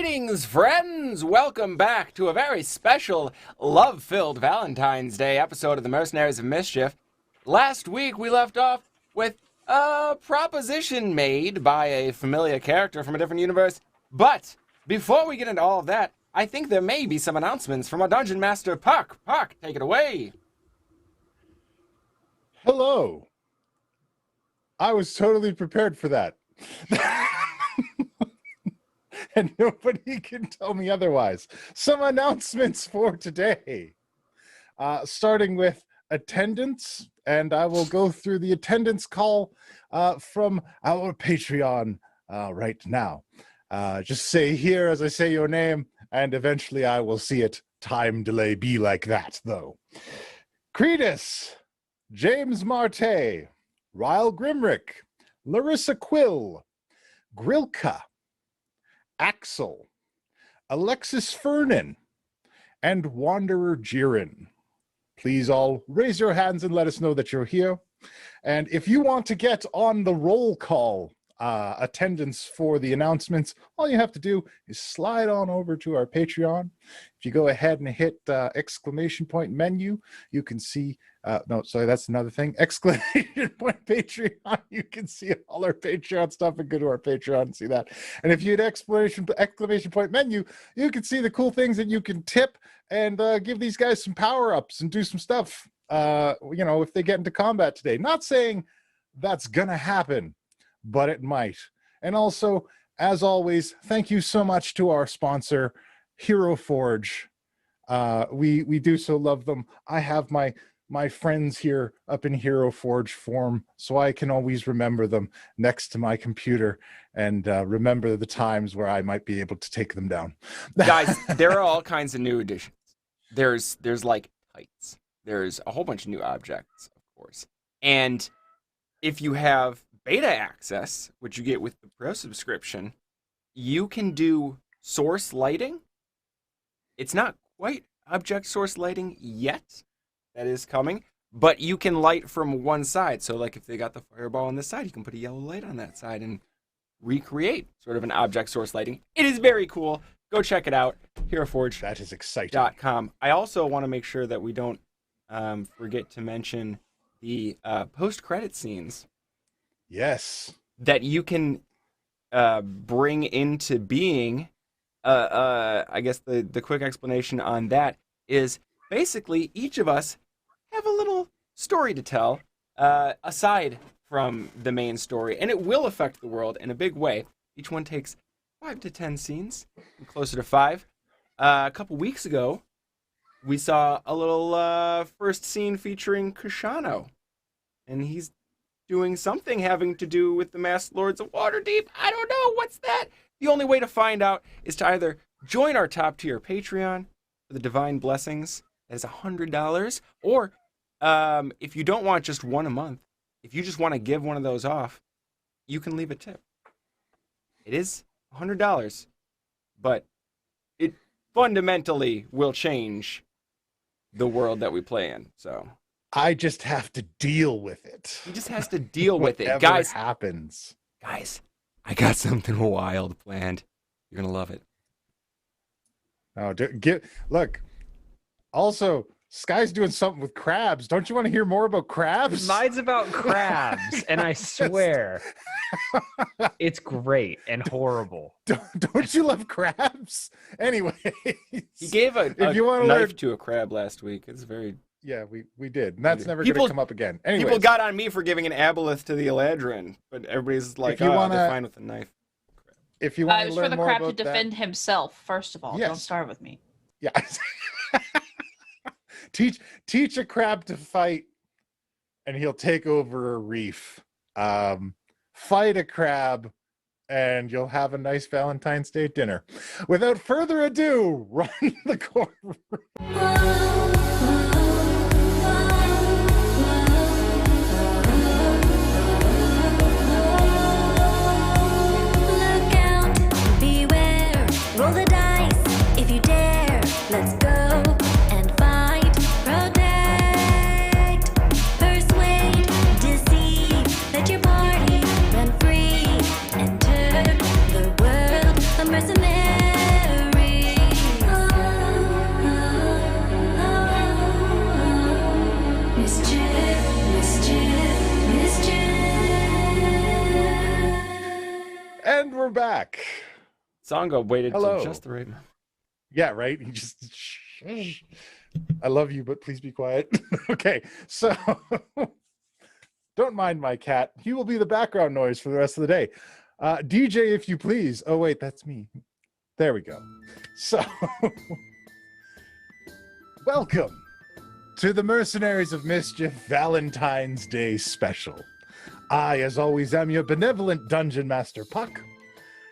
Greetings, friends! Welcome back to a very special, love-filled Valentine's Day episode of the Mercenaries of Mischief. Last week, we left off with a proposition made by a familiar character from a different universe. But before we get into all of that, I think there may be some announcements from our Dungeon Master, Puck. Puck, take it away. Hello. I was totally prepared for that. And nobody can tell me otherwise. Some announcements for today. Starting with attendance, and I will go through the attendance call from our Patreon right now. Just say here as I say your name, and eventually I will see it. Time delay be like that, though. Credus, James Marte, Ryle Grimrick, Larissa Quill, Grilka, Axel, Alexis Fernan, and Wanderer Jiren. Please all raise your hands and let us know that you're here. And if you want to get on the roll call attendance for the announcements, all you have to do is slide on over to our Patreon. If you go ahead and hit exclamation point menu, you can see no, sorry, that's another thing. Exclamation point Patreon. You can see all our Patreon stuff and go to our Patreon and see that. And if you hit exclamation point menu, you can see the cool things that you can tip and give these guys some power-ups and do some stuff. You know, if they get into combat today. Not saying that's gonna happen, but it might. And also, as always, thank you so much to our sponsor, Hero Forge. We do so love them. I have my friends here up in Hero Forge form, so I can always remember them next to my computer and remember the times where I might be able to take them down. Guys, there are all kinds of new additions. There's like tights. There's a whole bunch of new objects, of course. And if you have beta access, which you get with the Pro subscription, you can do source lighting. It's not quite object source lighting yet. That is coming, but you can light from one side. So like if they got the fireball on this side, you can put a yellow light on that side and recreate sort of an object source lighting. It is very cool. Go check it out. HeroForge. That is exciting. I also want to make sure that we don't forget to mention the post-credit scenes. Yes. That you can bring into being. I guess the quick explanation on that is basically each of us have a little story to tell aside from the main story, and it will affect the world in a big way. Each one takes 5 to 10 scenes, closer to 5. A couple weeks ago, we saw a little first scene featuring Kashano, and he's doing something having to do with the Masked Lords of Waterdeep. I don't know, what's that? The only way to find out is to either join our top tier Patreon for the Divine Blessings. That is $100. Or if you don't want just one a month, if you just want to give one of those off, you can leave a tip. It is $100, but it fundamentally will change the world that we play in. So I just have to deal with it. He just has to deal with it. Whatever Guys, happens. Guys, I got something wild planned. You're going to love it. Oh, look. Also, Sky's doing something with crabs. Don't you want to hear more about crabs? Mine's about crabs, and I swear, it's great and horrible. Don't you love crabs? Anyway, he gave a knife to a crab last week. It's very... Yeah, we did. And that's never going to come up again. Anyways. People got on me for giving an aboleth to the Eladrin, but everybody's like, they're fine with the knife. If you want it to was learn for the more crab about to defend himself, first of all. Yes. Don't start with me. Yeah. Teach a crab to fight, and he'll take over a reef. Fight a crab, and you'll have a nice Valentine's Day dinner. Without further ado, run the courtroom. Roll the dice if you dare. Let's go and fight, protect, persuade, deceive. Let your party run free. Enter the world of mercenaries. back. Songo waited Hello. till just the right moment. Yeah, right. He just. I love you, but please be quiet. Okay, so don't mind my cat. He will be the background noise for the rest of the day. DJ, if you please. Oh wait, that's me. There we go. So, welcome to the Mercenaries of Mischief Valentine's Day special. I, as always, am your benevolent Dungeon Master Puck,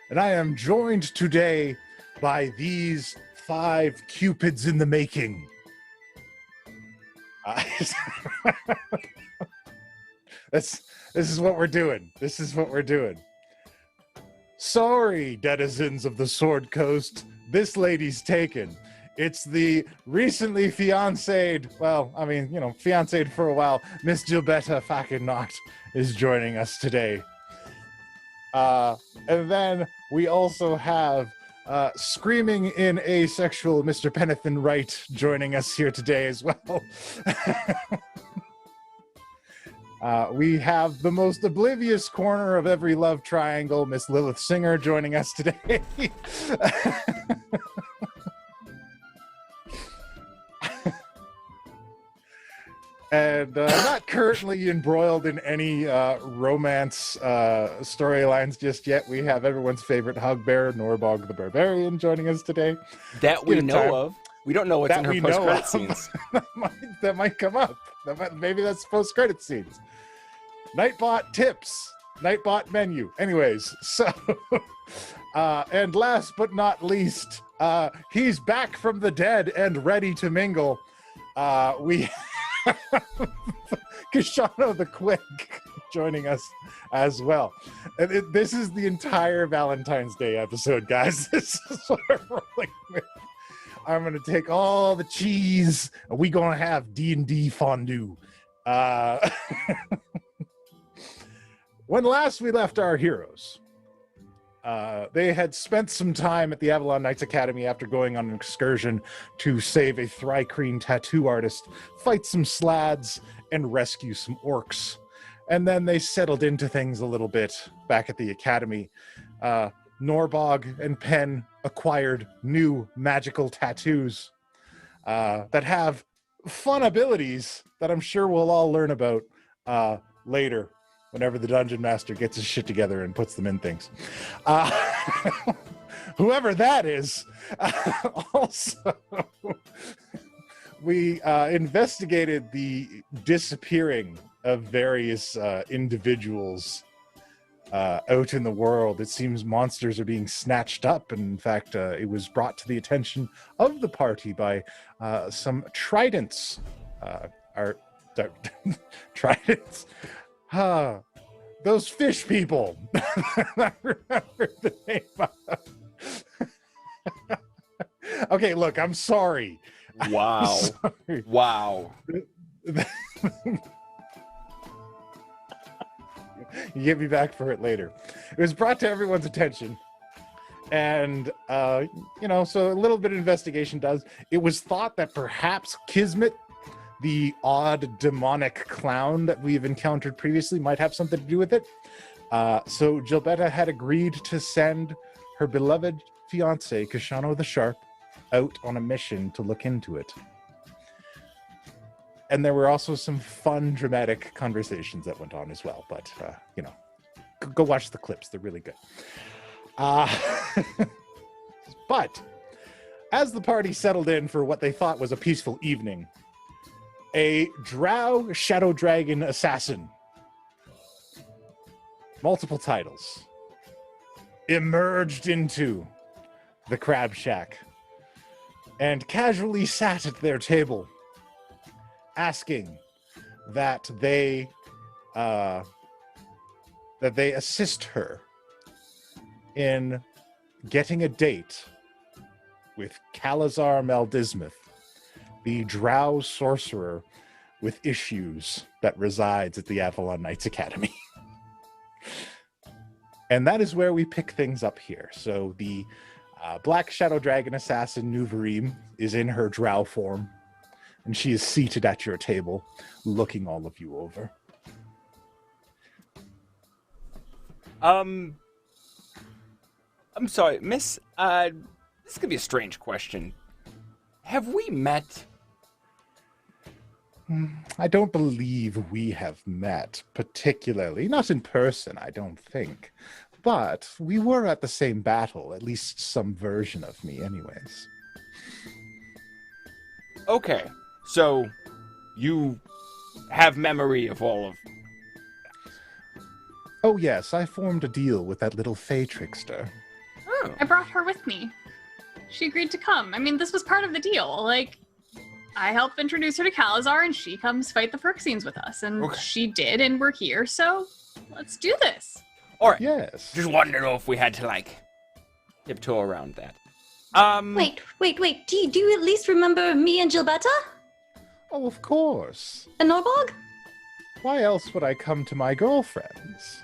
and I am joined today by these 5 cupids in the making. This is what we're doing. This is what we're doing. Sorry, denizens of the Sword Coast. This lady's taken. It's the recently fiancéed, well, I mean, you know, fiancéed for a while, Miss Gilbetta fucking not is joining us today. And then we also have screaming in asexual Mr. Penathan Wright joining us here today as well. We have the most oblivious corner of every love triangle, Miss Lilith Singer, joining us today. And not currently embroiled in any romance storylines just yet. We have everyone's favorite hugbear, Norbog the Barbarian, joining us today. That we Give it know time. of. We don't know what's That in her we know post-credit of. scenes. that might come up. Maybe that's post-credit scenes. Nightbot tips. Nightbot menu. Anyways, so... and last but not least, he's back from the dead and ready to mingle. We... Kashano the Quick joining us as well. And this is the entire Valentine's Day episode, guys. This is what I'm rolling with. I'm gonna take all the cheese and we gonna have D&D fondue. When last we left our heroes, they had spent some time at the Avalon Knights Academy after going on an excursion to save a Thrycreen tattoo artist, fight some slads, and rescue some orcs. And then they settled into things a little bit back at the academy. Norbog and Penn acquired new magical tattoos that have fun abilities that I'm sure we'll all learn about later, whenever the Dungeon Master gets his shit together and puts them in things. Whoever that is. Also, we investigated the disappearing of various individuals out in the world. It seems monsters are being snatched up. And in fact, it was brought to the attention of the party by some tridents. Tridents. Those fish people. I remember the name of them. Okay, look, I'm sorry. Wow. Sorry. Wow. You get me back for it later. It was brought to everyone's attention. And, you know, so a little bit of investigation does. It was thought that perhaps Kismet, the odd demonic clown that we've encountered previously, might have something to do with it. So Gilbetta had agreed to send her beloved fiance, Kashano the Sharp, out on a mission to look into it. And there were also some fun, dramatic conversations that went on as well. But, you know, go watch the clips. They're really good. But as the party settled in for what they thought was a peaceful evening, a Drow Shadow Dragon assassin, multiple titles, emerged into the Crab Shack and casually sat at their table, asking that they assist her in getting a date with Kalizar Maldismuth, the Drow sorcerer with issues that resides at the Avalon Knights Academy. And that is where we pick things up here. So the Black Shadow Dragon assassin Nuvereem is in her drow form, and she is seated at your table, looking all of you over. I'm sorry, Miss. This could be a strange question. Have we met? I don't believe we have met, particularly. Not in person, I don't think. But we were at the same battle, at least some version of me, anyways. Okay, so you have memory of all of. Oh yes, I formed a deal with that little fey trickster. Oh. I brought her with me. She agreed to come. I mean, this was part of the deal. Like, I helped introduce her to Kalizar, and she comes fight the Phyrexians with us. And Okay. she did, and we're here, so let's do this. All right. Yes. Just wanted to know if we had to like tiptoe around that. Wait. Do you at least remember me and Gilberta? Oh, of course. And Norbog? Why else would I come to my girlfriends?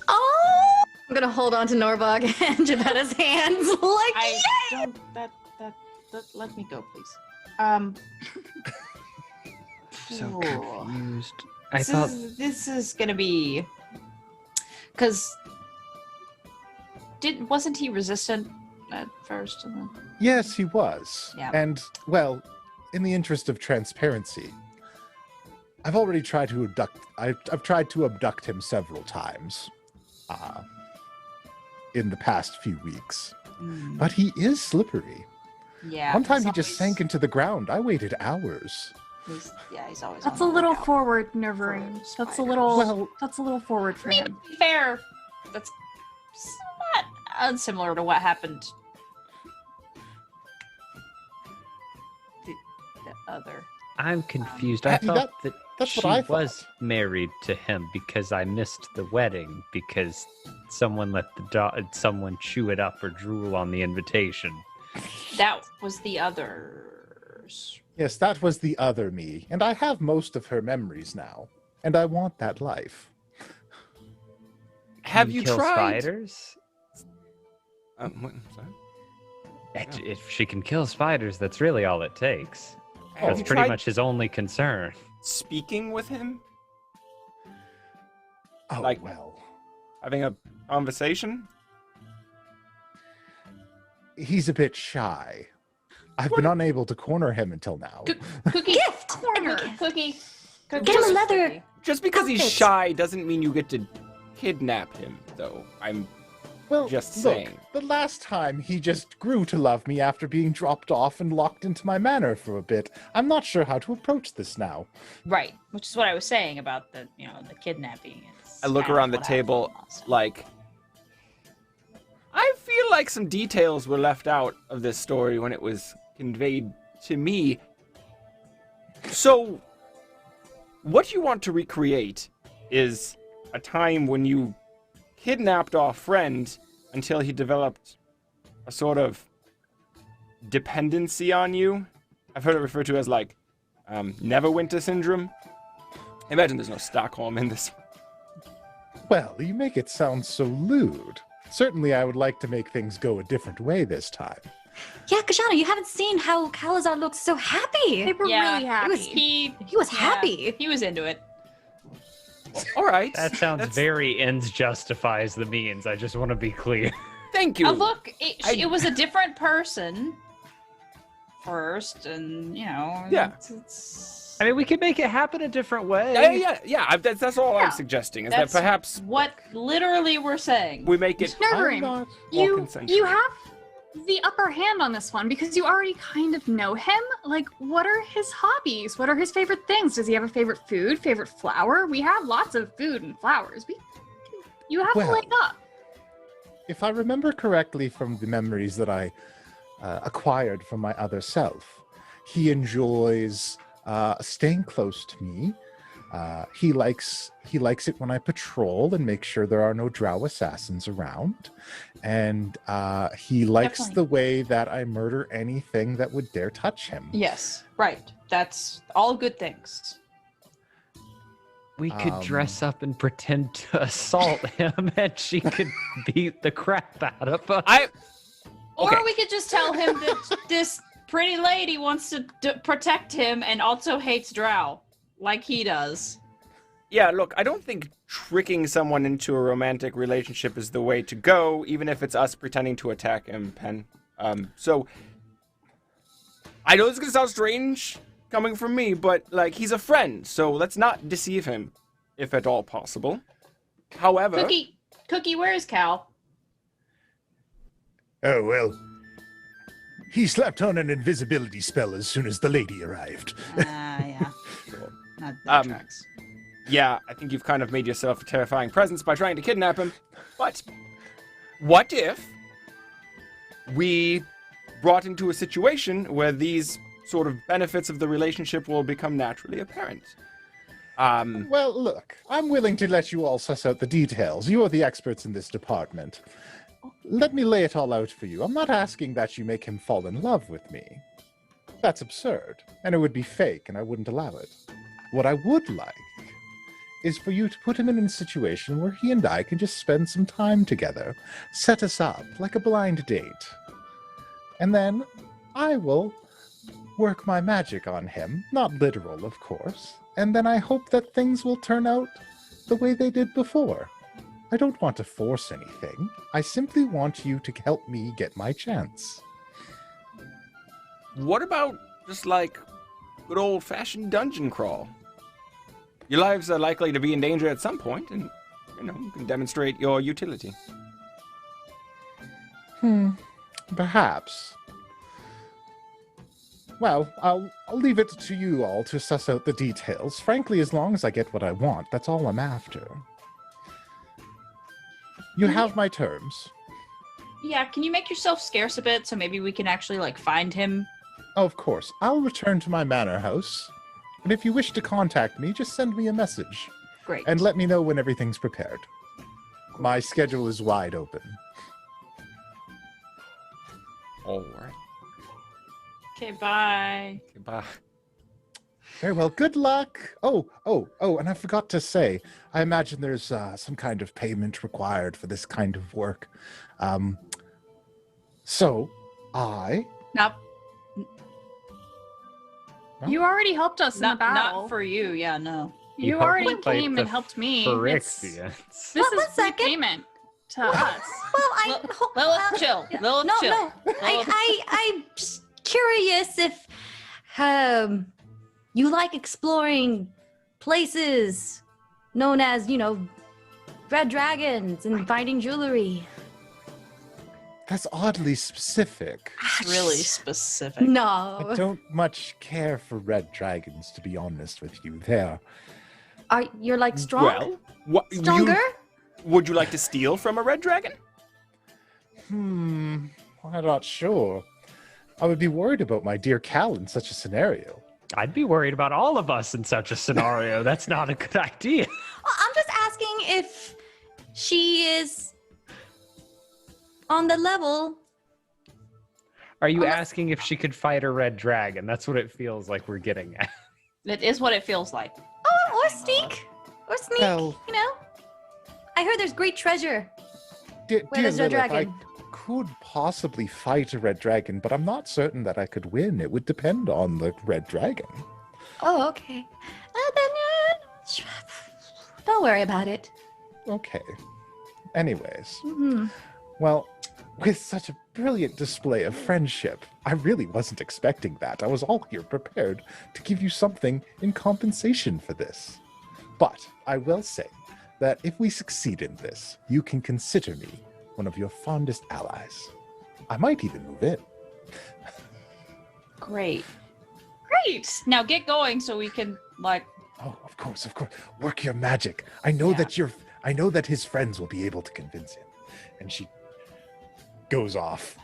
Oh! I'm gonna hold on to Norbog and Gilberta's hands like, I yay! don't. That. Let me go, please. So Ooh. confused. This is gonna be because wasn't he resistant at first? And then... Yes, he was. Yeah. And, well, in the interest of transparency, I've already tried to abduct... I've tried to abduct him several times in the past few weeks. But he is slippery. Yeah. One time he's he just always- sank into the ground. I waited hours. He's always. That's a on the little lookout forward, for Nuvereem. That's a spiders. little. Well- That's a little forward for I mean, him. to be fair, that's not unsimilar to what happened. The other. I'm confused. I Hey, thought that that's she what I thought. was married to him because I missed the wedding because someone let someone chew it up or drool on the invitation. That was the others. Yes, that was the other me. And I have most of her memories now. And I want that life. Have Can you kill tried? spiders? What, sorry? If she can kill spiders, that's really all it takes. Have That's you pretty tried much his only concern. speaking with him, Oh, Like- well. having a conversation. He's a bit shy. I've been unable to corner him until now. Cookie. Gift! Corner. Cookie. Get him a leather. Just because he's Outfit. shy doesn't mean you get to kidnap him, though. I'm Well, Just look, saying. the last time he just grew to love me after being dropped off and locked into my manor for a bit. I'm not sure how to approach this now. Right, which is what I was saying about the kidnapping. It's I look kind of around the what happened table last. like I feel like some details were left out of this story when it was conveyed to me. So what you want to recreate is a time when you kidnapped our friend until he developed a sort of dependency on you. I've heard it referred to as like Neverwinter syndrome. Imagine there's no Stockholm in this. Well, you make it sound so lewd. Certainly I would like to make things go a different way this time. Yeah, Kashana, you haven't seen how Kalizar looked so happy. They were Yeah, really it happy. was- He He was yeah, happy. He was into it. All right. That sounds That's- very ends justifies the means. I just want to be clear. Thank you. Look, it, I- it was a different person first, and Yeah. it's I mean, we could make it happen a different way. That's all Yeah. I'm suggesting is That's that perhaps what literally we're saying. we make it. Nuvereem, not- more you consensual. you have the upper hand on this one because you already kind of know him. Like, what are his hobbies? What are his favorite things? Does he have a favorite food, favorite flower? We have lots of food and flowers. You have Well, to leg up. If I remember correctly from the memories that I acquired from my other self, he enjoys staying close to me. He likes it when I patrol and make sure there are no drow assassins around. And he likes Definitely. the way that I murder anything that would dare touch him. Yes, right. That's all good things. We could dress up and pretend to assault him, and she could beat the crap out of us. Or Okay. we could just tell him that this pretty lady wants to protect him and also hates drow, like he does. Yeah, look, I don't think tricking someone into a romantic relationship is the way to go, even if it's us pretending to attack him, Pen. So, I know this is going to sound strange coming from me, but, like, he's a friend, so let's not deceive him, if at all possible. However... Cookie, where is Cal? Oh, well. He slapped on an invisibility spell as soon as the lady arrived. Yeah. That tracks. Yeah, I think you've kind of made yourself a terrifying presence by trying to kidnap him. But what if we brought into a situation where these sort of benefits of the relationship will become naturally apparent? Well, look, I'm willing to let you all suss out the details. You are the experts in this department. Let me lay it all out for you. I'm not asking that you make him fall in love with me. That's absurd, and it would be fake, and I wouldn't allow it. What I would like is for you to put him in a situation where he and I can just spend some time together, set us up like a blind date. And then I will work my magic on him, not literal, of course, and then I hope that things will turn out the way they did before. I don't want to force anything. I simply want you to help me get my chance. What about just like good old-fashioned dungeon crawl? Your lives are likely to be in danger at some point, and you can demonstrate your utility. Perhaps. Well, I'll leave it to you all to suss out the details. Frankly, as long as I get what I want, that's all I'm after. You have my terms. Yeah, can you make yourself scarce a bit so maybe we can actually, like, find him? Of course. I'll return to my manor house. And if you wish to contact me, just send me a message. Great. And let me know when everything's prepared. My schedule is wide open. All right. Okay, bye. Goodbye. Very well. Good luck. Oh, and I forgot to say, I imagine there's some kind of payment required for this kind of work. So, Not You already helped us in the battle. not for you. Yeah, no. You helped already fight came the and helped me. Phyrexians. This One is free second. payment to us. Well, Lilith, chill. Lilith, chill. No. I'm just curious if you like exploring places known as, red dragons and finding jewelry. that's oddly specific. It's really specific. No. I don't much care for red dragons, to be honest with you. You're like strong? Well, what, Stronger? Would you like to steal from a red dragon? I'm not sure. I would be worried about my dear Cal in such a scenario. I'd be worried about all of us in such a scenario. That's not a good idea. Well, I'm just asking if she is on the level. Are you asking if she could fight a red dragon? That's what it feels like we're getting at. It is what it feels like. Oh, or sneak. Well- I heard there's great treasure. Dear there's no Lilith, dragon. I could possibly fight a red dragon, but I'm not certain that I could win. It would depend on the red dragon. Oh, okay. Then, don't worry about it. Okay. Anyways, Mhm. well, with such a brilliant display of friendship, I really wasn't expecting that. I was all here prepared to give you something in compensation for this. But I will say that if we succeed in this, you can consider me one of your fondest allies. I might even move in. Great. Great. Now get going so we can, like... Oh, of course. Work your magic. I know that his friends will be able to convince him. And she goes off.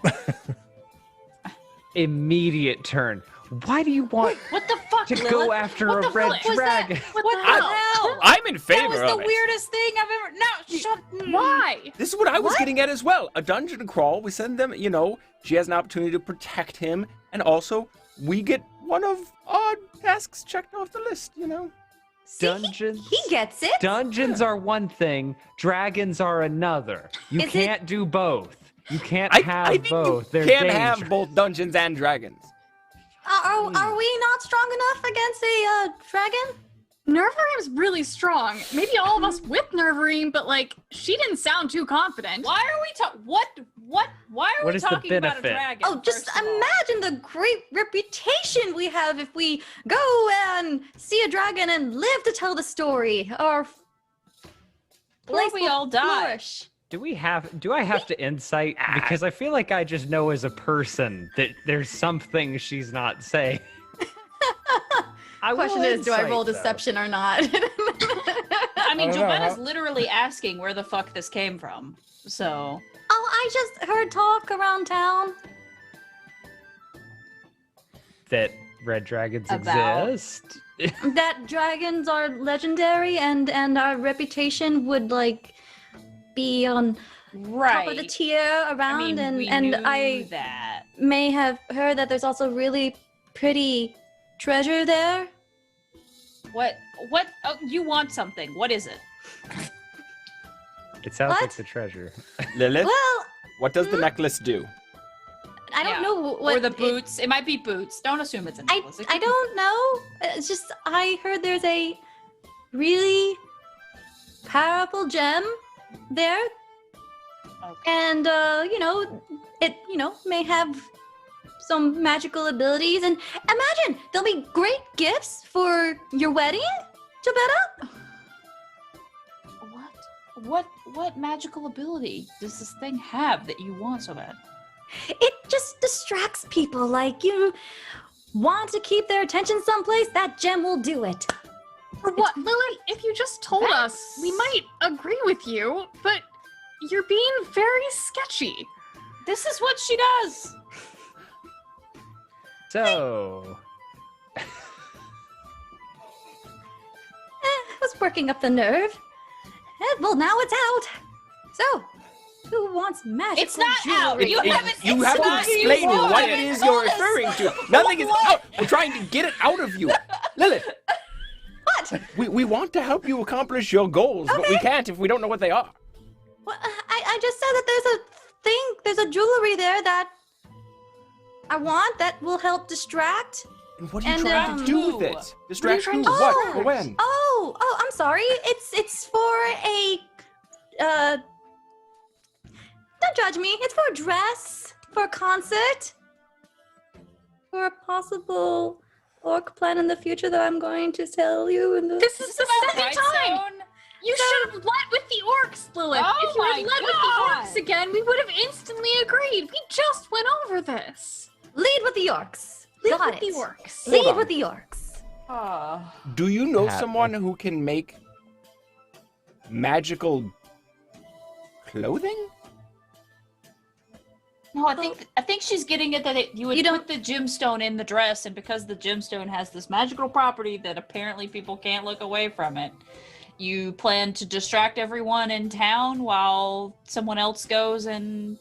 Immediate turn. Why do you want What the fuck, to Lilith? go after What a the red fuck was that? dragon? What the hell? I'm in favor That was of the it. weirdest thing I've ever... No, shut... Why? This is what I was getting at as well. A dungeon crawl. We send them, she has an opportunity to protect him. And also, we get one of our tasks checked off the list, See, Dungeons. He gets it. Dungeons are one thing, dragons are another. You Is it- can't do both. You can't I have think both. you They're can't dangerous. have both dungeons and dragons. Are we not strong enough against a dragon? Nuvereem's really strong. Maybe all of us with Nuvereem, but like she didn't sound too confident. Why are we talking? Why are What we is the talking about a benefit? dragon? Oh, just first of all? imagine the great reputation we have if we go and see a dragon and live to tell the story. Our place we will all die. flourish. Do I have to insight? Because I feel like I just know as a person that there's something she's not saying. The question is, do I roll insight, though. deception or not? I mean, I don't know, Joanna's how- literally asking where the fuck this came from. So Oh, I just heard talk around town. That red dragons About- exist. That dragons are legendary and our reputation would like be on right. top of the tier I around mean, we and knew I that. may have heard that there's also really pretty treasure there. What? Oh, you want something? What is it? It sounds What? like the treasure. Lilith, Well, what does the necklace do? I don't Yeah. know what Or the boots? It might be boots. Don't assume it's a necklace. It I could be don't know. It's just I heard there's a really powerful gem there, Okay. and it may have some magical abilities. And imagine there'll be great gifts for your wedding, Jabetta. What magical ability does this thing have that you want so bad? It just distracts people. Like you want to keep their attention someplace, that gem will do it. For what, Lily? If you just told us, we might agree with you, but you're being very sketchy. This is what she does. So, I was working up the nerve. Well, now it's out. So, who wants magical It's not out. jewelry? You haven't. You it's have to not explain you what want it is Tell you're us. referring to. Nothing is out. We're trying to get it out of you. Lilith, What? we want to help you accomplish your goals, but we can't if we don't know what they are. Well, I just said that there's a jewelry there that I want that will help distract. And what are you And, trying to do who? with it? Distract trying who? to What? distract? For when? Oh, I'm sorry. It's for a don't judge me. It's for a dress, for a concert, for a possible orc plan in the future that I'm going to tell you in the This is the About second right, time. Stone? You should have led with the orcs, Lilith. Oh if you had my led with God. the orcs again, we would have instantly agreed. We just went over this. lead with the orcs. Lead Got with the it. orcs. Hold Lead on. with the orcs. Do you know Hat. someone who can make magical clothing? No, I think she's getting it that you would You put the gemstone in the dress, and because the gemstone has this magical property that apparently people can't look away from it, you plan to distract everyone in town while someone else goes and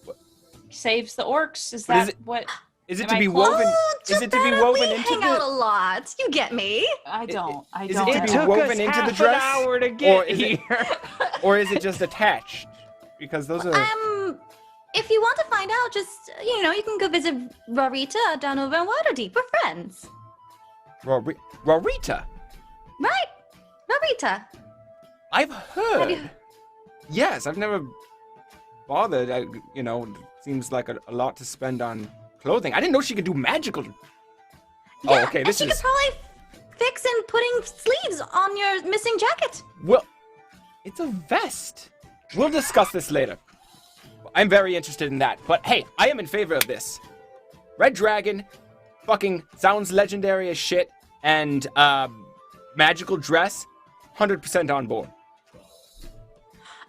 saves the orcs. Is But is that it- what? Is it Am to I be close? woven? Oh, Is it to be Jabetta, woven we into hang out a the? lot. You get me. I don't. I is it don't. to it be took woven us into the half dress, an hour to or get is it- here. Or is it just attached? Because those are. If you want to find out, just you can go visit Rarita down over in Waterdeep. We're friends, Rarita. right? Rarita. I've you- heard. Yes, I've never bothered. It seems like a lot to spend on clothing. I didn't know she could do magical. Oh, Yeah, okay. and This she is could probably fix and putting sleeves on your missing jacket. well. It's a vest. We'll discuss this later. I'm very interested in that. But hey, I am in favor of this. Red Dragon, fucking sounds legendary as shit, and magical dress, 100% on board.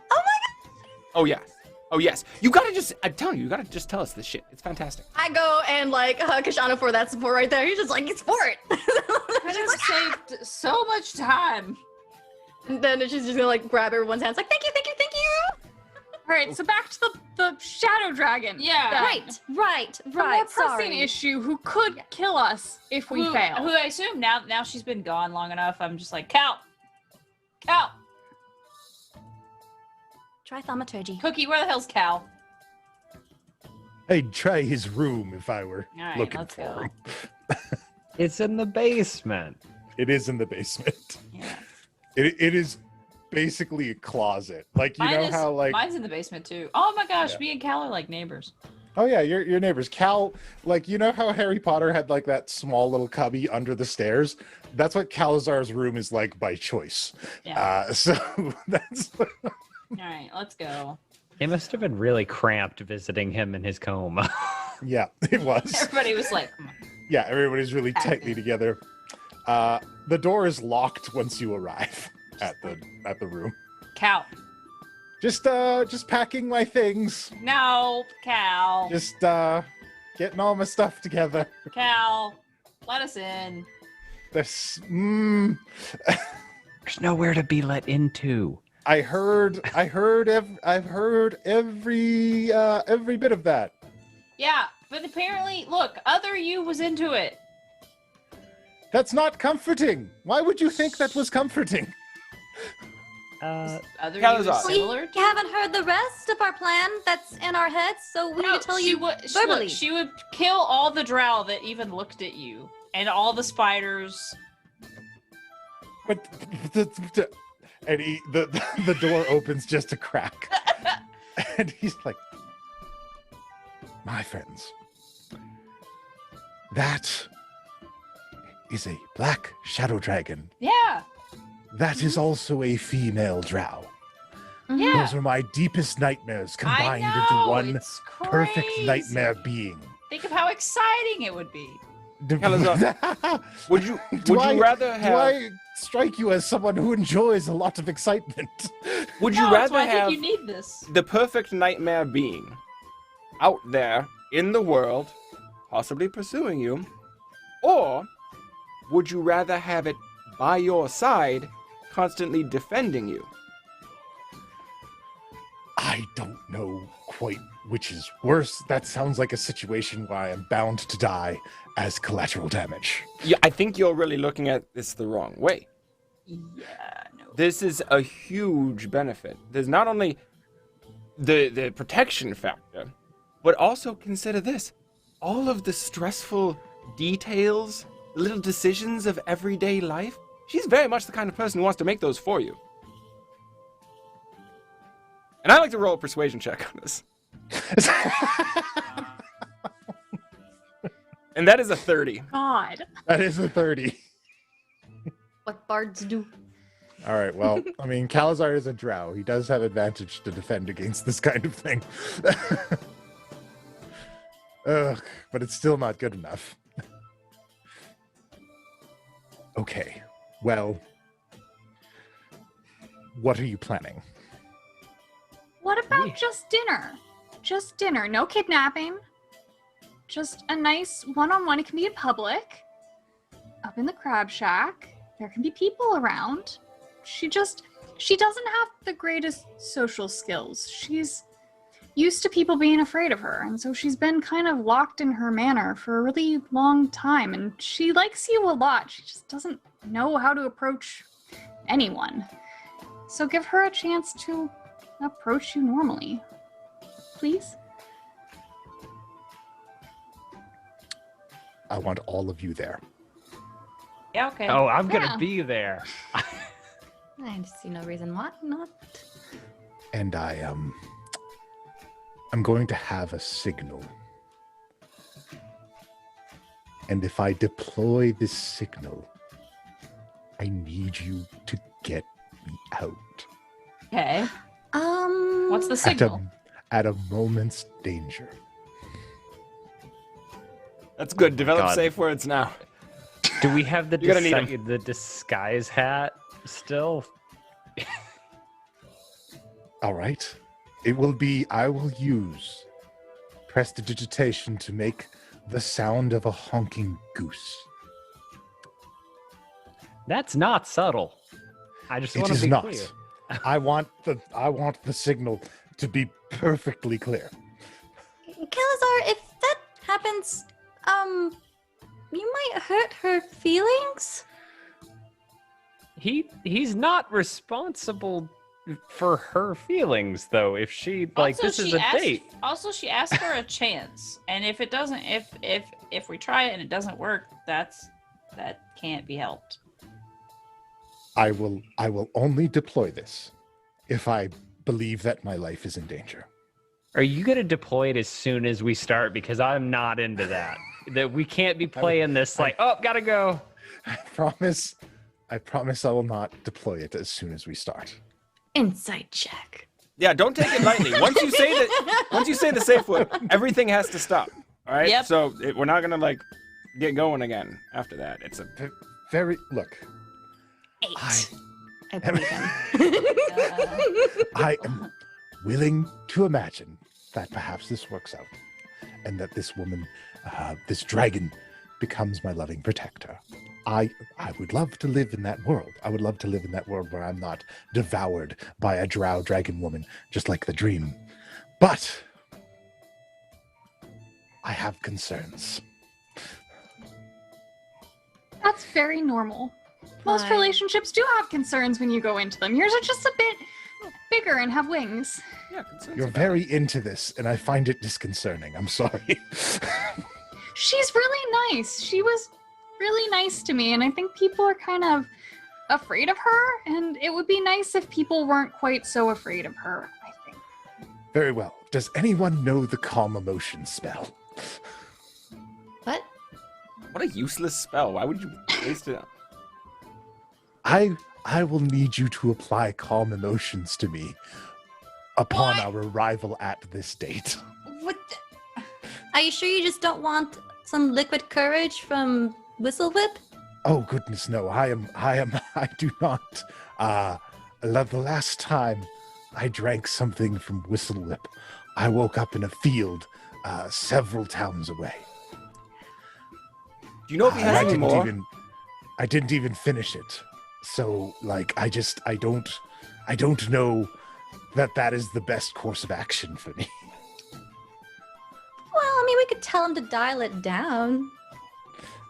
Oh my god! Oh yes. Oh yes. You gotta just. I'm telling you, you gotta just tell us this shit. It's fantastic. I go and like Kashana for that support right there. He's just like, it's sport. That She's has like, "Ah!" saved so much time. And then she's just gonna like grab everyone's hands, like, thank you, thank you, thank you. All right, so back to the shadow dragon. Yeah. then. Right. The more pressing Sorry. issue who could kill us if we fail. Who I assume now she's been gone long enough. I'm just like, Cal. Try thaumaturgy. Cookie, where the hell's Cal? I'd try his room if I were All right, looking let's for go. him. It's in the basement. It is in the basement. Yeah. It is basically a closet. Like you know how like mine's in the basement too. Oh my gosh, Yeah. me and Cal are like neighbors. oh yeah, your neighbors. Cal, like you know how Harry Potter had like that small little cubby under the stairs. That's what Kalizar's room is like by choice. Yeah. So that's All right, let's go. It must have been really cramped visiting him in his coma. yeah, it was. Everybody was like, "Come on." Yeah, everybody's really tightly together. The door is locked once you arrive at the room. Cal. Just packing my things. No, Cal. Just getting all my stuff together. Cal, let us in. This There's nowhere to be let into. I've heard every bit of that. Yeah, but apparently, look, other you was into it. That's not comforting. Why would you think that was comforting? Other you Kalizar. was similar. We haven't heard the rest of our plan that's in our heads, so we need to tell you verbally. She would kill all the drow that even looked at you, and all the spiders. But and the door opens just a crack, and he's like, "My friends, that is a black shadow dragon. Yeah, That is also a female drow. yeah. Those are my deepest nightmares I combined know, into one it's perfect crazy. nightmare being." Think of how exciting it would be. Kalizar, Would you rather Do have? I strike you as someone who enjoys a lot of excitement? Would you No, that's rather why I have think you need this. the perfect nightmare being out there in the world, possibly pursuing you, or would you rather have it by your side, constantly defending you? I don't know quite which is worse. That sounds like a situation where I am bound to die as collateral damage. Yeah, I think you're really looking at this the wrong way. Yeah, no. This is a huge benefit. There's not only the protection factor, but also consider this. All of the stressful details, little decisions of everyday life, she's very much the kind of person who wants to make those for you. And I like to roll a persuasion check on this. And that is a 30. God. That is a 30. What bards do. All right, well, I mean, Kalizar is a drow. He does have advantage to defend against this kind of thing. Ugh, but it's still not good enough. Okay, well, what are you planning? What about Yeah. just dinner? Just dinner. No kidnapping. Just a nice one-on-one. It can be in public. Up in the crab shack. There can be people around. She doesn't have the greatest social skills. She's used to people being afraid of her, and so she's been kind of locked in her manor for a really long time, and she likes you a lot. She just doesn't know how to approach anyone. So give her a chance to approach you normally. Please? I want all of you there. Yeah, okay. Oh, I'm Yeah. gonna be there. I see no reason why not. And I'm going to have a signal. And if I deploy this signal, I need you to get me out Okay. What's the at signal? at a moment's danger. That's good. Develop God. safe words now. Do we have the You're gonna need the disguise hat still? All right. It will be, I will use prestidigitation to make the sound of a honking goose. That's not subtle. I just It want to is be not. clear. I want the signal to be perfectly clear. Kalizar, if that happens, you might hurt her feelings. He's not responsible for her feelings though. If she like Also, this is she a asked- date. Also, she asked for a chance, and if it doesn't, if we try it and it doesn't work, that can't be helped. I will only deploy this if I believe that my life is in danger. Are you going to deploy it as soon as we start? Because I'm not into that. That we can't be playing this like, oh, gotta go. I promise I will not deploy it as soon as we start. Insight check. Yeah, don't take it lightly. Once you say the safe word, everything has to stop. All right. Yep. So we're not gonna like get going again after that. It's a Look. 8. I believe him. I am willing to imagine that perhaps this works out, and that this woman, this dragon, becomes my loving protector. I would love to live in that world. I would love to live in that world where I'm not devoured by a drow dragon woman, just like the dream. But I have concerns. That's very normal. Most Fine. relationships do have concerns when you go into them. Yours are just a bit bigger and have wings. yeah. concerns You're about very into this, and I find it disconcerting. I'm sorry. She's really nice. She was really nice to me, and I think people are kind of afraid of her, and it would be nice if people weren't quite so afraid of her, I think. Very well. Does anyone know the calm emotion spell? What? it. What a useless spell. Why would you waste it? I will need you to apply calm emotions to me upon our arrival at this date. What? Are you sure you just don't want some liquid courage from Whistle Whip? Oh goodness, no! I do not. The last time I drank something from Whistle Whip, I woke up in a field, several towns away. Do you know if he has any more? I didn't even finish it. So, like, I don't know that is the best course of action for me. Well, I mean, we could tell him to dial it down.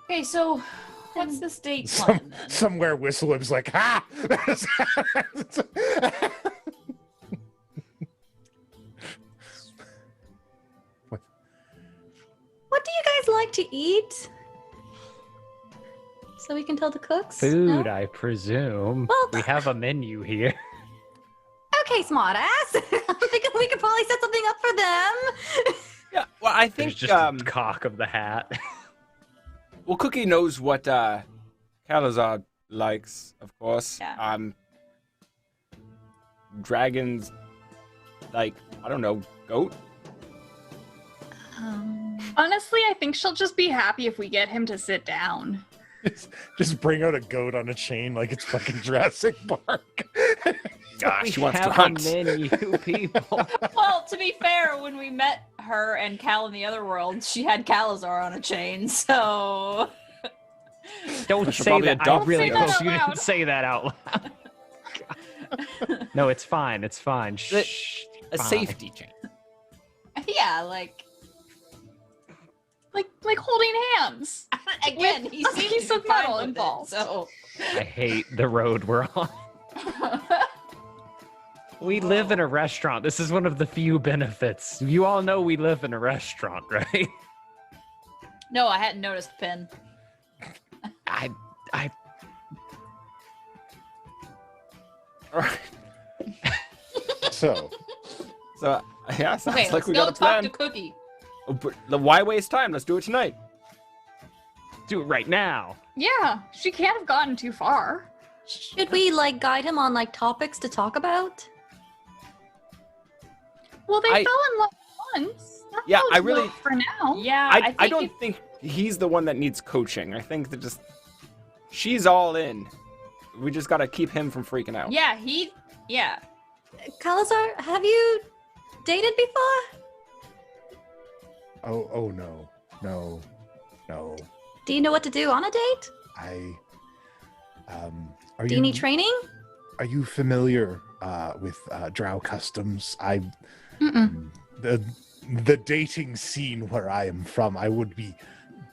Okay, so what's this date plan then? Somewhere Whistle Whip's like, ha! What do you guys like to eat? So we can tell the cooks? Food, No? I presume. Well- We have a menu here. Okay, smartass. I'm thinking we could probably set something up for them. Yeah. Well, I There's think just a cock of the hat. well, Cookie knows what Kalizar likes, of course. Yeah. Dragons, like, I don't know, goat. Honestly, I think she'll just be happy if we get him to sit down. Just bring out a goat on a chain like it's fucking Jurassic Park. Gosh, We she wants to have hunt. a menu, people. Well, to be fair, when we met her and Cal in the other world, she had Kalizar on a chain, so Don't She'll say probably that. I adopt really Don't say that hope out you loud. didn't say that out loud. No, it's fine. It's fine. Shh. A fine. safety chain. yeah, like Like holding hands. again, With he a seems piece to of be fine metal with it, involved. so I hate the road we're on. We live in a restaurant. This is one of the few benefits. You all know we live in a restaurant, right? no, I hadn't noticed the pin. I All right. So, Yeah, sounds Okay, like let's we go got a talk plan. to Cookie. Oh, but why waste time? Let's do it tonight. do it right now. Yeah, she can't have gotten too far. Should we like guide him on like topics to talk about? Well, they I- fell in love once. That Yeah, bodes I really- well for now. Yeah, I don't think he's the one that needs coaching. I think that just she's all in. We just gotta keep him from freaking out. Yeah. Kalizar, have you dated before? oh no. Do you know what to do on a date? Are Do you need training? Are you familiar with Drow customs? Mm-mm. The dating scene where I am from, I would be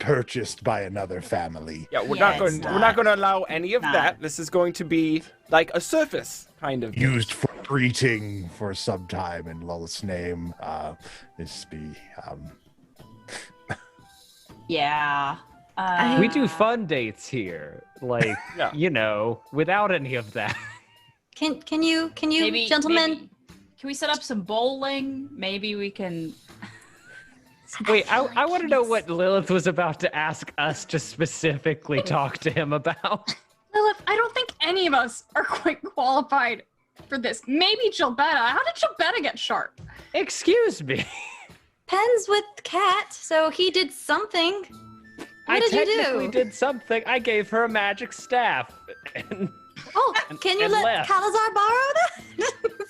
purchased by another family. Yeah, we're Yeah, not going. it's We're not going to allow any of not. that. This is going to be like a surface kind of. Used for greeting for some time in Lul's name. This be Yeah. We do fun dates here, like Yeah. you know, without any of that. Can you gentlemen? Can we set up some bowling? Maybe we can. Wait, feel I like want to know he's- what Lilith was about to ask us to specifically talk to him about. Lilith, I don't think any of us are quite qualified for this. Maybe Gilbetta. How did Gilbetta get sharp? Excuse me. Pens with cat, so he did something. What did you technically do? did something. I gave her a magic staff. And Oh, can you and let left. Kalizar borrow that?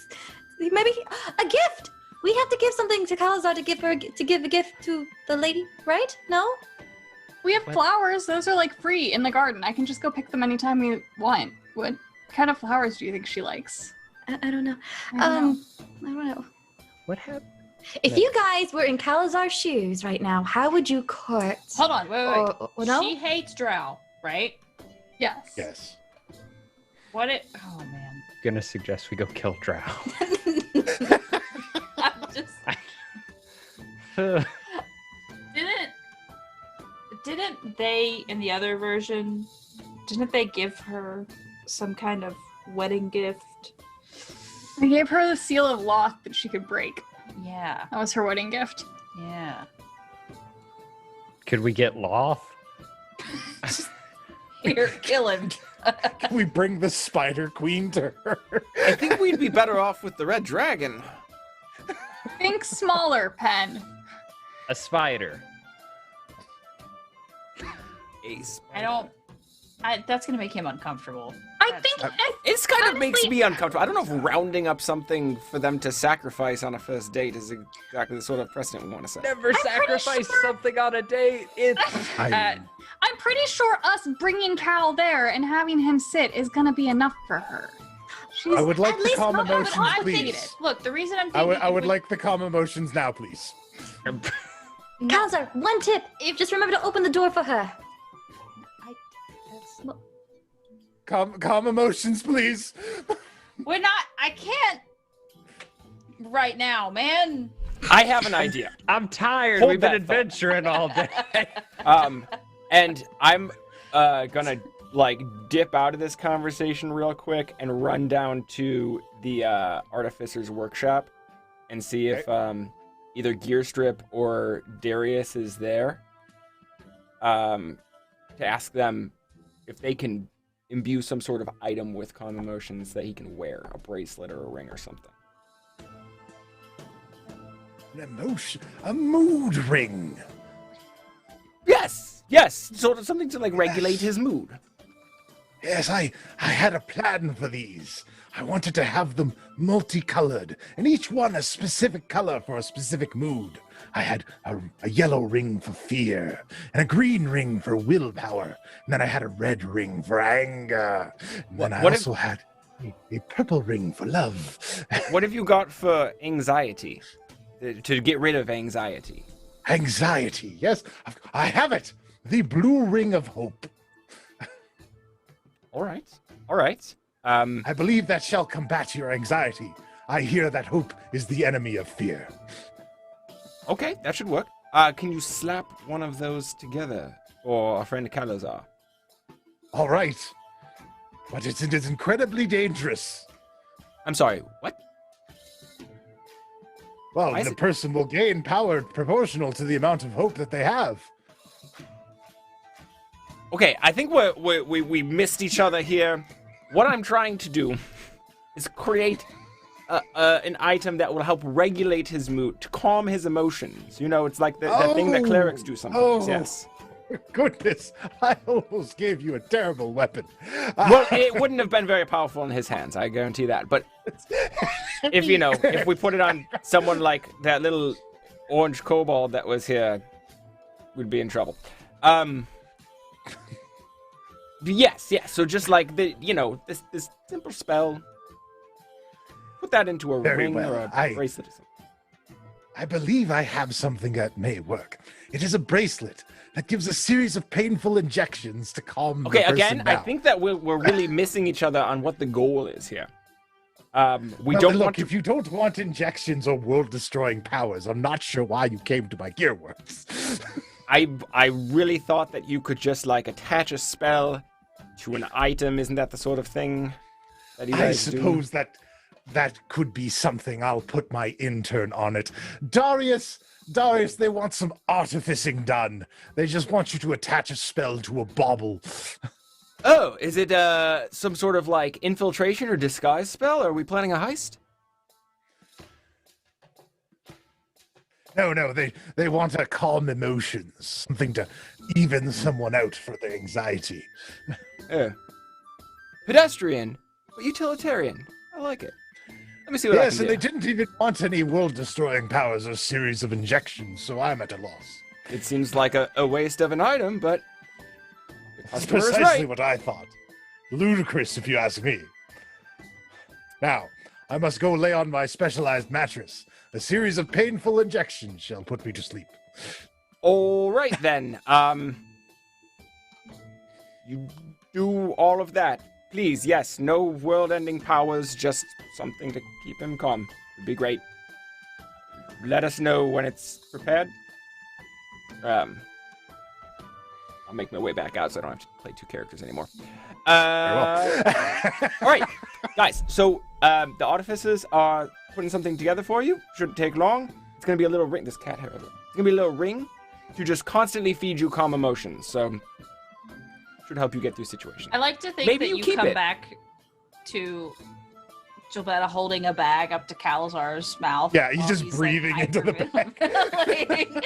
Maybe a gift. We have to give something to Kalizar to give a gift to the lady, right? No? We have What? flowers. Those are like free in the garden. I can just go pick them anytime we want. What kind of flowers do you think she likes? I don't know. I don't know. I don't know. what happened? If you guys were in Kalizar's shoes right now, how would you court? Hold on, wait. Or no? She hates Drow, right? Yes. Yes. What it? Oh man. Gonna suggest we go kill Drow. I'm just didn't they in the other version? Didn't they give her some kind of wedding gift? I gave her the seal of Loth that she could break. Yeah, That was her wedding gift. yeah. Could we get Loth? Here, kill him. Can we bring the Spider Queen to her? I think we'd be better off with the red dragon. Think smaller, Pen. A spider. Ace. I don't. That's gonna make him uncomfortable. I That's- think It's kind of makes Honestly- me uncomfortable. I don't know if rounding up something for them to sacrifice on a first date is exactly the sort of precedent we want to set. Never pretty sacrifice sure- something on a date. It's I'm pretty sure us bringing Cal there and having him sit is gonna be enough for her. She's I would like At the least calm not- emotions, I'm thinking please. it. Look, the reason I'm I thinking would like the calm emotions now, please. Kalizar, one tip. Just remember to open the door for her. That's- Calm emotions, please. We're not. I can't. Right now, man. I have an idea. I'm tired. Hold We've been that thought. adventuring all day. And I'm gonna like dip out of this conversation real quick and run down to the artificer's workshop and see if either Gearstrip or Darius is there. To ask them if they can imbue some sort of item with calm emotions that he can wear, a bracelet or a ring or something. An emotion, a mood ring. Yes, sort of something to like regulate his mood. Yes, I had a plan for these. I wanted to have them multicolored, and each one a specific color for a specific mood. I had a yellow ring for fear, and a green ring for willpower, and then I had a red ring for anger, and then I What if- also had a purple ring for love. What have you got for anxiety? To get rid of anxiety. Anxiety, yes, I have it. The blue ring of hope. All right. I believe that shall combat your anxiety. I hear that hope is the enemy of fear. Okay, that should work. Can you slap one of those together for our friend Kalizar? All right. But it is incredibly dangerous. I'm sorry, what? Well, Why is the it- person will gain power proportional to the amount of hope that they have. Okay, I think we missed each other here. What I'm trying to do is create an item that will help regulate his mood, to calm his emotions. You know, it's like that thing that clerics do sometimes. Oh. Yes. Goodness, I almost gave you a terrible weapon. Well, it wouldn't have been very powerful in his hands, I guarantee that. But if we put it on someone like that little orange kobold that was here, we'd be in trouble. Yes. So just like this simple spell, put that into a Very ring well, or a I- bracelet or something. I believe I have something that may work. It is a bracelet that gives a series of painful injections to calm Okay, the person again, I down. think that we're really missing each other on what the goal is here. We Well, don't look, want to. if you don't want injections or world-destroying powers, I'm not sure why you came to my gearworks. I really thought that you could just like attach a spell to an item. Isn't that the sort of thing that you I guys do? suppose that could be something. I'll put my intern on it. Darius, they want some artificing done. They just want you to attach a spell to a bauble. Oh, is it some sort of like infiltration or disguise spell? Are we planning a heist? No, they want to calm emotions, something to even someone out for their anxiety. Pedestrian, but utilitarian. I like it. Let me see what I Yes, can and do. they didn't even want any world-destroying powers or series of injections, so I'm at a loss. It seems like a waste of an item, but the That's customer is precisely right. what I thought. Ludicrous, if you ask me. Now, I must go lay on my specialized mattress. A series of painful injections shall put me to sleep. All right then. You do all of that, please. Yes, no world-ending powers, just something to keep him calm. Would be great. Let us know when it's prepared. I'll make my way back out so I don't have to play two characters anymore. All right, guys. So the artificers are putting something together for you. Shouldn't take long. It's gonna be a little ring. This cat hair. It's gonna be a little ring to just constantly feed you calm emotions. So should help you get through situations. I like to think Maybe that you you keep come it. back to Gilbetta holding a bag up to Kalizar's mouth. Yeah, he's while just breathing like, into the hyperventilating.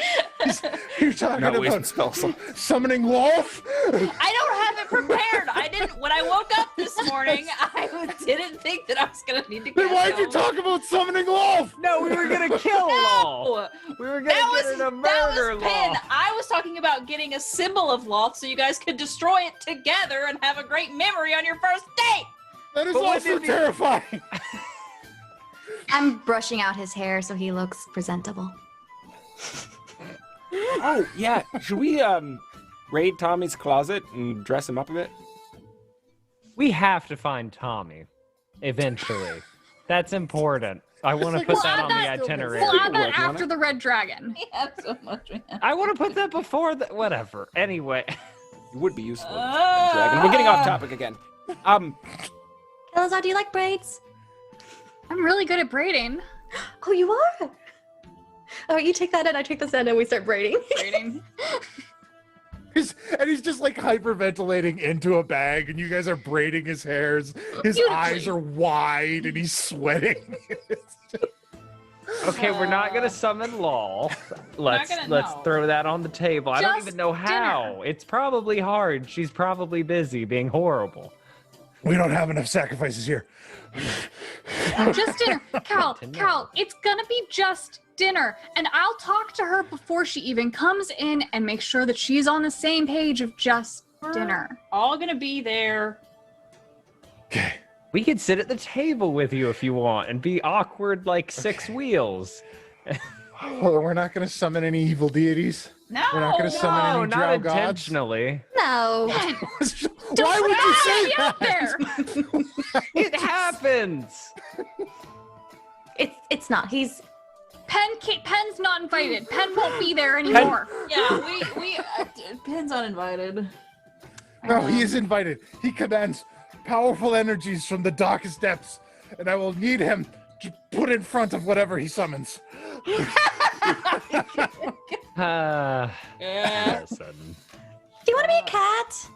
You're talking Not wasting about spells. summoning wolf? I don't have it prepared. I didn't. When I woke up this morning, I didn't think that I was gonna need to get. Then why'd you talk about summoning wolf? No, we were gonna kill Law. No, We were gonna that get was in a murder Pin. Law. I was talking about getting a symbol of Loth so you guys could destroy it together and have a great memory on your first date. That is But what also did you- terrifying. I'm brushing out his hair so he looks presentable. Oh yeah. Should we raid Tommy's closet and dress him up a bit? We have to find Tommy eventually. That's important. I want to like, put well, that add on the that- itinerary. We'll add that Working on after it. the red dragon. We have so much. I want to put that before the whatever. Anyway, It would be useful. Dragon. We're getting off topic again. Kalizar, do you like braids? I'm really good at braiding. Oh, you are? All right, you take that and I take this end and we start braiding. Braiding. And he's just like hyperventilating into a bag, and you guys are braiding his hairs. His Beautifully. eyes are wide, and he's sweating. okay, we're not gonna summon Law. Let's no. throw that on the table. I don't Just even know how. It's probably hard. She's probably busy being horrible. We don't have enough sacrifices here. Just dinner. Cal, it's gonna be just dinner. And I'll talk to her before she even comes in and make sure that she's on the same page of just dinner. All gonna be there. Okay. We could sit at the table with you if you want and be awkward like six wheels. Well, we're not going to summon any evil deities. No. We're not gonna summon No, any not drow gods? intentionally. No. Why would you say Get out that? there. It happens. It's not. He's Pen's not invited. Pen won't be there anymore. Yeah, we Pin's uninvited. No, he is invited. He commands powerful energies from the darkest depths, and I will need him to put in front of whatever he summons. Yeah. Yeah. All of a sudden. Do you want to be a cat?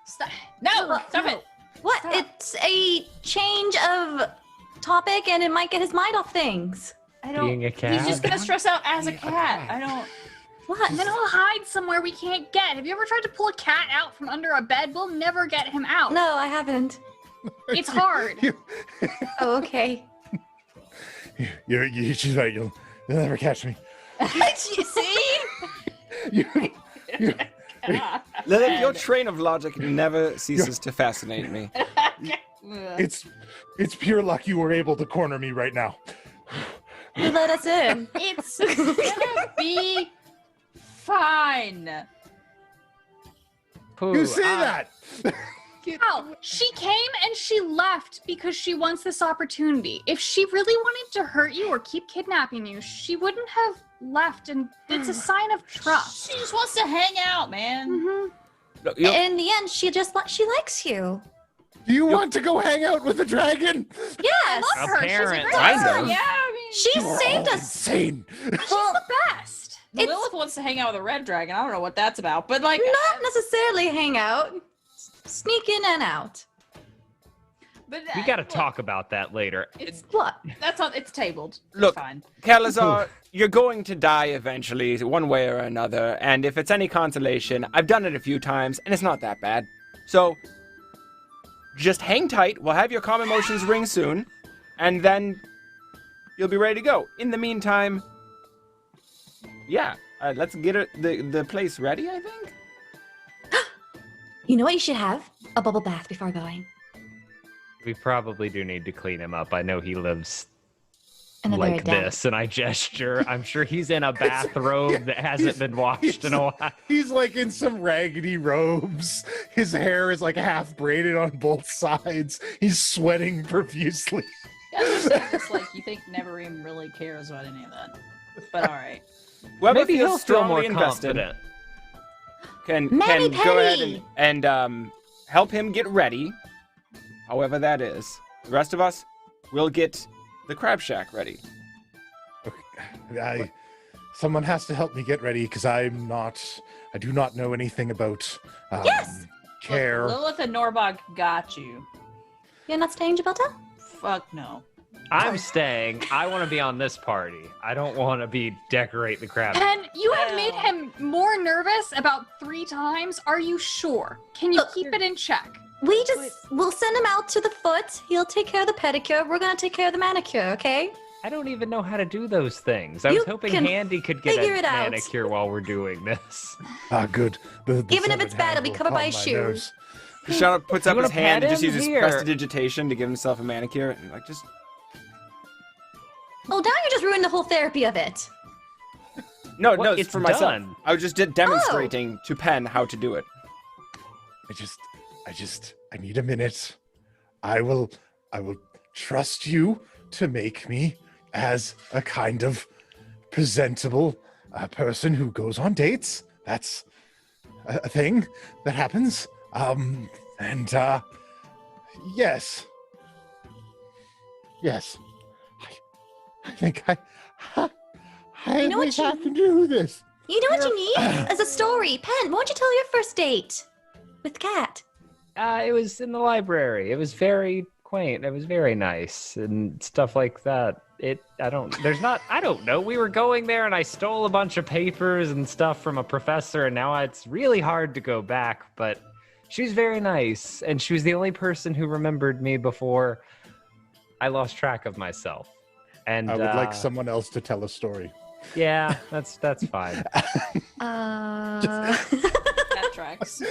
Stop. No, stop it. What? Stop. It's a change of topic and it might get his mind off things. I don't. Being a cat. He's just gonna stress out as a cat. I don't. What? And then he'll hide somewhere we can't get. Have you ever tried to pull a cat out from under a bed? We'll never get him out. No, I haven't. It's hard. Oh, okay. She's right. You'll never catch me. See? You- Lilith, your train of logic never ceases to fascinate me. it's pure luck you were able to corner me right now. You let us in. It's gonna be fine. Pooh, You say that. Oh, she came and she left because she wants this opportunity. If she really wanted to hurt you or keep kidnapping you, she wouldn't have left, and it's a sign of trust. She just wants to hang out, man. Mhm. Look, you- In the end, she likes you. Do you want to go hang out with the dragon? Yes. Love her. She's a Apparently. great Kind person. of. Yeah, I mean, She You are saved all us. Insane. She's the best. It's- Lilith wants to hang out with a red dragon. I don't know what that's about, but like, Not necessarily hang out. Sneak in and out. but We got to look, talk about that later. It's What? that's on. It's tabled. Look. It's fine. Kalizar, you're going to die eventually, one way or another, and if it's any consolation, I've done it a few times, and it's not that bad. So, just hang tight, we'll have your calm emotions ring soon, and then you'll be ready to go. In the meantime, yeah, let's get the place ready, I think? You know what you should have? A bubble bath before going. We probably do need to clean him up. I know he lives And then like this, and I gesture. I'm sure he's in a bathrobe that hasn't been washed in a while. He's like in some raggedy robes. His hair is like half braided on both sides. He's sweating profusely. You guys are saying this like you think Nevereem really cares about any of that. But all right. Whoever Maybe he'll feels feel more strongly invested confident. can Manny go ahead Penny! and help him get ready, however that is. The rest of us will get the crab shack ready. Someone has to help me get ready because I do not know anything about Yes! care. Look, Lilith and Norbog got you. You're not staying, Gibraltar? Fuck no. I'm staying. I want to be on this party. I don't want to be decorate the crab. And you have Well. made him more nervous about 3 times. Are you sure? Can you Look, keep it in check? We'll send him out to the foot. He'll take care of the pedicure. We're gonna take care of the manicure, okay? I don't even know how to do those things. I was You hoping can Handy could get figure a it out. manicure while we're doing this. Good. The Even if it's severed bad, hand it'll be will covered by calm his my shoes. nerves. Shadow puts You up his wanna hand and pat just him? uses Here. prestidigitation to give himself a manicure, and like just Oh, now you just ruined the whole therapy of it. no, What? it's It's for myself. done. I was just demonstrating to Penn how to do it. I need a minute. I will trust you to make me as a kind of presentable person who goes on dates. That's a thing that happens. Yes. I think I You know what think I you- can do this. You know what you need? As a story. Pen, why don't you tell your first date? With Cat. It was in the library. It was very quaint. It was very nice and stuff like that. I don't know. We were going there and I stole a bunch of papers and stuff from a professor, and now it's really hard to go back, but she was very nice, and she was the only person who remembered me before I lost track of myself. And I would like someone else to tell a story. Yeah, that's fine. That tracks.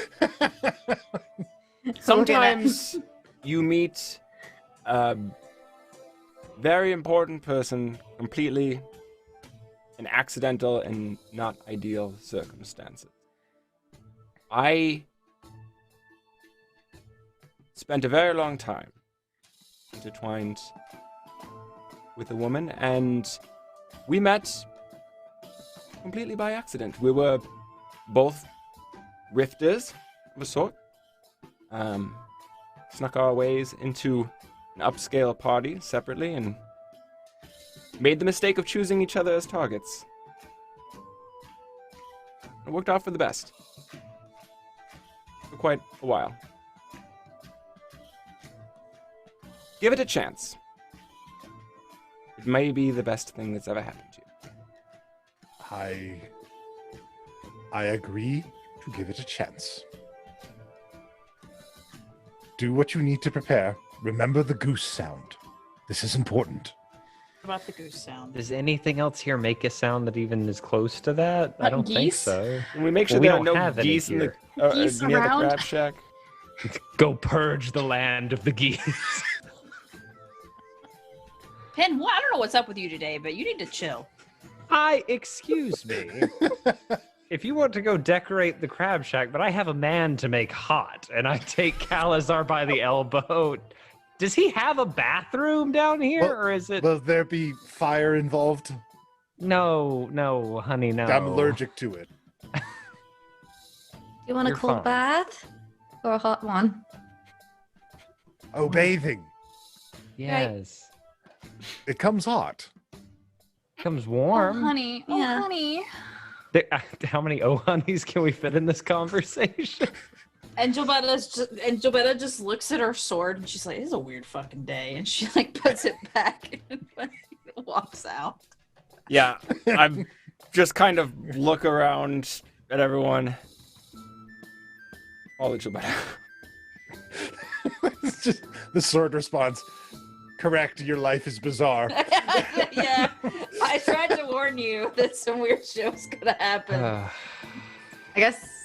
Sometimes you meet a very important person completely in accidental and not ideal circumstances. I spent a very long time intertwined with a woman, and we met completely by accident. We were both rifters of a sort. Snuck our ways into an upscale party separately and made the mistake of choosing each other as targets. It worked out for the best. For quite a while. Give it a chance. It may be the best thing that's ever happened to you. I agree to give it a chance. Do what you need to prepare. Remember the goose sound. This is important. What about the goose sound? Does anything else here make a sound that even is close to that? I Like don't think geese? so. Can we make sure Well, we there are don't no have any geese in the, here. Geese near around? the crab shack? Go purge the land of the geese. Pen, I don't know what's up with you today, but you need to chill. Excuse me. If you want to go decorate the crab shack, but I have a man to make hot, and I take Kalizar by the elbow. Does he have a bathroom down here, Well, or is it? Will there be fire involved? No, honey, no. I'm allergic to it. Do you want a You're cold fine. bath or a hot one? Oh, bathing. Yes. It comes hot. Comes Oh, warm. honey. Oh, Yeah. honey. How many honeys can we fit in this conversation? Angelbetta just looks at her sword and she's like, "This is a weird fucking day," and she like puts it back and walks out. Yeah, I'm just kind of look around at everyone. I'll let you back. It's just the sword responds, correct, your life is bizarre. Yeah, I tried to warn you that some weird shit's gonna happen. I guess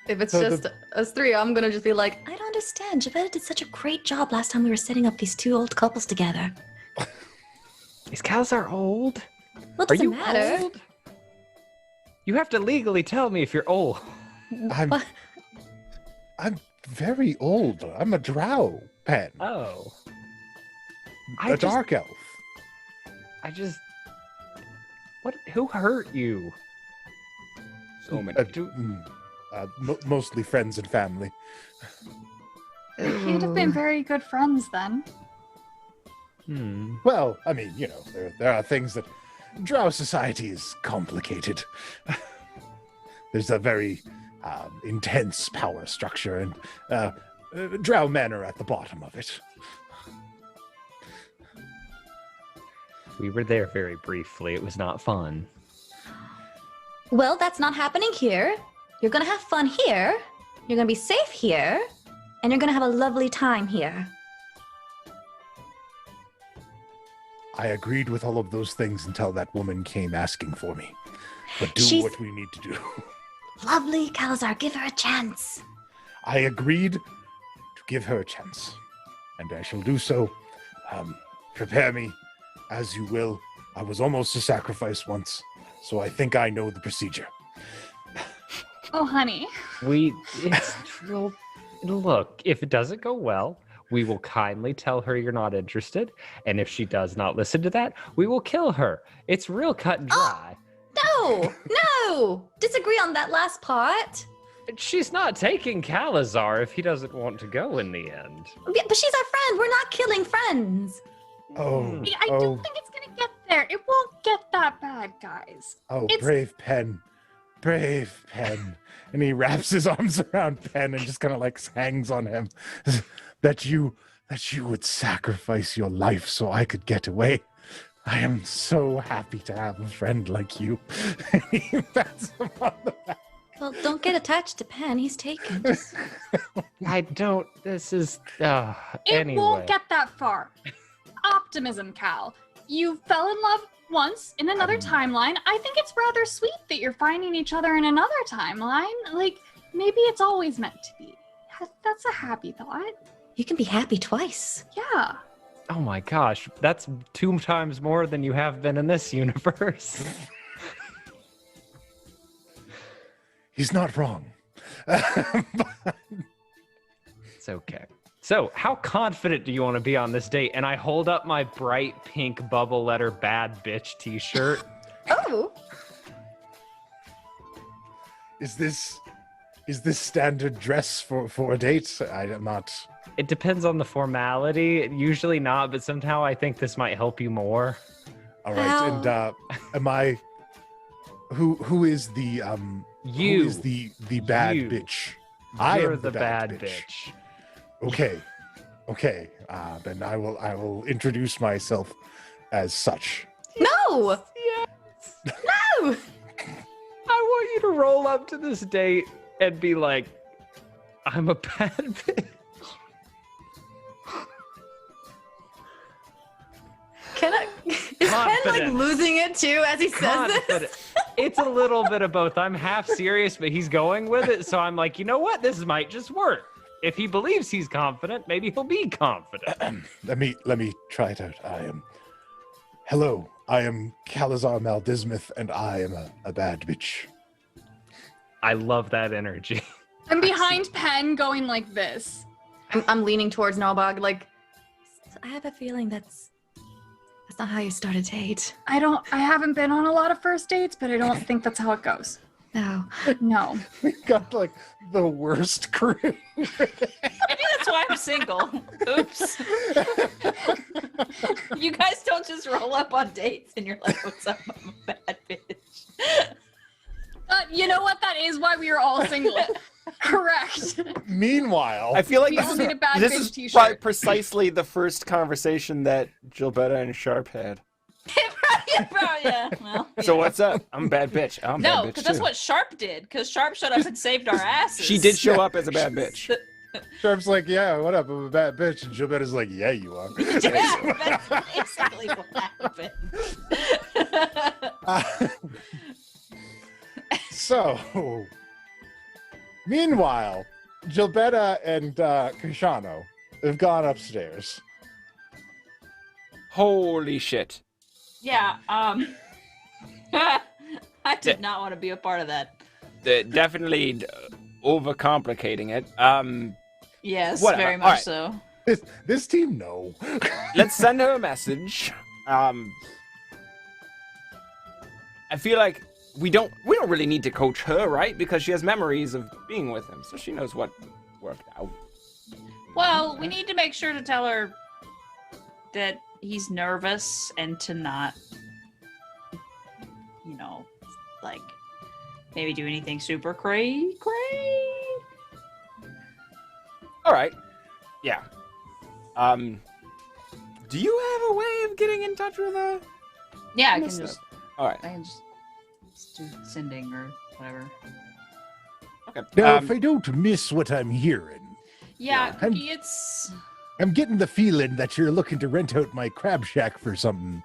if it's So just us three, I'm gonna just be like, I don't understand. Javetta did such a great job last time we were setting up these two old couples together. Is Kalizar old? Well, it Are doesn't you matter. old? You have to legally tell me if you're old. I'm very old. I'm a drow, Pen. Oh. A dark elf. What? Who hurt you? So many. Mostly friends and family. You'd have been very good friends then. Well, I mean, there are things that drow society is complicated. There's a very intense power structure, and drow men are at the bottom of it. We were there very briefly. It was not fun. Well, that's not happening here. You're gonna have fun here. You're gonna be safe here. And you're gonna have a lovely time here. I agreed with all of those things until that woman came asking for me. But do She's- what we need to do. Lovely, Kalizar. Give her a chance. I agreed to give her a chance, and I shall do so. Prepare me as you will. I was almost a sacrifice once, so I think I know the procedure. Oh, honey. Look, if it doesn't go well, we will kindly tell her you're not interested. And if she does not listen to that, we will kill her. It's real cut and dry. No! Disagree on that last part. She's not taking Kalizar if he doesn't want to go in the end. Yeah, but she's our friend. We're not killing friends. Oh, I don't think it's gonna get there. It won't get that bad, guys. It's- brave Pen. Brave Pen. And he wraps his arms around Pen and just kind of like hangs on him. that you would sacrifice your life so I could get away. I am so happy to have a friend like you. He pats him on the back. Well, don't get attached to Pen. He's taken. I don't. This is. It Anyway. won't get that far. Optimism, Cal. You fell in love once in another timeline. I think it's rather sweet that you're finding each other in another timeline. Like, maybe it's always meant to be. That's a happy thought. You can be happy twice. Yeah. Oh my gosh, that's 2 times more than you have been in this universe. He's not wrong. It's okay. So, how confident do you want to be on this date? And I hold up my bright pink bubble letter bad bitch t-shirt. Oh! Is this standard dress for a date? I'm not. It depends on the formality. Usually not, but somehow I think this might help you more. All right. And am I? Who is the You. Who is the bad You. bitch? You're I am the bad bitch. Okay. Then I will introduce myself as such. No! No! I want you to roll up to this date and be like, I'm a bad bitch. Can I? Is Pen like Confident. losing it too as he says this? Confident. It's a little bit of both. I'm half serious, but he's going with it. So I'm like, you know what? This might just work. If he believes he's confident, maybe he'll be confident. Let me try it out. Hello, I am Kalizar Maldismith, and I am a bad bitch. I love that energy. I'm behind Pen going like this. I'm leaning towards Nobog, like, I have a feeling that's That's not how you start a date. I haven't been on a lot of first dates, but I don't think that's how it goes. No. No. We got like the worst crew. Maybe that's why I'm single. Oops. You guys don't just roll up on dates and you're like, what's up, I'm a bad bitch. You know what? That is why we are all single. Correct. Meanwhile, I feel like We all need a bad this bitch is t-shirt. precisely the first conversation that Gilberta and Sharp had. Yeah. Well, So yeah. what's up? I'm a bad bitch. I'm a No, bad bitch because that's too. what Sharp did. Because Sharp showed up and saved our asses. She did show up as a bad bitch. Sharp's like, yeah, what up? I'm a bad bitch. And Gilberta's like, yeah, you are. Yeah, that's basically what happened. So, meanwhile, Gilberta and Kashano have gone upstairs. Holy shit. Yeah, I did not want to be a part of that. Definitely overcomplicating it. Yes, Whatever. very All much right. so. This team, no. Let's send her a message. I feel like we don't really need to coach her, right? Because she has memories of being with him, so she knows what worked out. Well, we need to make sure to tell her that he's nervous and to not, like, maybe do anything super cray. All right. Yeah. Do you have a way of getting in touch with her? Yeah, I can Missed just, it. All right. do sending or whatever. Okay. Now, if I don't miss what I'm hearing, Yeah, Yeah. Cookie, it's I'm getting the feeling that you're looking to rent out my crab shack for something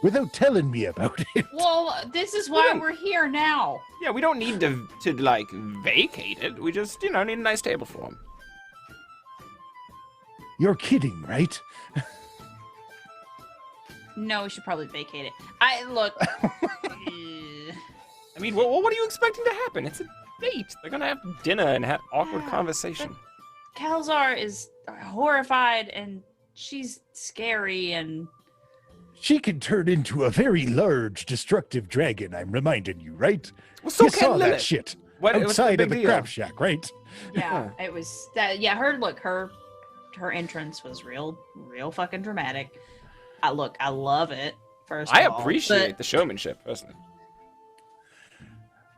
without telling me about it. well. This is why we're here now. Yeah, we don't need to like vacate it. We just need a nice table for him. You're kidding, right? No, we should probably vacate it. I look. I mean, what are you expecting to happen? It's a date. They're gonna have dinner and have awkward Yeah, conversation. Kalizar is horrified and she's scary and She can turn into a very large, destructive dragon, I'm reminding you, right? Well, so you can saw Lilith. that shit What's outside of big the deal? crab shack, right? yeah, it was that. Yeah, her entrance was real fucking dramatic. I love it. First, I of all, appreciate but the showmanship, personally.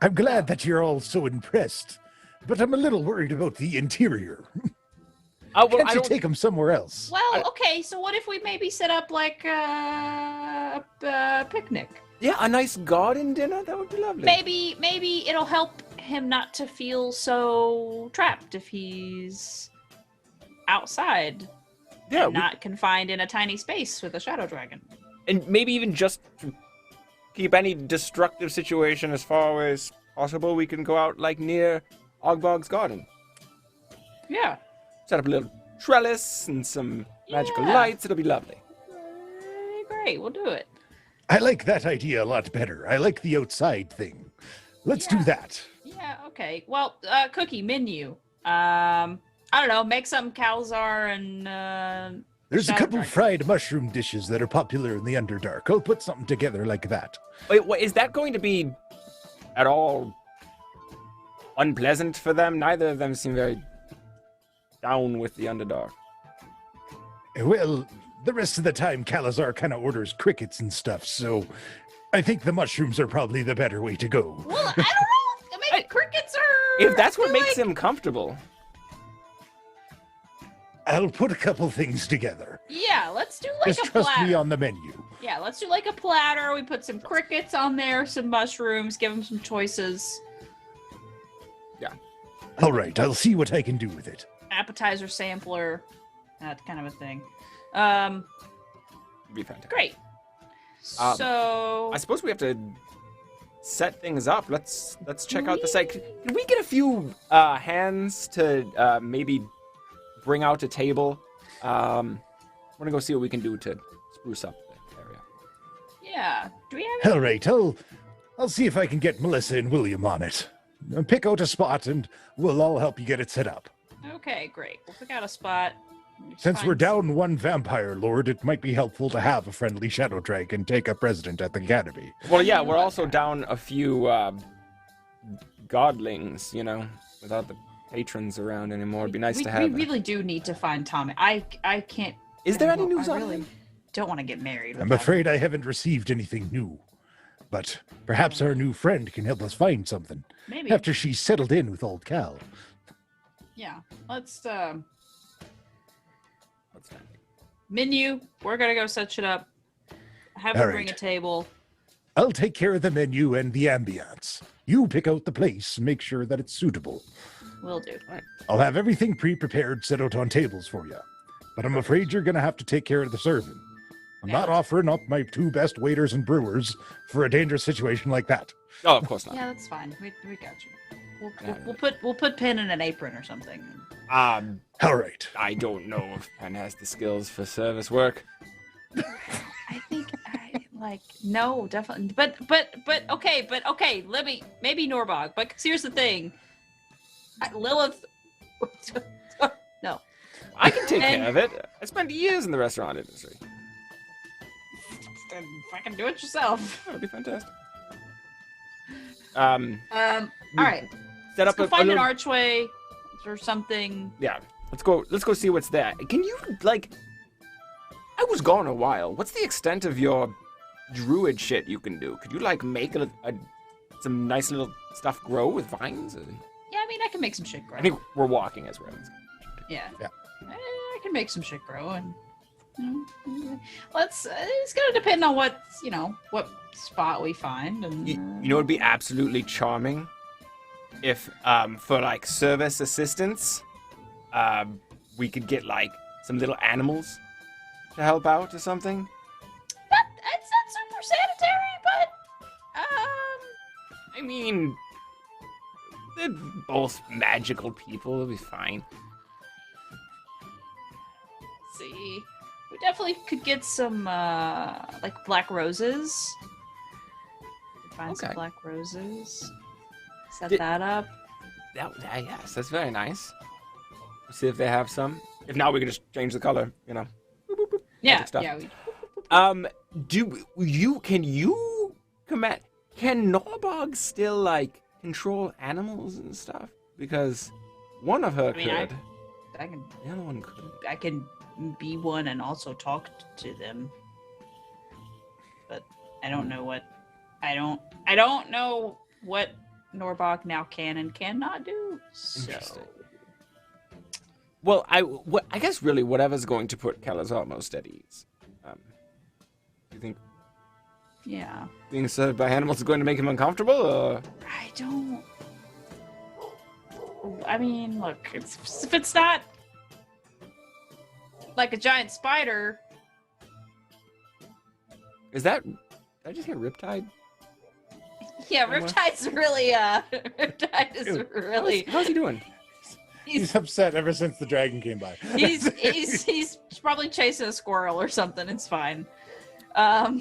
I'm glad that you're all so impressed, but I'm a little worried about the interior. Well, Can't I you don't. take them somewhere else? Well, okay. So what if we maybe set up like a picnic? Yeah, a nice garden dinner. That would be lovely. Maybe it'll help him not to feel so trapped if he's outside Yeah, and not confined in a tiny space with a shadow dragon. and maybe even just to keep any destructive situation as far away as possible, we can go out like near Ogbog's garden. Yeah. Set up a little trellis and some magical Yeah. lights. It'll be lovely. Great, we'll do it. I like that idea a lot better. I like the outside thing. Let's do Yeah. that. Yeah, okay. Well, Cookie, menu. I don't know, make some Kalizar and There's a Shadow couple Dragon. fried mushroom dishes that are popular in the Underdark. I'll put something together like that. Wait, is that going to be at all unpleasant for them? Neither of them seem very down with the Underdark. Well, the rest of the time, Kalizar kind of orders crickets and stuff, so I think the mushrooms are probably the better way to go. well, I don't know. I mean, crickets are. If that's what I feel makes like- him comfortable. I'll put a couple things together. Yeah, let's do like Just a trust platter. me on the menu. Yeah, let's do like a platter. We put some crickets on there, some mushrooms, give them some choices. All right, I'll see what I can do with it. Appetizer sampler, that kind of a thing. It'd be fantastic. Great. Um, So I suppose we have to set things up. Let's check out the site. Can we get a few hands to maybe bring out a table? We're gonna go see what we can do to spruce up the area. yeah, do we have? All right, I'll see if I can get Melissa and William on it. Pick out a spot, and we'll all help you get it set up. Okay, great. We'll pick out a spot. Since we're Find down one vampire lord, it might be helpful to have a friendly shadow dragon take up resident at the academy. Well, yeah, we're also down a few godlings, without the patrons around anymore. It'd be nice to have. We really do need to find Tommy. I can't. Is there any news I on really him? don't want to get married. I'm without afraid I haven't received anything new. But perhaps our new friend can help us find something maybe. after she's settled in with old Cal. Yeah. Let's What's that? menu. We're gonna go set shit up. Have All them bring a right. table. I'll take care of the menu and the ambience. You pick out the place and make sure that it's suitable. Will do. I'll have everything pre-prepared set out on tables for you. But I'm afraid you're going to have to take care of the serving. I'm not offering up my 2 best waiters and brewers for a dangerous situation like that. Oh, of course not. Yeah, that's fine. We got you. Got We'll put Penn in an apron or something. All right. I don't know if Penn has the skills for service work. I think no, definitely. But okay. Maybe Norbog. But 'cause here's the thing, Lilith. No, I can take care of it. I spent years in the restaurant industry. then fucking do it yourself. That would be fantastic. All right. Set up Let's go a find an little- archway or something. Yeah, let's go see what's there. Can you, I was gone a while. What's the extent of your druid shit you can do? Could you, make some nice little stuff grow with vines? Yeah, I mean, I can make some shit grow. I think we're walking as we're Yeah. Yeah. I can make some shit grow, and let's. It's gonna depend on what spot we find, and You know, it'd be absolutely charming if, for, service assistance, we could get, some little animals to help out or something. It's not super sanitary, but I mean, they're both magical people. It'll be fine. let's see. We definitely could get some black roses. Find some Okay. black roses. Set Did- that up. Yes, that's very nice. See if they have some. If not, we can just change the color, Yeah, Magic stuff. yeah. Can Norbog still, control animals and stuff? Because one of her I mean, could. I can The other one couldn't. I can be one and also talk to them. But I don't know what I don't know what Norbog now can and cannot do. So Interesting. Well, I guess really whatever's going to put Kalizar most at ease. Do you think yeah. being served by animals is going to make him uncomfortable? Or? I mean, look, if it's not like a giant spider. Is that? Did I just hear Riptide? Yeah, Somewhere? Riptide's really Riptide is really How's he doing? He's upset ever since the dragon came by. he's probably chasing a squirrel or something. It's fine. All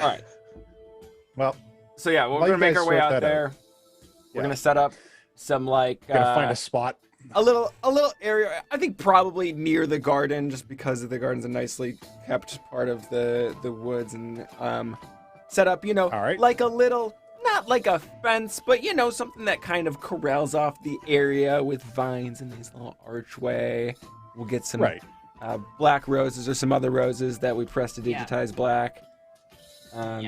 right. Well, So yeah, we're While gonna you make guys our way sort out that there. out. We're Yeah. gonna set up some gonna find a spot. a little area. I think probably near the garden, just because the garden's a nicely kept part of the woods, and set up, All right. like a little, not like a fence, but something that kind of corrals off the area with vines and this little archway. We'll get some Right. black roses or some other roses that we press to Yeah. digitize black. Yeah.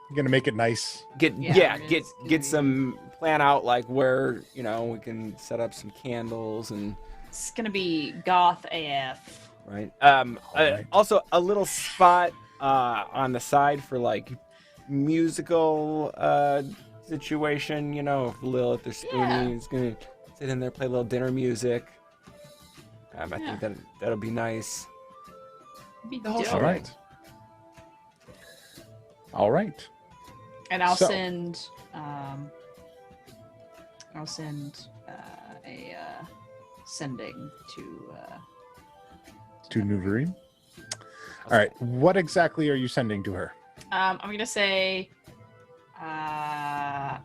You're gonna make it nice. Get Yeah, it is gonna get be- some plan out where we can set up some candles and It's gonna be goth AF. right. Alright. Also a little spot on the side for musical situation. If Lilith or Spoonie is gonna sit in there, play a little dinner music. I Yeah. think that'll be nice. Be The whole dope. All right. All right. And I'll So- send a sending to To Nuvereem. All right. What exactly are you sending to her? I'm gonna say got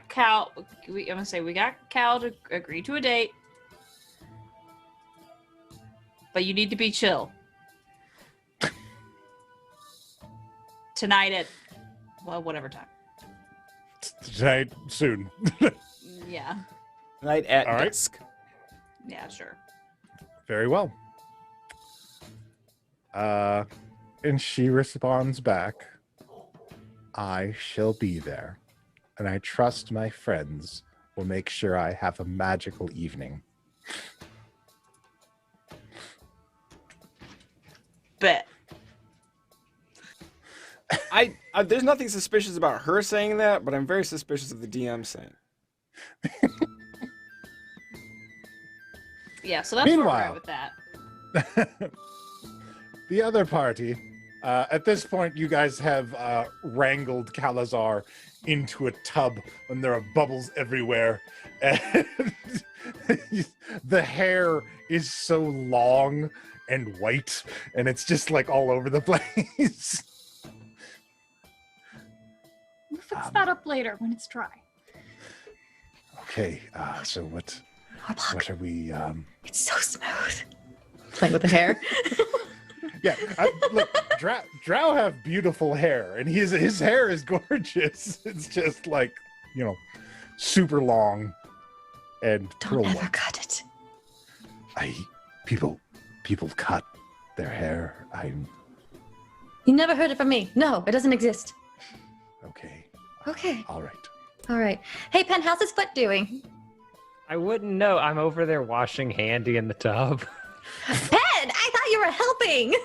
Cal. I'm gonna say we got Cal to agree to a date. but you need to be chill. Tonight at, well, whatever time. Tonight, soon. Yeah. Night at All right. dusk. Yeah, sure. Very well. And she responds back, I shall be there, and I trust my friends will make sure I have a magical evening. Bet. There's nothing suspicious about her saying that, but I'm very suspicious of the DM saying. Yeah, so that's where we're at Meanwhile. with that. The other party, at this point, you guys have wrangled Kalizar into a tub, and there are bubbles everywhere. And the hair is so long and white, and it's just like all over the place. We'll fix that up later when it's dry. Okay, so what are we? It's so smooth. Playing with the hair. Yeah, look, Drow have beautiful hair, and his hair is gorgeous. It's just like, super long and Don't pearl ever white. cut it. People cut their hair. You never heard it from me. No, it doesn't exist. Okay. Okay. All right. All right. Hey, Pen, how's his foot doing? I wouldn't know. I'm over there washing Handy in the tub. Pen, I thought you were helping.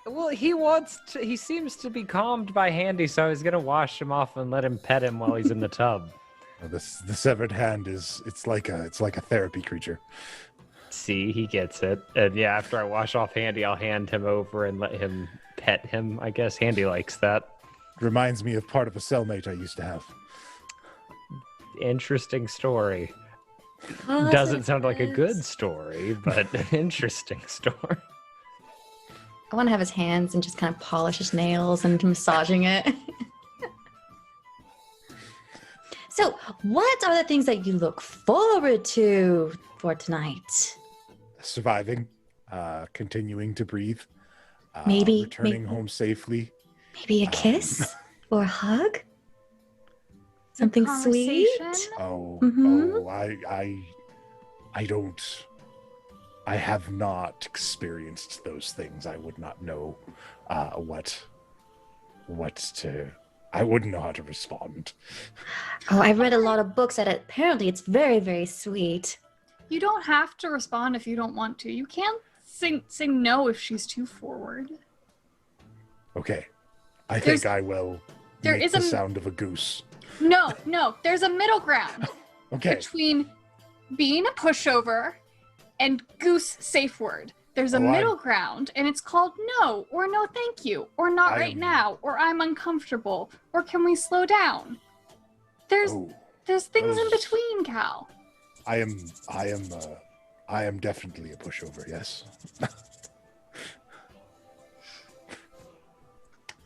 Well, he seems to be calmed by Handy, so I was gonna wash him off and let him pet him while he's in the tub. The severed hand it's like a therapy creature. See, he gets it. And yeah, after I wash off Handy, I'll hand him over and let him pet him. I guess Handy likes that. Reminds me of part of a cellmate I used to have. Interesting story. Oh, Doesn't sound like a yes. good story, but an interesting story. I want to have his hands and just kind of polish his nails and massaging it. So, what are the things that you look forward to for tonight? Surviving, continuing to breathe, Maybe- returning maybe- home safely. Maybe a kiss or a hug? Something sweet? Conversation? I have not experienced those things. I would not know I wouldn't know how to respond. Oh, I've read a lot of books that apparently it's very, very sweet. You don't have to respond if you don't want to. You can't say no if she's too forward. Okay. I There's- think I will there make is the a- sound of a goose. No, there's a middle ground Okay. between being a pushover and goose safe word. There's a Oh, middle ground, and it's called no, or no thank you, or not right I'm- now, or I'm uncomfortable, or can we slow down? There's Oh, things in those- between, Cal. I am definitely a pushover, yes.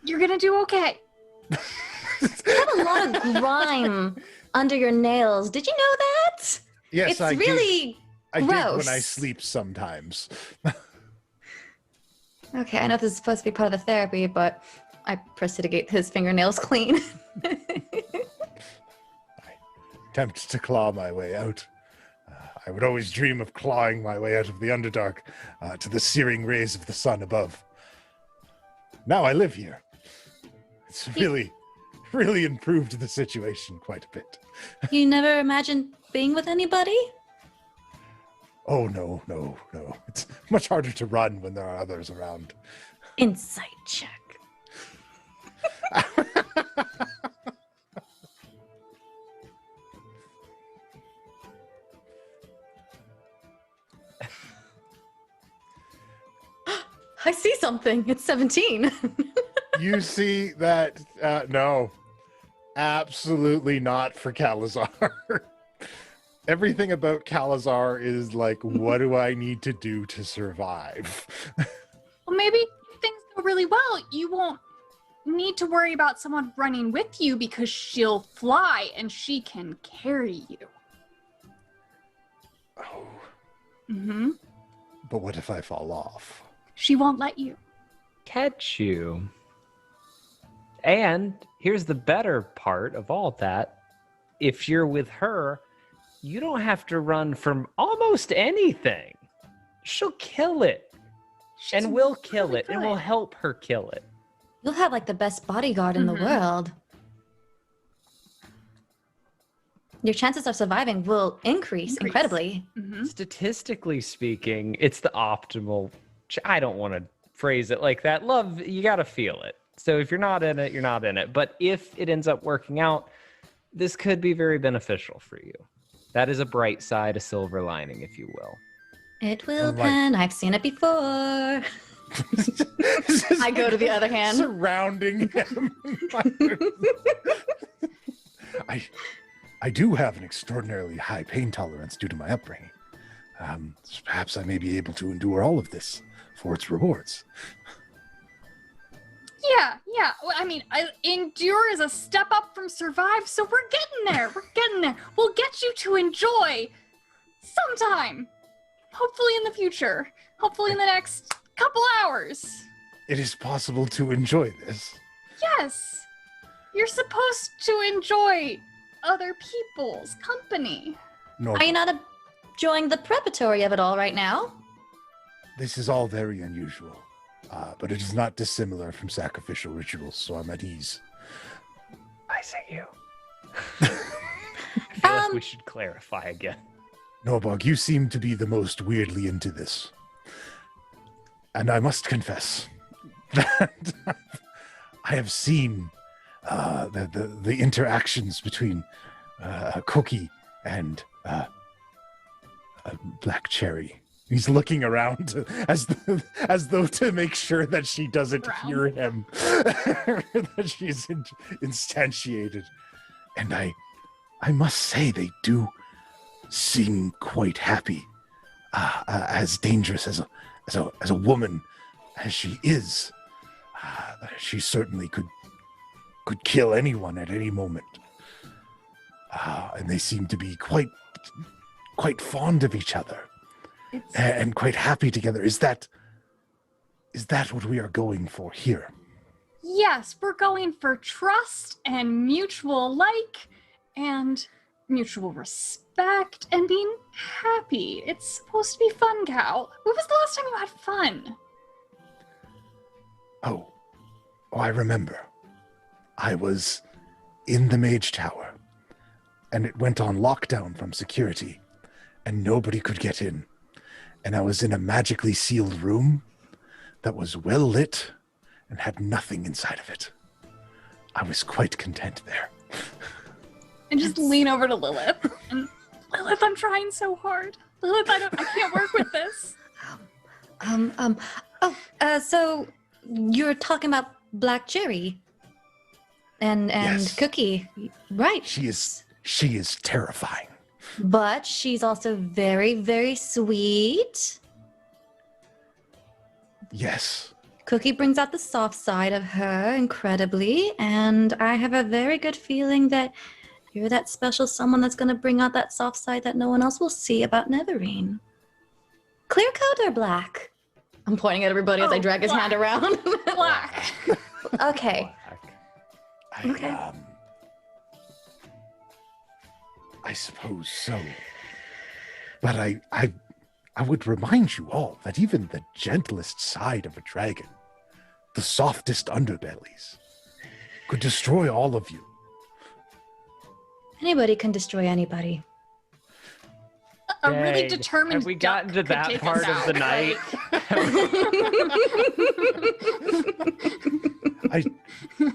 You're gonna do okay. You have a lot of grime under your nails. Did you know that? Yes, It's I really I do gross. when I sleep sometimes. Okay, I know this is supposed to be part of the therapy, but I pressed to get his fingernails clean. Attempt to claw my way out. I would always dream of clawing my way out of the Underdark to the searing rays of the sun above. Now I live here. It's really improved the situation quite a bit. You never imagined being with anybody? Oh, no. It's much harder to run when there are others around. Insight check. I see something. It's 17. You see that? No. Absolutely not for Kalizar. Everything about Kalizar is like, what do I need to do to survive? Well, maybe if things go really well, you won't need to worry about someone running with you because she'll fly and she can carry you. Oh, Mm-hmm. But what if I fall off? She won't let you. Catch you. And here's the better part of all that. If you're with her, you don't have to run from almost anything. She'll kill it. She's And we'll kill really it. And we'll good. help her kill it. You'll have like the best bodyguard in the world. Your chances of surviving will increase incredibly. Mhm. Statistically speaking, it's the optimal. I don't want to phrase it like that. Love, you got to feel it. So if you're not in it, you're not in it. But if it ends up working out, this could be very beneficial for you. That is a bright side, a silver lining, if you will. It will, Like- Pen. I've seen it before. I go to the other hand. Surrounding him. I do have an extraordinarily high pain tolerance due to my upbringing. Perhaps I may be able to endure all of this for its rewards. Yeah. Well, I mean, endure is a step up from survive, so we're getting there. We're getting there. We'll get you to enjoy sometime. Hopefully in the future. Hopefully in the next couple hours. It is possible to enjoy this. Yes. You're supposed to enjoy other people's company. Nor Are you not enjoying the preparatory of it all right now? this is all very unusual, but it is not dissimilar from sacrificial rituals, so I'm at ease. I say you. I feel like we should clarify again. Norbog, you seem to be the most weirdly into this. And I must confess that I have seen the interactions between Cookie and Black Cherry. He's looking around as though to make sure that she doesn't hear him, that she's instantiated. And I must say they do seem quite happy, as dangerous as a woman as she is. She certainly could kill anyone at any moment. And they seem to be quite fond of each other and quite happy together. Is that what we are going for here? Yes, we're going for trust and mutual like and mutual respect and being happy. It's supposed to be fun, Cal. When was the last time you had fun? Oh, I remember. I was in the Mage Tower, and it went on lockdown from security, and nobody could get in. And I was in a magically sealed room that was well lit and had nothing inside of it. I was quite content there. And just lean over to Lilith. And Lilith, I'm trying so hard. Lilith, I can't work with this. So you're talking about Black Cherry and Yes. Cookie, right? She is terrifying. But she's also very, very sweet. Yes. Cookie brings out the soft side of her incredibly, and I have a very good feeling that you're that special someone that's going to bring out that soft side that no one else will see about Nuvereem. Clear coat or black? I'm pointing at everybody as I drag his hand around. Black. Okay. Okay. I suppose so. But I would remind you all that even the gentlest side of a dragon, the softest underbellies, could destroy all of you. Anybody can destroy anybody. A really Dang. determined Have we gotten to duck that could take part us of out. the night?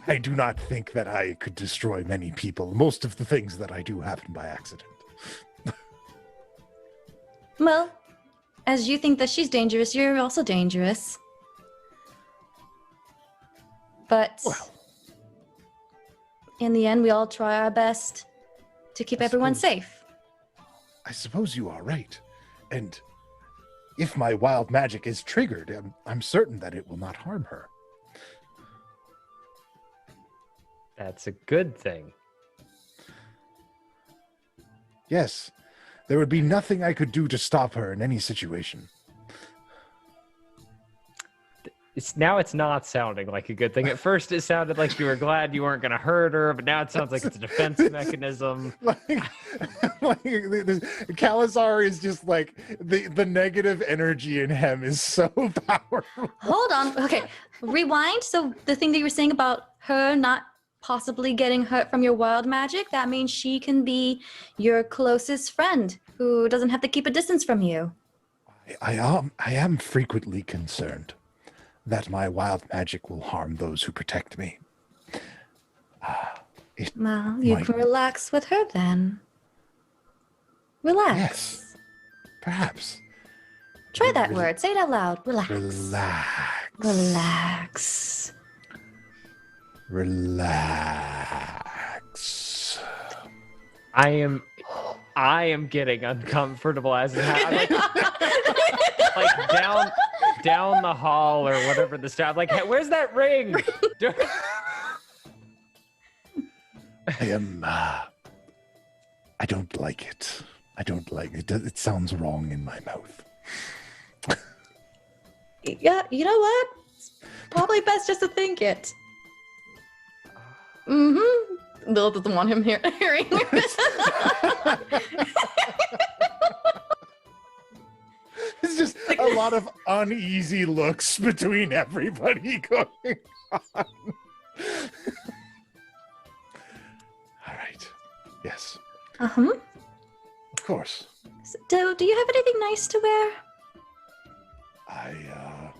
I do not think that I could destroy many people. Most of the things that I do happen by accident. Well, as you think that she's dangerous, you're also dangerous. But Well, in the end, we all try our best to keep I everyone suppose- safe. I suppose you are right. And if my wild magic is triggered, I'm certain that it will not harm her. That's a good thing. Yes, there would be nothing I could do to stop her in any situation. it's not sounding like a good thing. At first, it sounded like you were glad you weren't going to hurt her, but now it sounds like it's a defense mechanism. like Kalizar is just like the negative energy in him is so powerful. Hold on. Okay, rewind. So the thing that you were saying about her not possibly getting hurt from your wild magic, that means she can be your closest friend who doesn't have to keep a distance from you. I am frequently concerned that my wild magic will harm those who protect me. Well, you can relax with her then. Relax. Yes, perhaps. Try that word. Say it out loud. Relax. Relax. Relax. Relax. I am getting uncomfortable as it happens. Like down the hall or whatever the stuff. Like, hey, where's that ring? I am. I don't like it. I don't like it. It sounds wrong in my mouth. Yeah, you know what? It's probably best just to think it. Mm-hmm. Bill doesn't want him hearing this. It's just a lot of uneasy looks between everybody going on. All right. Yes. Uh-huh. Of course. So, do you have anything nice to wear? I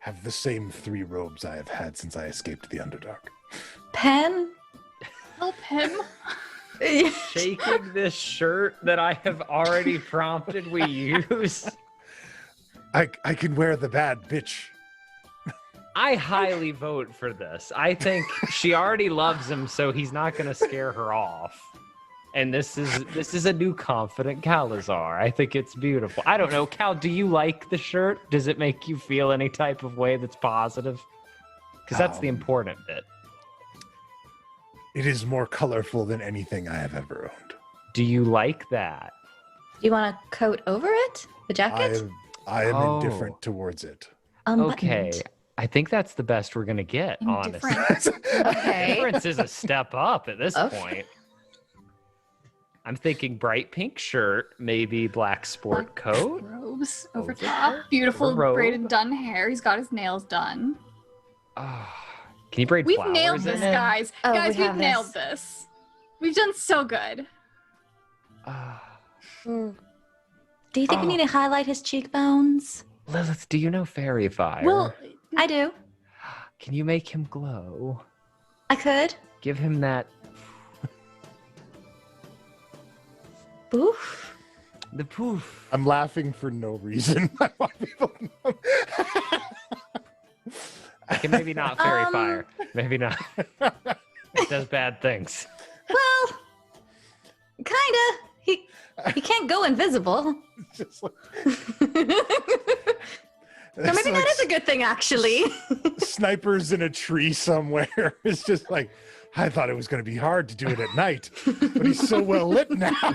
have the same 3 robes I have had since I escaped the Underdark. Pen? Help him. Shaking this shirt that I have already prompted we use. I can wear the bad bitch. I highly vote for this. I think she already loves him, so he's not going to scare her off. And this is a new confident Kalizar. I think it's beautiful. I don't know, Cal, do you like the shirt? Does it make you feel any type of way that's positive? Because that's the important bit. It is more colorful than anything I have ever owned. Do you like that? Do you want a coat over it? The jacket? I am Oh. indifferent towards it. Okay. Unbuttoned. I think that's the best we're going to get, honestly. Indifferent. Okay. Difference is a step up at this Okay. point. I'm thinking bright pink shirt, maybe black sport coat. Robes over Over top. Beautiful robe. braided done hair. He's got his nails done. Can you braid We've flowers nailed in this, it? guys. Oh, Guys, we we've have nailed this. this. We've done so good. Do you think we need to highlight his cheekbones? Lilith, do you know fairy fire? Well, I do. Can you make him glow? I could. Give him that. Oof. The poof. I'm laughing for no reason. I want people to know. Okay, maybe not fairy Um, fire. Maybe not. It does bad things. Well, kinda. He can't go invisible. Just like, So maybe that is a good thing, actually. snipers in a tree somewhere. It's just like, I thought it was going to be hard to do it at night, but he's so well lit now.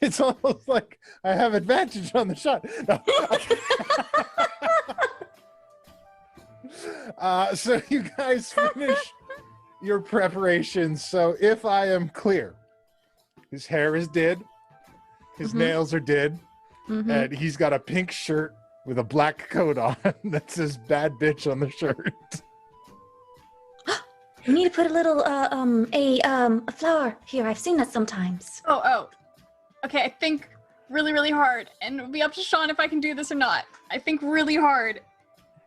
It's almost like I have advantage on the shot. No. So you guys finish your preparations. So if I am clear, his hair is did, his nails are did, and he's got a pink shirt with a black coat on that says "bad bitch" on the shirt. You need to put a little a flower here. I've seen that sometimes. Oh. Okay, I think really, really hard. And it'll be up to Sean if I can do this or not. I think really hard.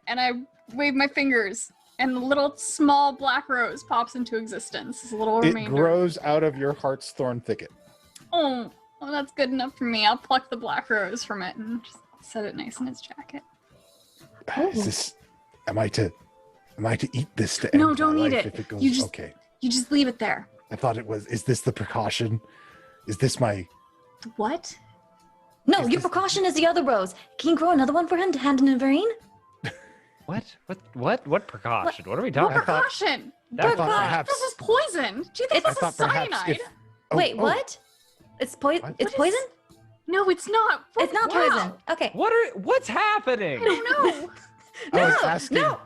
And I wave my fingers. And the little small black rose pops into existence. It's a little It remainder. grows out of your heart's thorn thicket. Oh, well, that's good enough for me. I'll pluck the black rose from it and just set it nice in his jacket. Is this? Am I to eat this to end No, don't my eat life it. if it goes? You just- Okay. You just leave it there. I thought it was. Is this the precaution? Is this my? What? No, Is your this- precaution is the other rose. Can you grow another one for him to hand to Nuvereem? What precaution? What are we What talking about? precaution? I thought perhaps. This is poison. Do you think I this thought is perhaps cyanide? if. Oh, Wait, oh, what? It's What? It's What poison? No, it's not. It's not Wow. poison. Okay. What's happening? I don't know.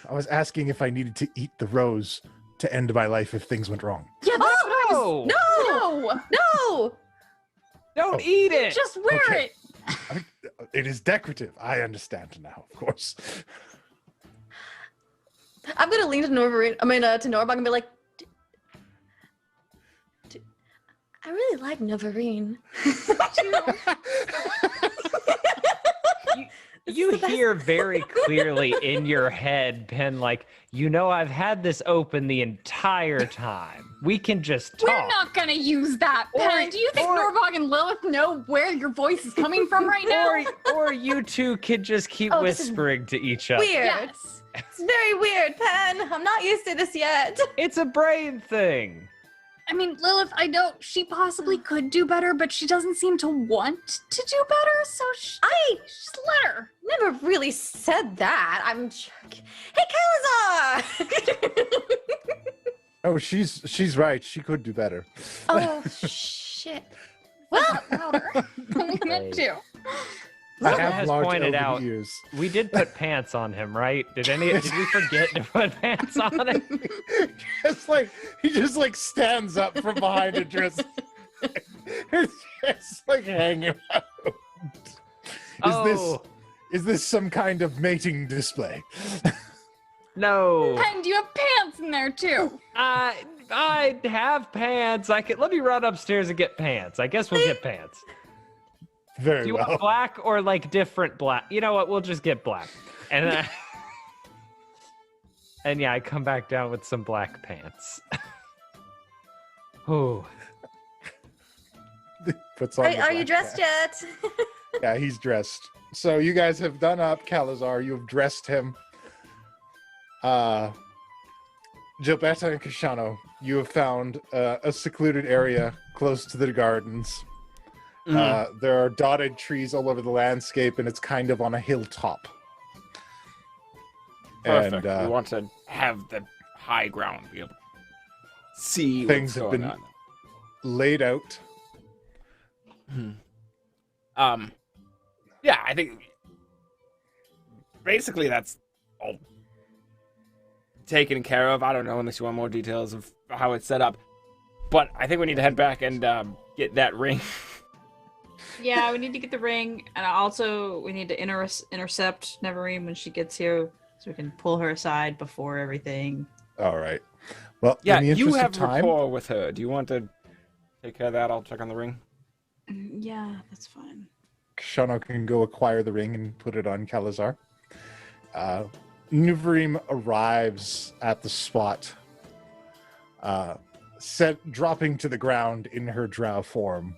I was asking if I needed to eat the rose to end my life if things went wrong. Yeah, that's what I was. No! No, No! Don't eat it! just wear Okay. it. It is decorative. I understand now, of course. I'm gonna lean to Norberine. To Norbog and be like, I really like Noverine. You the best. hear very clearly in your head, Pen, like, I've had this open the entire time. We can just talk. We're not gonna use that pen. Do you think Norbog and Lilith know where your voice is coming from right now? Or you two could just keep Oh, this is whispering to each other. Weird. Yes. It's very weird, Pen. I'm not used to this yet. It's a brain thing. I mean, Lilith, I know she possibly could do better, but she doesn't seem to want to do better, so just let her. Never really said that. I'm joking. Hey, Kalizar! Oh, she's right. She could do better. Oh, shit. Well, Louder. I meant to. I Someone have has large pointed open out- ears. We did put pants on him, right? Did we forget to put pants on him? It's like he just like stands up from behind a dress. It's just like hanging out. Is this some kind of mating display? No. Pen, do you have pants in there too? I have pants. Let me run upstairs and get pants. I guess we'll get pants. Very Do you well. want black or like different black? You know what? We'll just get black. And and yeah, I come back down with some black pants. Ooh. Puts on the are you black dressed hat. yet? Yeah, he's dressed. So you guys have done up Kalizar. You have dressed him. Gilberta and Kashano, you have found a secluded area close to the gardens. There are dotted trees all over the landscape, and it's kind of on a hilltop. Perfect. And we want to have the high ground, be able to see Things what's have going been- laid out. on. Yeah, I think basically that's all taken care of. I don't know unless you want more details of how it's set up, but I think we need to head back and get that ring. Yeah, we need to get the ring, and also we need to intercept Nevereem when she gets here, so we can pull her aside before everything. All right. Well, Yeah, in the you interest have of time, rapport with her. Do you want to take care of that? I'll check on the ring. Yeah, that's fine. Kashano can go acquire the ring and put it on Kalizar. Nuvereem arrives at the spot, dropping to the ground in her drow form.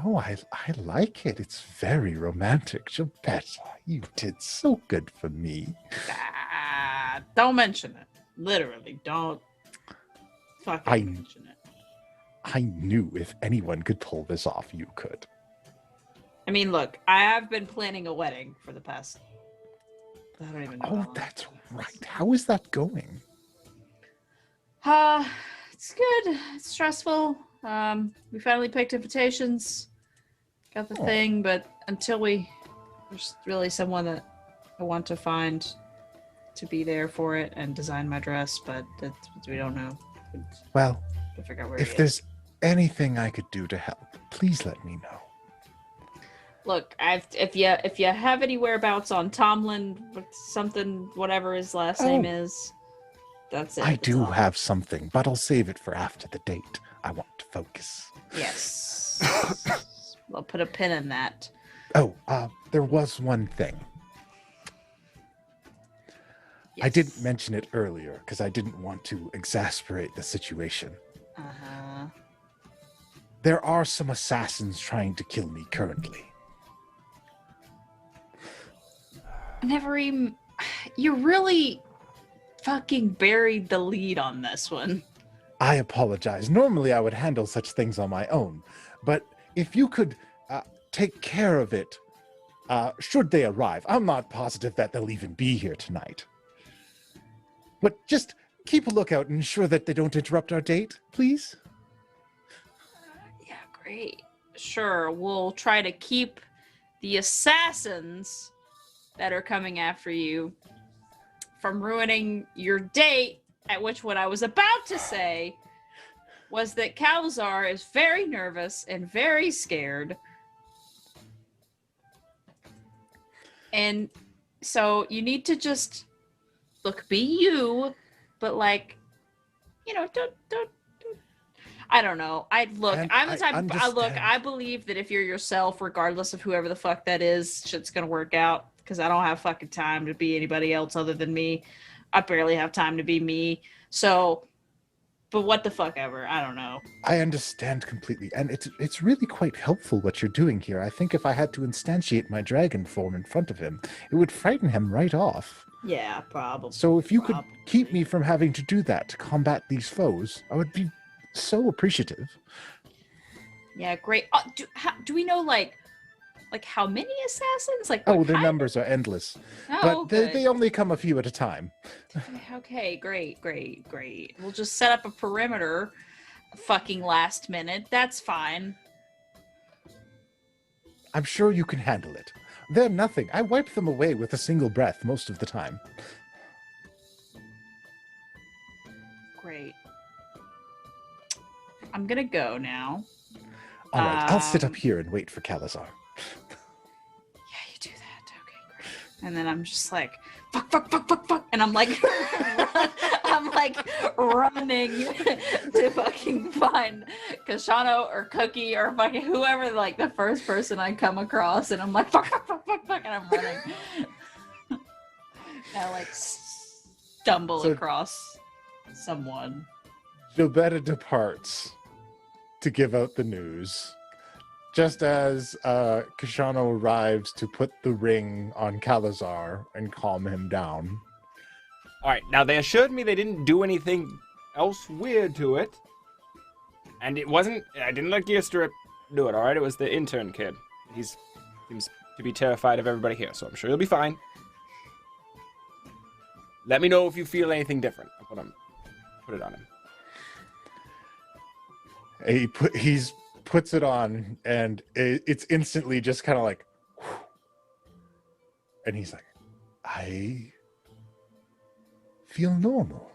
Oh, I like it. It's very romantic. Gilberta, you did so good for me. Don't mention it. Literally, don't fucking mention it. I knew if anyone could pull this off, you could. I mean, look, I have been planning a wedding for the past. I don't even know. how Oh, long. that's right. How is that going? It's good. It's stressful. We finally picked invitations, got the thing, but until there's really someone that I want to find to be there for it and design my dress, but we don't know. Well, To figure out where if he is. there's anything I could do to help, please let me know. Look, if you have any whereabouts on Tomlin, something, whatever his last name is, that's it. I That's do all. have something, but I'll save it for after the date. I want to focus. Yes. I'll put a pin in that. Oh, there was one thing. I didn't Yes. mention it earlier because I didn't want to exasperate the situation. Uh-huh. There are some assassins trying to kill me currently. Nevereem, you really fucking buried the lead on this one. I apologize. Normally I would handle such things on my own, but if you could take care of it, should they arrive. I'm not positive that they'll even be here tonight. But just keep a lookout and ensure that they don't interrupt our date, please. Yeah, great. sure, we'll try to keep the assassins that are coming after you from ruining your date, at which what I was about to say was that Kalizar is very nervous and very scared. And so you need to just be you, but like, don't I don't know. I'm the type I believe that if you're yourself, regardless of whoever the fuck that is, shit's gonna work out. Because I don't have fucking time to be anybody else other than me. I barely have time to be me. So, but what the fuck ever. I don't know. I understand completely, and it's really quite helpful what you're doing here. I think if I had to instantiate my dragon form in front of him, it would frighten him right off. Yeah, probably. So if you could keep me from having to do that to combat these foes, I would be so appreciative. Yeah, great. Do we know like how many assassins? Like, their numbers are endless, but they only come a few at a time. Okay, great. We'll just set up a perimeter. Fucking last minute. That's fine. I'm sure you can handle it. They're nothing. I wipe them away with a single breath most of the time. Great. I'm gonna go now. All right, I'll sit up here and wait for Kalizar. Yeah, you do that. Okay, great. And then I'm just like, fuck, and I'm like, running to fucking find Kashano or Cookie or fucking whoever, like the first person I come across, and I'm like, fuck, and I'm running. And I like stumble across someone. Gilbetta departs to give out the news. Just as Kashano arrives to put the ring on Kalizar and calm him down. All right, now they assured me they didn't do anything else weird to it. And I didn't let Gearstrip do it, all right? It was the intern kid. He seems to be terrified of everybody here, so I'm sure he'll be fine. Let me know if you feel anything different. I'll put it on him. He puts it on, and it's instantly just kind of like, whew. And he's like, I feel normal.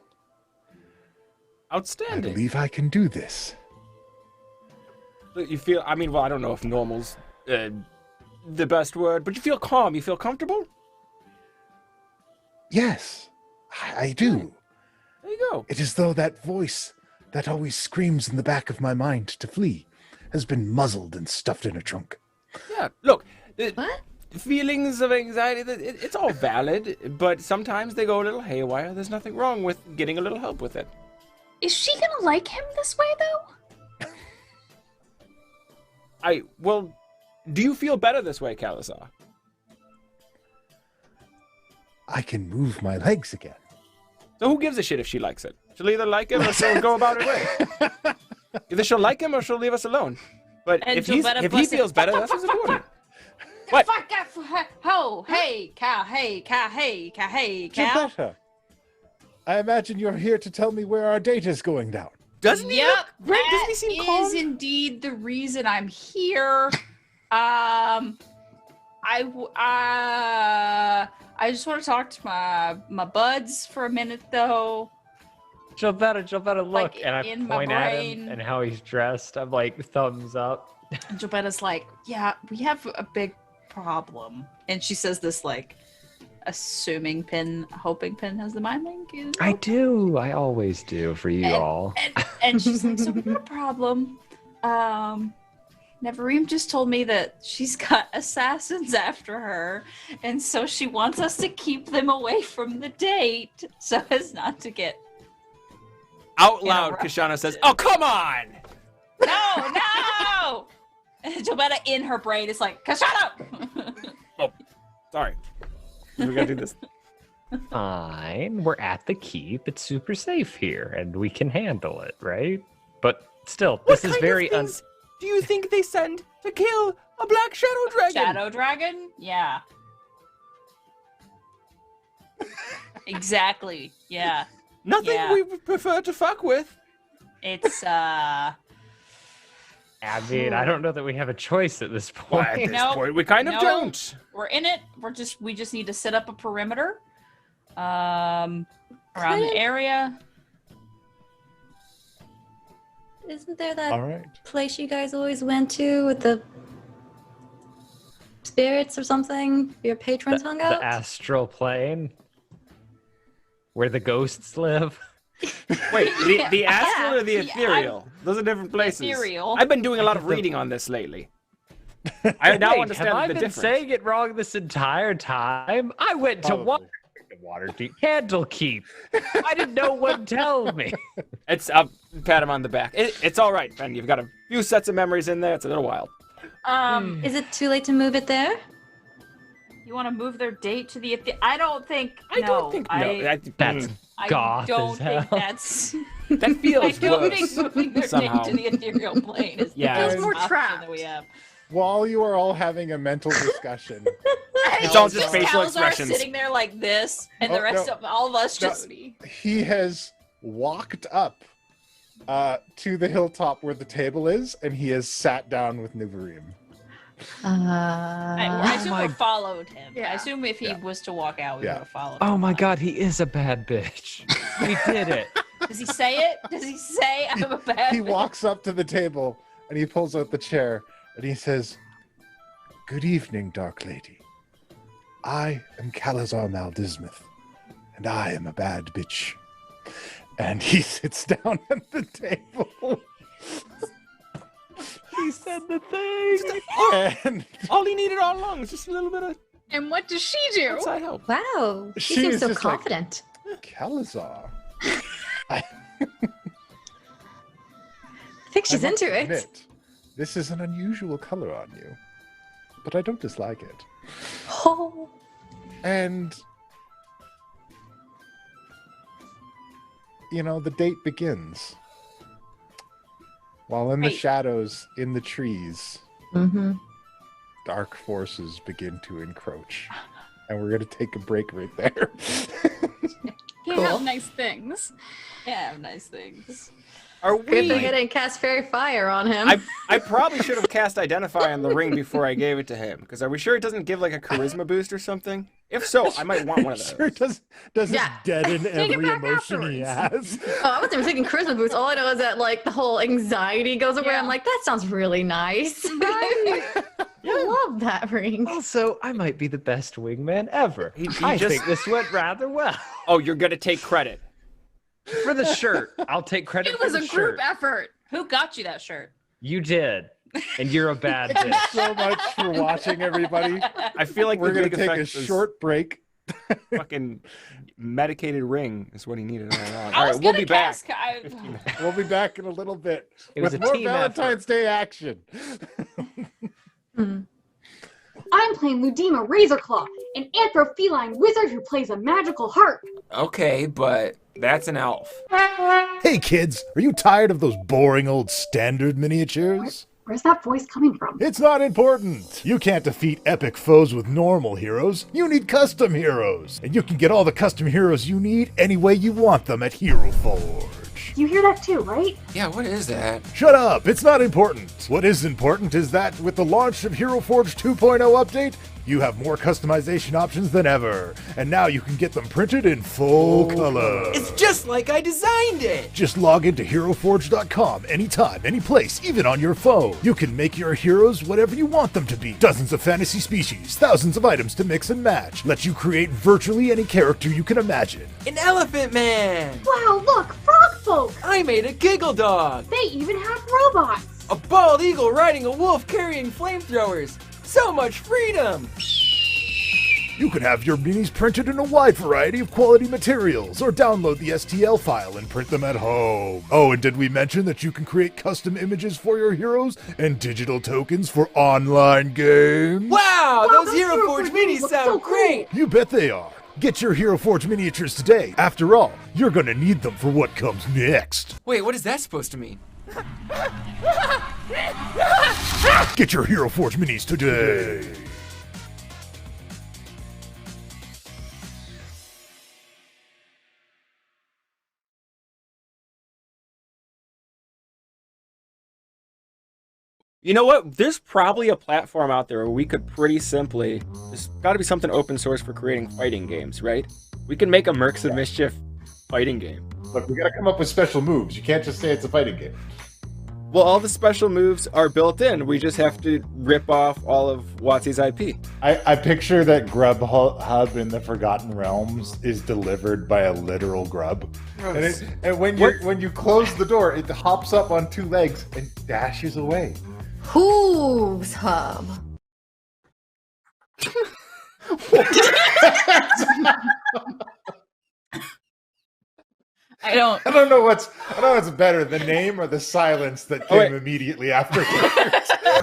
Outstanding. I believe I can do this. You feel, I don't know if normal's the best word, but you feel calm, you feel comfortable? Yes, I do. There you go. It is though that voice that always screams in the back of my mind to flee has been muzzled and stuffed in a trunk. Yeah, look. What? Feelings of anxiety, it's all valid, but sometimes they go a little haywire. There's nothing wrong with getting a little help with it. Is she gonna like him this way, though? Do you feel better this way, Kalizar? I can move my legs again. So who gives a shit if she likes it? She'll either like him or she'll go about her way. Either she'll like him or she'll leave us alone. But if he feels better, that's what's important. What? Fuck off! Ho! Hey, cow! Hey, cow! Hey, cow! Hey, cow! Gilbetta, I imagine you're here to tell me where our date is going down. Doesn't he? Yep, Right? Doesn't he that seem calm? is indeed the reason I'm here. I just want to talk to my buds for a minute, though. Gilbetta, look, Like, and I in my point at brain. him and how he's dressed. I'm like, thumbs up. And Gilbetta's like, yeah, we have a big problem. And she says this, like, hoping Pin has the mind link. You know? I do. I always do for you all. And she's like, so we got a problem. Nevereem just told me that she's got assassins after her, and so she wants us to keep them away from the date so as not to get Out loud, interrupted. Kashana says, "Oh, come on!" No! And Gilbetta in her brain is like, Kashana! Oh, sorry. We gotta do this. Fine. We're at the keep. It's super safe here, and we can handle it, right? But still, this is very Do you think they send to kill a black shadow dragon? Shadow dragon? Yeah. Exactly. Yeah. Nothing Yeah. we would prefer to fuck with. It's I mean, I don't know that we have a choice at this Well, at point. this No, point, we kind of no. don't. We're in it. We just need to set up a perimeter around the area. Isn't there that All right. place you guys always went to with the spirits or something? Your patrons hung out? The astral plane, where the ghosts live. Wait, the astral or the Yeah, ethereal? Those are different places. Ethereal. I've been doing a lot of reading on this lately. I now Wait, understand have I the been difference. saying it wrong this entire time? I went to Probably. Waterdeep Candlekeep. Why did no one tell me? It's I'll pat him on the back. It's all right, Ben. You've got a few sets of memories in there. It's a little wild. Is it too late to move it there? You want to move their date to the? I don't think. I don't think no. That's I goth don't as think hell. that's. that I feels don't worse. think moving their somehow. date to the ethereal plane is Yeah. the Feels best more option trapped. that we have. While you are all having a mental discussion, It's all just facial Kalizar expressions. sitting there like this, and Oh, the rest no. of all of us No. just. he has walked up to the hilltop where the table is, and he has sat down with Nuvereem. I assume my- we followed him. I Yeah. assume if he Yeah. was to walk out, we Yeah. would have followed. Oh him. my god, he is a bad bitch. We did it. Does he say it? Does he say I'm a bad? He bitch? walks up to the table, and he pulls out the chair, and he says, "Good evening, Dark Lady. I am Kalizar Maldismith, and I am a bad bitch." And he sits down at the table. He said the thing. And All he needed all along was just a little bit of And what does she do? outside help. Wow. She She seems is so just like- confident. Kalizar. I think she's I must into it. admit, this is an unusual color on you, but I don't dislike it. Oh. And the date begins. While in the Wait. shadows, in the trees, Mm-hmm. dark forces begin to encroach. And we're going to take a break right there. Can't have nice things. Yeah, nice things. Are Good thing I we? didn't cast Fairy Fire on him. I probably should have cast Identify on the ring before I gave it to him. Because are we sure it doesn't give like a charisma boost or something? If so, I might want one of those. Sure does Yeah. it deaden Take it every back emotion he has. Oh, I wasn't even thinking Charisma boost. All I know is that like the whole anxiety goes away. Yeah. I'm like, that sounds really nice. Right? I love that ring. Also, I might be the best wingman ever. He I just- think this went rather well. Oh, you're gonna take credit. For the shirt, I'll take credit It for was the a shirt. group effort. Who got you that shirt? You did, and you're a bad Thank you bitch. so much for watching, everybody. I feel like We're the going big to take a effect was short break. fucking medicated ring is what he needed all along. I All was right, we'll gonna be back. cast. We'll be back in a little bit It was with a more team Valentine's Day action. Hmm. I'm playing Ludima Razorclaw, an anthropheline wizard who plays a magical harp. Okay, but that's an elf. Hey kids, are you tired of those boring old standard miniatures? Where's that voice coming from? It's not important. You can't defeat epic foes with normal heroes. You need custom heroes. And you can get all the custom heroes you need any way you want them at Hero Forge. You hear that too, right? Yeah, what is that? Shut up, it's not important. What is important is that with the launch of Hero Forge 2.0 update, you have more customization options than ever. And now you can get them printed in full color. It's just like I designed it. Just log into HeroForge.com anytime, any place, even on your phone. You can make your heroes whatever you want them to be. Dozens of fantasy species, thousands of items to mix and match. Let you create virtually any character you can imagine. An elephant man. Wow, look, frog folk! I made a giggle dog. They even have robots! A bald eagle riding a wolf carrying flamethrowers. So much freedom. You can have your minis printed in a wide variety of quality materials, or download the STL file and print them at home. Oh, and did we mention that you can create custom images for your heroes and digital tokens for online games? Wow, Wow, those Hero Hero Forge Forge minis look sound so cool. great. You bet they are. Get your Hero Forge miniatures today. After all, you're gonna need them for what comes next. Wait, what is that supposed to mean? Get your Hero Forge minis today. You know what? There's probably a platform out there where we could pretty simply. There's got to be something open source for creating fighting games, right? We can make a Mercs of Mischief fighting game. Look, we gotta come up with special moves. You can't just say it's a fighting game. Well, all the special moves are built in. We just have to rip off all of WotC's IP. I picture that Grubhub in the Forgotten Realms is delivered by a literal grub. And when you close the door, it hops up on 2 legs and dashes away. Hooves Hub. I don't know what's better, the name or the silence that came immediately after.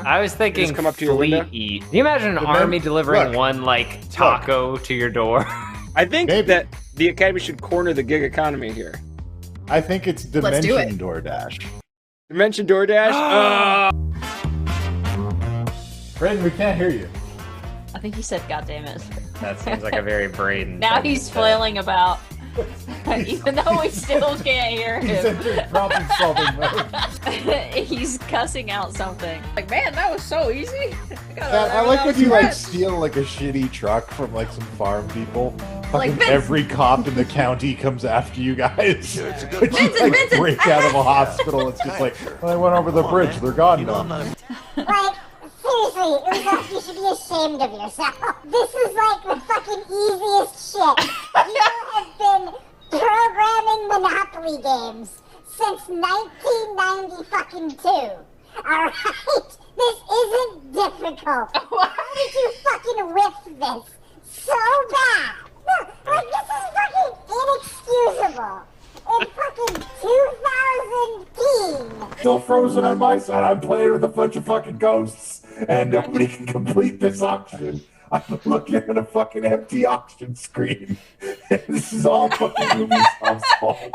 I was thinking Just come up to your window? Fleet Eat. Can you imagine an army delivering one like taco to your door? I think that the Academy should corner the gig economy here. I think it's Let's do Dimension it. DoorDash. Dimension DoorDash? Brandon, we can't hear you. I think he said, "God damn it." That seems like a very Braden. Now thing he's to say. flailing about, even though we still can't hear He's him. entering problem-solving mode. He's cussing out something. Like, man, that was so easy. I like when you like steal like a shitty truck from like some farm people. Fucking Vince. every cop in the county comes after you guys. But you Vincent, like Vincent. break out of a hospital. It's just like, well, I went over the bridge. They're gone now. Like, seriously, Uzoff, you should be ashamed of yourself. This is like the fucking easiest shit. You have been programming Monopoly games since 1992. Alright? This isn't difficult. How did you fucking whiff this so bad? No, like, this is fucking inexcusable. In fucking 2010. Still frozen on my side. I'm playing with a bunch of fucking ghosts, and nobody can complete this auction. I'm looking at a fucking empty auction screen. This is all fucking Ubisoft's fault.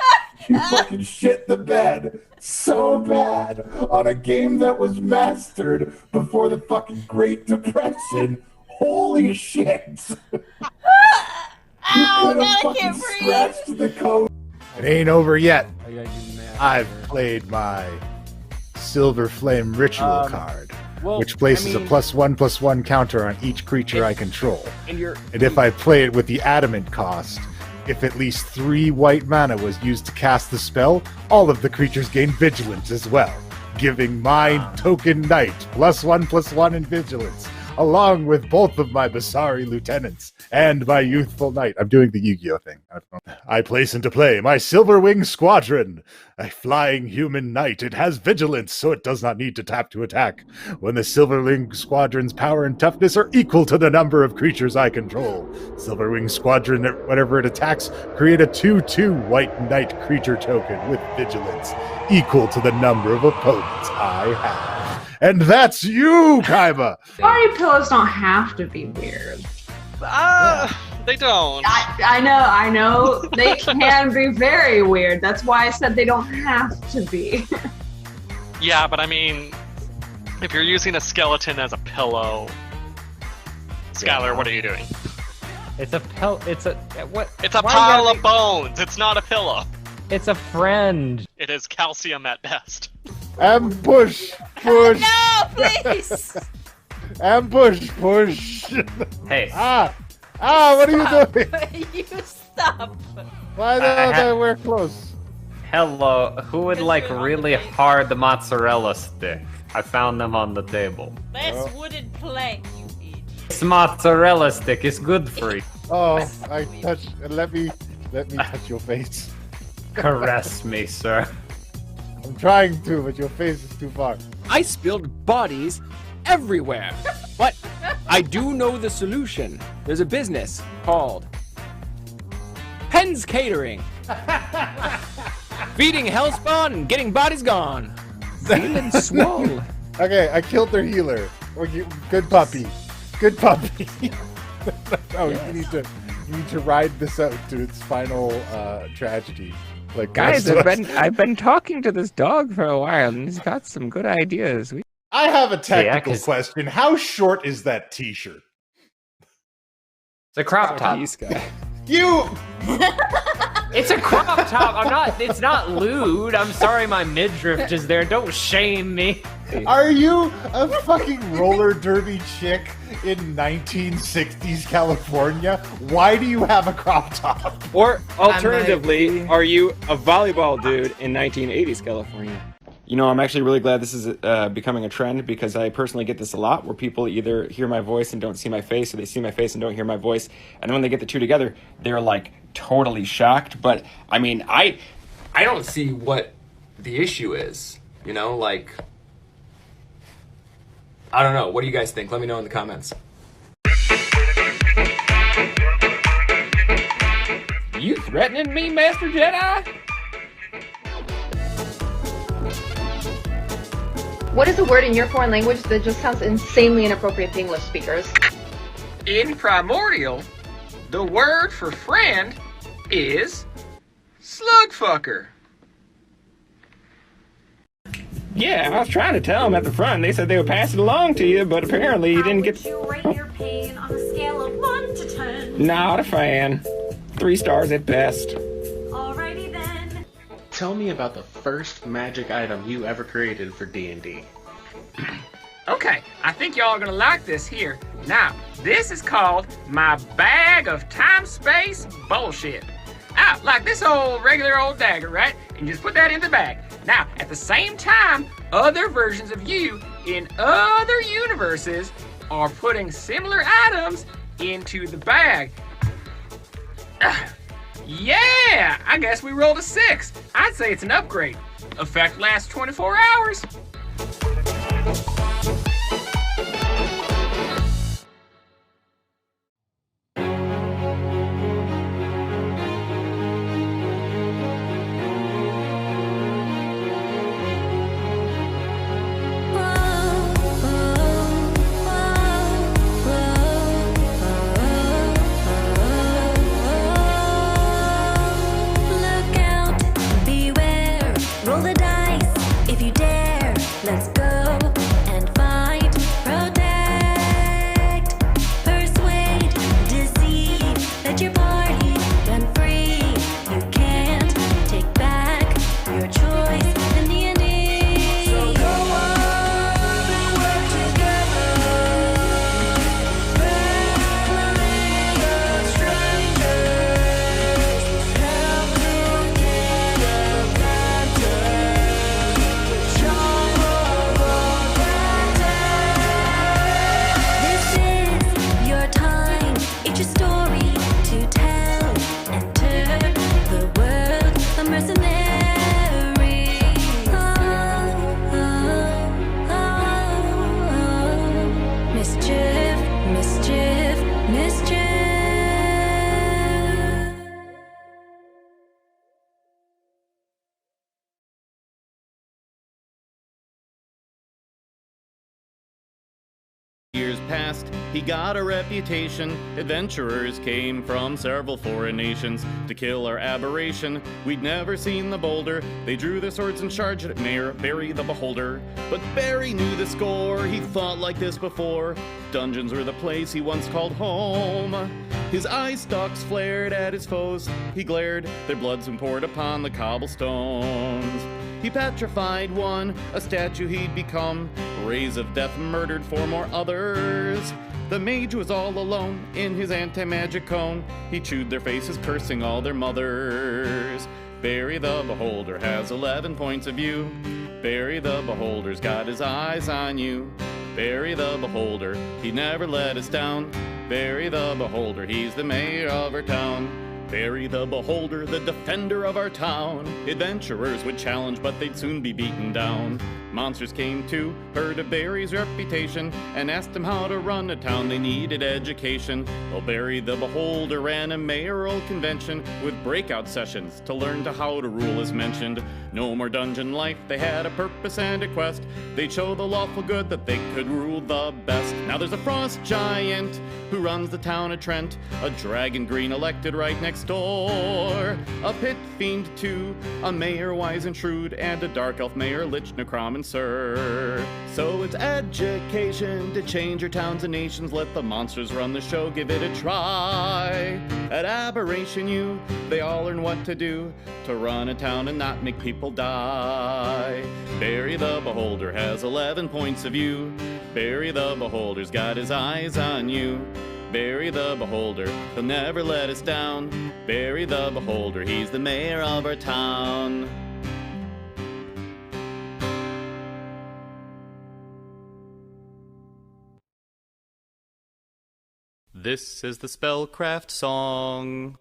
You fucking shit the bed so bad on a game that was mastered before the fucking Great Depression. Holy shit! Ow, God, I can't breathe. Scratched the code. It ain't over yet. I've played my Silver Flame Ritual card, which places a +1/+1 counter on each creature I control. And if I play it with the Adamant cost, if at least 3 white mana was used to cast the spell, all of the creatures gain Vigilance as well, giving my token knight +1/+1 in Vigilance, along with both of my Basari lieutenants and my youthful knight. I'm doing the Yu-Gi-Oh thing. I place into play my Silverwing Squadron, a flying human knight. It has vigilance, so it does not need to tap to attack. When the Silverwing Squadron's power and toughness are equal to the number of creatures I control, Silverwing Squadron, whenever it attacks, create a 2/2 white knight creature token with vigilance, equal to the number of opponents I have. And that's you, Kaiba! Party pillows don't have to be weird. They don't. I know. They can be very weird. That's why I said they don't have to be. Yeah, but I mean, if you're using a skeleton as a pillow, Skylar, what are you doing? It's a what? It's a why pile you of bones. It's not a pillow. It's a friend. It is calcium at best. Ambush! Push! No, please. Ambush! Push! Hey. What are you doing? You stop. Why don't I wear clothes? Hello. Who would like you're on really the table. hard mozzarella stick? I found them on the table. That's wooden plank, you idiot. This mozzarella stick is good for you. Oh, I touched. Let me touch your face. Caress me, sir. I'm trying to, but your face is too far. I spilled bodies everywhere. But I do know the solution. There's a business called Penn's Catering. Feeding hellspawn and getting bodies gone. Feeling swole. Okay, I killed their healer. Good puppy. Good puppy. No, you need to ride this out to its final tragedy. Like Guys, I've been talking to this dog for a while, and he's got some good ideas. I have a technical 'cause- question. How short is that T-shirt? It's a crop top. Peace guy. You. It's a crop top. I'm not. It's not lewd. I'm sorry, my midriff is there. Don't shame me. Are you a fucking roller derby chick in 1960s California? Why do you have a crop top? Or alternatively, are you a volleyball dude in 1980s California? You know, I'm actually really glad this is becoming a trend, because I personally get this a lot, where people either hear my voice and don't see my face, or they see my face and don't hear my voice, and then when they get the two together, they're like totally shocked. But I mean, I don't see what the issue is. You know, like, I don't know. What do you guys think? Let me know in the comments. You threatening me, Master Jedi? What is a word in your foreign language that just sounds insanely inappropriate to English speakers? In Primordial, the word for friend is slugfucker. Yeah, I was trying to tell them at the front. They said they would pass it along to you, but apparently you didn't get... How would you rate your pain on a scale of 1 to 10? Not a fan. 3 stars at best. Alrighty then. Tell me about the first magic item you ever created for D&D. Okay, I think y'all are gonna like this here. Now, this is called my bag of time-space bullshit. Ah, like this old regular old dagger, right? And you just put that in the bag. Now, at the same time, other versions of you in other universes are putting similar items into the bag. Yeah, I guess we rolled a 6. I'd say it's an upgrade. Effect lasts 24 hours. Years past, he got a reputation. Adventurers came from several foreign nations to kill our aberration. We'd never seen the boulder. They drew their swords and charged at Mayor Barry the Beholder. But Barry knew the score. He thought like this before. Dungeons were the place he once called home. His eye stalks flared at his foes. He glared. Their blood soon poured upon the cobblestones. He petrified one, a statue he'd become. Rays of death murdered 4 more others. The mage was all alone in his anti-magic cone. He chewed their faces, cursing all their mothers. Barry the Beholder has 11 points of view. Barry the Beholder's got his eyes on you. Barry the Beholder, he never let us down. Barry the Beholder, he's the mayor of our town. Barry the Beholder, the defender of our town. Adventurers would challenge, but they'd soon be beaten down. Monsters came too, heard of Barry's reputation, and asked him how to run a town. They needed education. Well, Barry the Beholder ran a mayoral convention with breakout sessions to learn how to rule as mentioned. No more dungeon life, they had a purpose and a quest. They'd show the lawful good that they could rule the best. Now there's a frost giant who runs the town of Trent, a dragon green elected right next next door. A pit fiend too, a mayor wise and shrewd, and a dark elf mayor, lich, necromancer. So it's education to change your towns and nations. Let the monsters run the show, give it a try. At Aberration U, they all learn what to do to run a town and not make people die. Barry the Beholder has 11 points of view. Barry the Beholder's got his eyes on you. Barry the Beholder, he'll never let us down. Barry the Beholder, he's the mayor of our town. This is the Spellcraft song.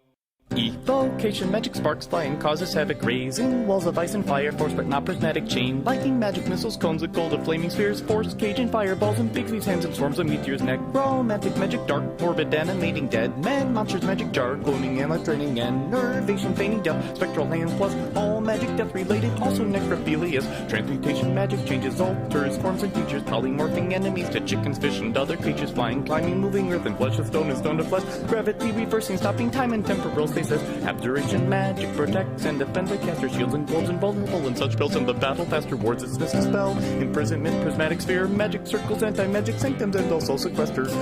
Evocation magic sparks fly and causes havoc, raising walls of ice and fire, force but not prismatic, chain lightning magic missiles, cones of gold of flaming spheres, force cage and fireballs and big leaves, hands and swarms of meteors, necromantic magic, dark, morbid, animating, dead man, monsters magic, jar, gloaming, and draining, enervation, feigning death, spectral hands, plus all magic death related, also necrophilias, transmutation magic, changes, alters, forms and features, polymorphing enemies to chickens, fish, and other creatures, flying, climbing, moving, earth and flesh, of stone and stone to flesh, gravity reversing, stopping time and temporal stasis, abjuration magic protects and defends the caster, shields and golds invulnerable and such spells in the battle, fast rewards its dismiss spell, imprisonment, prismatic sphere, magic circles, anti-magic sanctums, and also sequesters.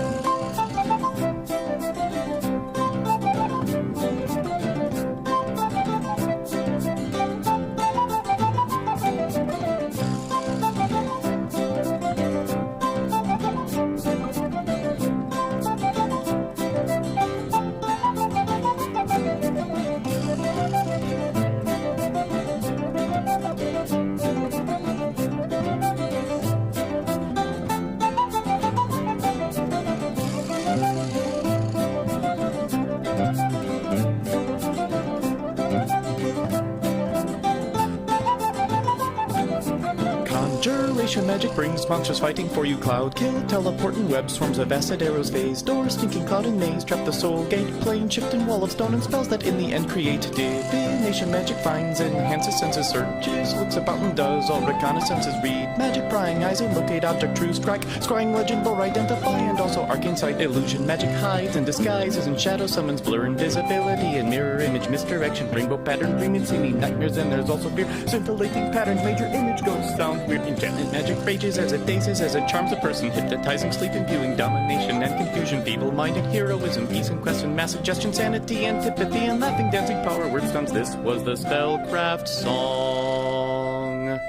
Magic brings monsters fighting for you, cloud kill, teleport and web, swarms of acid arrows phase, doors, stinking cloud and maze, trap the soul gate, plane shift and wall of stone, and spells that in the end create divination magic, finds, enhances senses, searches, looks about and does all reconnaissances, read magic, prying eyes and locate object, true strike, scrying legend, lore identify, and also arcane sight, illusion magic, hides and disguises and shadow summons, blur invisibility and mirror image, misdirection, rainbow pattern, dream and see me nightmares, and there's also fear, scintillating patterns, major image, ghost sound, weird enchantment magic, rages as it dazes, as it charms a person, hypnotizing, sleep imbuing, domination and confusion, feeble-minded heroism, peace and quest and mass suggestion, sanity, antipathy, and laughing, dancing, power, word stunts. This was the Spellcraft song.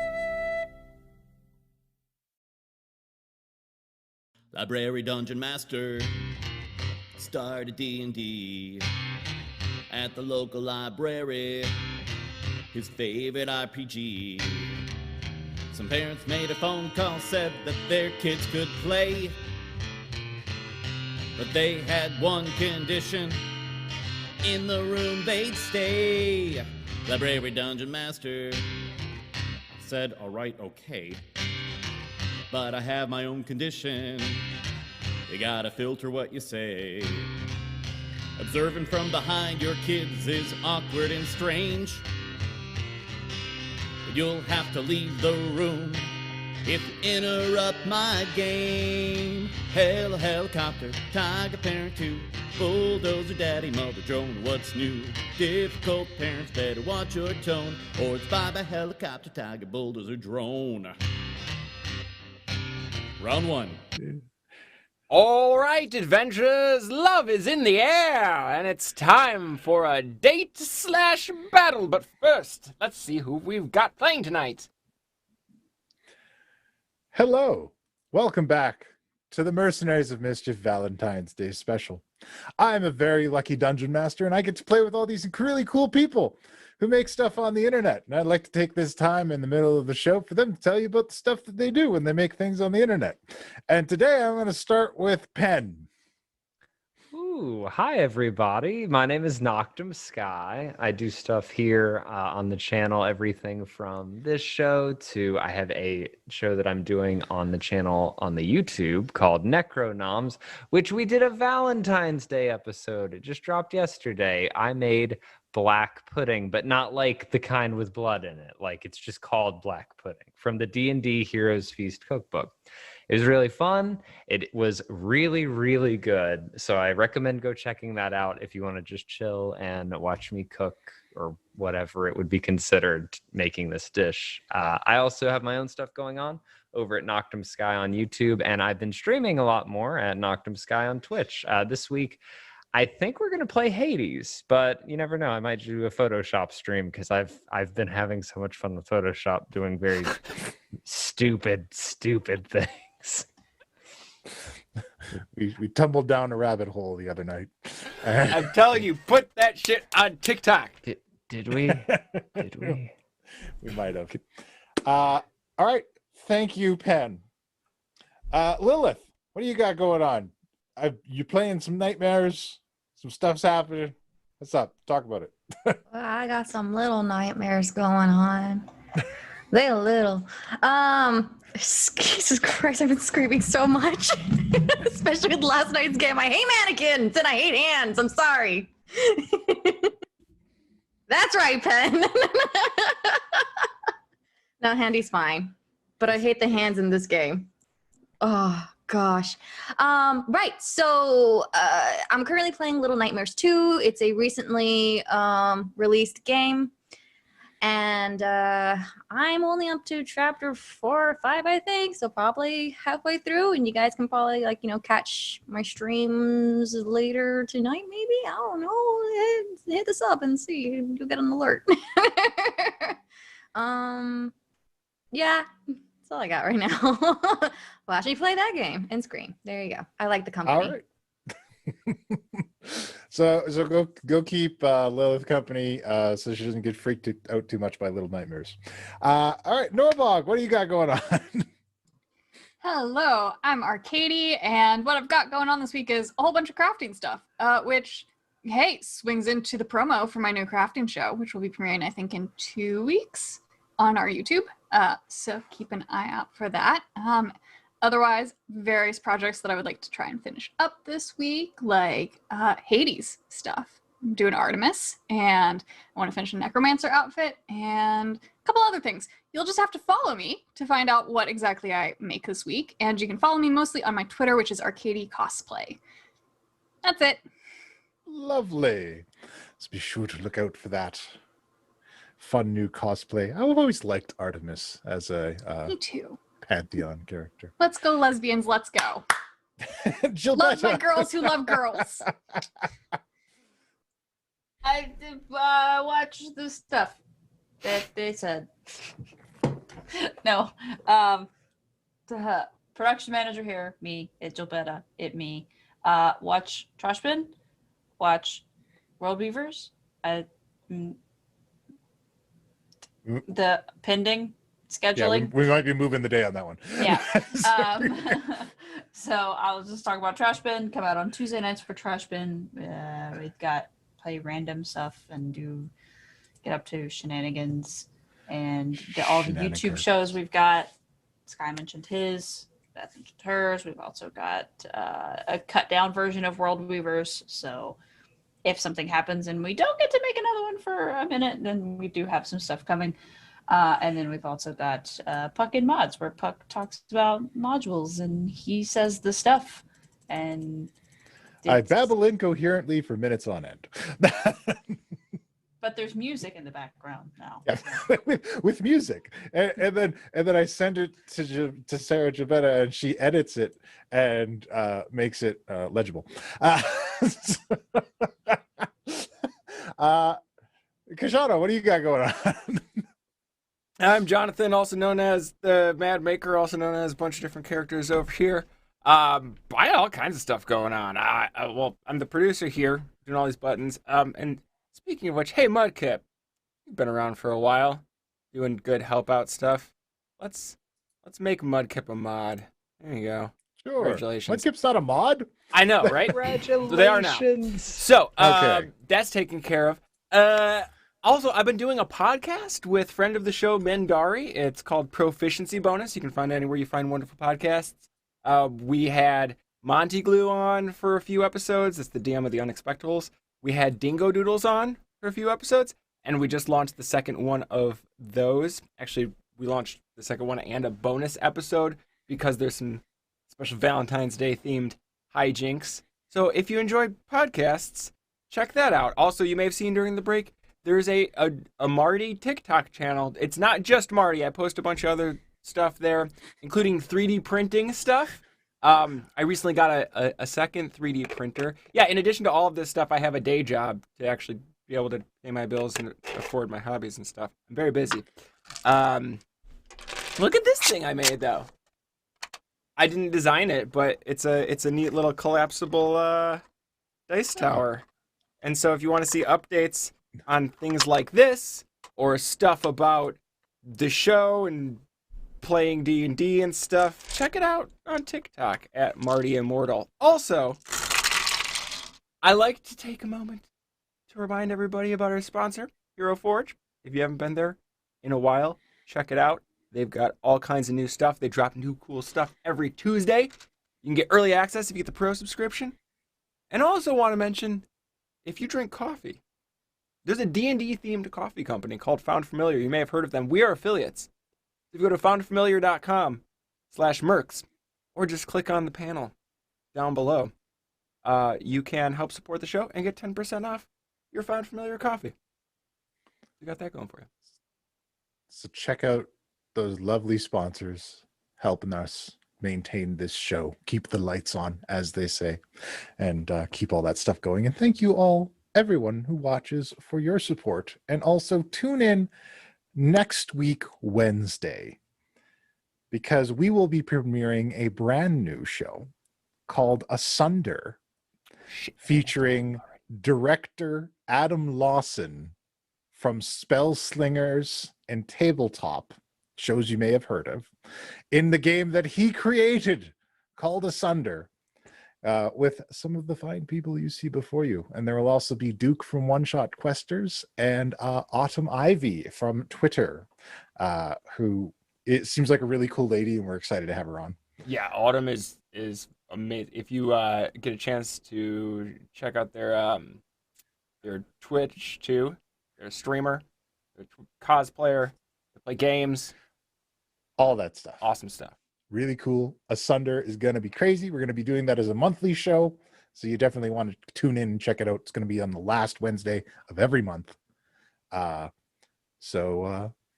Library Dungeon Master started D&D at the local library, his favorite RPG. Some parents made a phone call, said that their kids could play, but they had one condition: in the room they'd stay. Library Dungeon Master said, all right, okay, but I have my own condition. You gotta filter what you say. Observing from behind your kids is awkward and strange. You'll have to leave the room if you interrupt my game. Helicopter, tiger parent too, bulldozer daddy, mother drone, what's new? Difficult parents better watch your tone, or it's bye-bye helicopter, tiger, bulldozer, drone. Round one. All right, adventurers, love is in the air, and it's time for a date/battle. But first, let's see who we've got playing tonight. Hello, welcome back to the Mercenaries of Mischief Valentine's Day special. I'm a very lucky dungeon master, and I get to play with all these really cool people who make stuff on the internet. And I'd like to take this time in the middle of the show for them to tell you about the stuff that they do when they make things on the internet. And today I'm going to start with Penn. Ooh, hi everybody. My name is Noctum Sky. I do stuff here on the channel, everything from this show to I have a show that I'm doing on the channel on the YouTube called Necronoms, which we did a Valentine's Day episode. It just dropped yesterday. I made black pudding, but not like the kind with blood in it. Like it's just called black pudding from the D&D Heroes Feast cookbook. It was really fun. It was really, really good. So I recommend go checking that out if you want to just chill and watch me cook or whatever it would be considered making this dish. I also have my own stuff going on over at Noctum Sky on YouTube, and I've been streaming a lot more at Noctum Sky on Twitch. This week, I think we're gonna play Hades, but you never know. I might do a Photoshop stream because I've been having so much fun with Photoshop, doing very stupid things. We tumbled down a rabbit hole the other night. I'm telling you, put that shit on TikTok. Did we? Did we? We might have. All right. Thank you, Pen. Lilith, what do you got going on? You playing some nightmares? Some stuff's happening. What's up? Talk about it. Well, I got some little nightmares going on. They little. Jesus Christ, I've been screaming so much. Especially with last night's game. I hate mannequins and I hate hands. I'm sorry. That's right, Pen. No, Handy's fine. But I hate the hands in this game. Oh, gosh. Right, so I'm currently playing Little Nightmares 2. It's a recently released game. And I'm only up to chapter 4 or 5, I think. So probably halfway through. And you guys can probably, like, you know, catch my streams later tonight, maybe? I don't know. Hit this up and see. You'll get an alert. Yeah. That's all I got right now. Watch me play that game and scream. There you go. I like the company. All right. So go keep Lilith company so she doesn't get freaked out too much by Little Nightmares. All right, Norbog, what do you got going on? Hello, I'm Arcady, and what I've got going on this week is a whole bunch of crafting stuff, which, hey, swings into the promo for my new crafting show, which will be premiering, I think, in 2 weeks on our YouTube. So keep an eye out for that. Otherwise, various projects that I would like to try and finish up this week, like Hades stuff. I'm doing Artemis, and I want to finish a Necromancer outfit, and a couple other things. You'll just have to follow me to find out what exactly I make this week, and you can follow me mostly on my Twitter, which is Arcady Cosplay. That's it. Lovely. So be sure to look out for that fun new cosplay. I've always liked Artemis as a Me too. Pantheon character. Let's go, lesbians. Let's go. Love my girls who love girls. I watch the stuff that they said. No. The production manager here, me. It's Gilberta. It me. Watch Trashbin. Watch World Weavers. The pending scheduling. Yeah, we might be moving the day on that one. Yeah. So I'll just talk about Trash Bin. Come out on Tuesday nights for Trash Bin. We've got play random stuff and get up to shenanigans and all the YouTube shows we've got. Sky mentioned his, Beth mentioned hers. We've also got a cut down version of World Weavers. So if something happens and we don't get to make another one for a minute, then we do have some stuff coming. And then we've also got Puck in Mods, where Puck talks about modules and he says the stuff. And I babble incoherently for minutes on end. But there's music in the background now. Yeah, with music, and then I send it to Sarah Gibetta, and she edits it and makes it legible. Kashana, what do you got going on? I'm Jonathan, also known as the Mad Maker, also known as a bunch of different characters over here. I got all kinds of stuff going on. Well, I'm the producer here, doing all these buttons. And speaking of which, hey, Mudkip, you've been around for a while, doing good help out stuff. Let's make Mudkip a mod. There you go. Sure. Congratulations. Mudkip's not a mod? I know, right? Congratulations. So they are now. So okay. That's taken care of. Also, I've been doing a podcast with friend of the show, Mendari. It's called Proficiency Bonus. You can find it anywhere you find wonderful podcasts. We had Monty Glue on for a few episodes. It's the DM of the Unexpectables. We had Dingo Doodles on for a few episodes, and we just launched the second one of those. Actually, we launched the second one and a bonus episode because there's some special Valentine's Day themed hijinks. So if you enjoy podcasts, check that out. Also, you may have seen during the break, there's a Marty TikTok channel. It's not just Marty. I post a bunch of other stuff there, including 3D printing stuff. I recently got a second 3D printer. Yeah, in addition to all of this stuff, I have a day job to actually be able to pay my bills and afford my hobbies and stuff. I'm very busy. Look at this thing I made, though. I didn't design it, but it's a neat little collapsible dice tower. And so if you want to see updates on things like this, or stuff about the show and playing D&D and stuff, check it out on TikTok at Marty Immortal. Also, I like to take a moment to remind everybody about our sponsor, Hero Forge. If you haven't been there in a while, check it out. They've got all kinds of new stuff. They drop new cool stuff every Tuesday. You can get early access if you get the pro subscription. And I also want to mention, if you drink coffee, there's a D&D themed coffee company called Found Familiar. You may have heard of them. We are affiliates. If you go to foundfamiliar.com/mercs, or just click on the panel down below, you can help support the show and get 10% off your Found Familiar coffee. We got that going for you. So check out those lovely sponsors helping us maintain this show, keep the lights on, as they say, and keep all that stuff going. And thank you all, everyone who watches, for your support. And also tune in next week, Wednesday, because we will be premiering a brand new show called Asunder, featuring director Adam Lawson from Spellslingers and Tabletop, shows you may have heard of, in the game that he created called Asunder, with some of the fine people you see before you. And there will also be Duke from One Shot Questers and Autumn Ivy from Twitter, who it seems like a really cool lady, and we're excited to have her on. Yeah, Autumn is amazing. If you get a chance to check out their Twitch too, they're a streamer, they're a cosplayer, they play games, all that stuff. Awesome stuff. Really cool. Asunder is going to be crazy. We're going to be doing that as a monthly show, so you definitely want to tune in and check it out. It's going to be on the last Wednesday of every month. Yeah,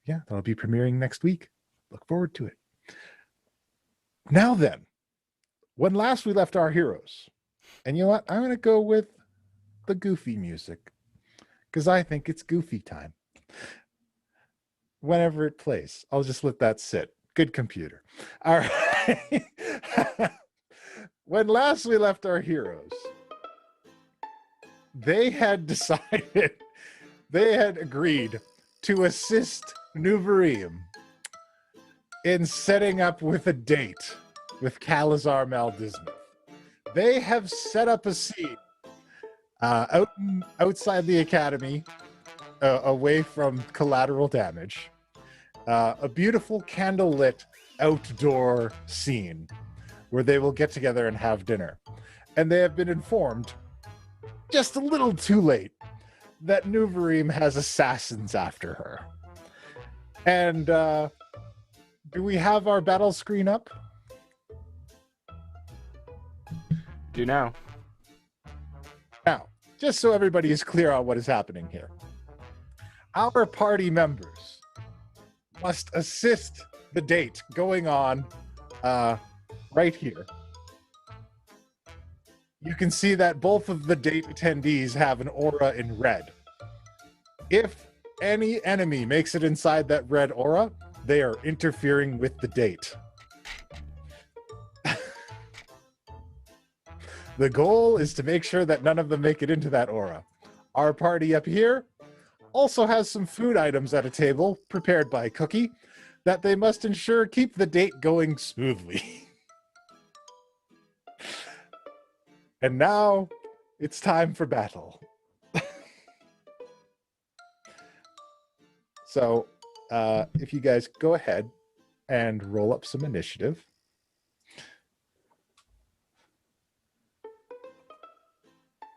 that'll be premiering next week. Look forward to it. Now then, when last we left our heroes, and you know what? I'm going to go with the goofy music, because I think it's goofy time. Whenever it plays, I'll just let that sit. Good computer. All right. When last we left our heroes, they had decided, they had agreed to assist Nuvereem in setting up with a date with Kalizar Maldismuth. They have set up a scene outside the academy, away from collateral damage. A beautiful candlelit outdoor scene where they will get together and have dinner. And they have been informed, just a little too late, that Nuvereem has assassins after her. And do we have our battle screen up? Do now. Now, just so everybody is clear on what is happening here. Our party members must assist the date going on right here. You can see that both of the date attendees have an aura in red. If any enemy makes it inside that red aura, they are interfering with the date. The goal is to make sure that none of them make it into that aura. Our party up here also has some food items at a table prepared by Cookie that they must ensure keep the date going smoothly. And now it's time for battle. So if you guys go ahead and roll up some initiative.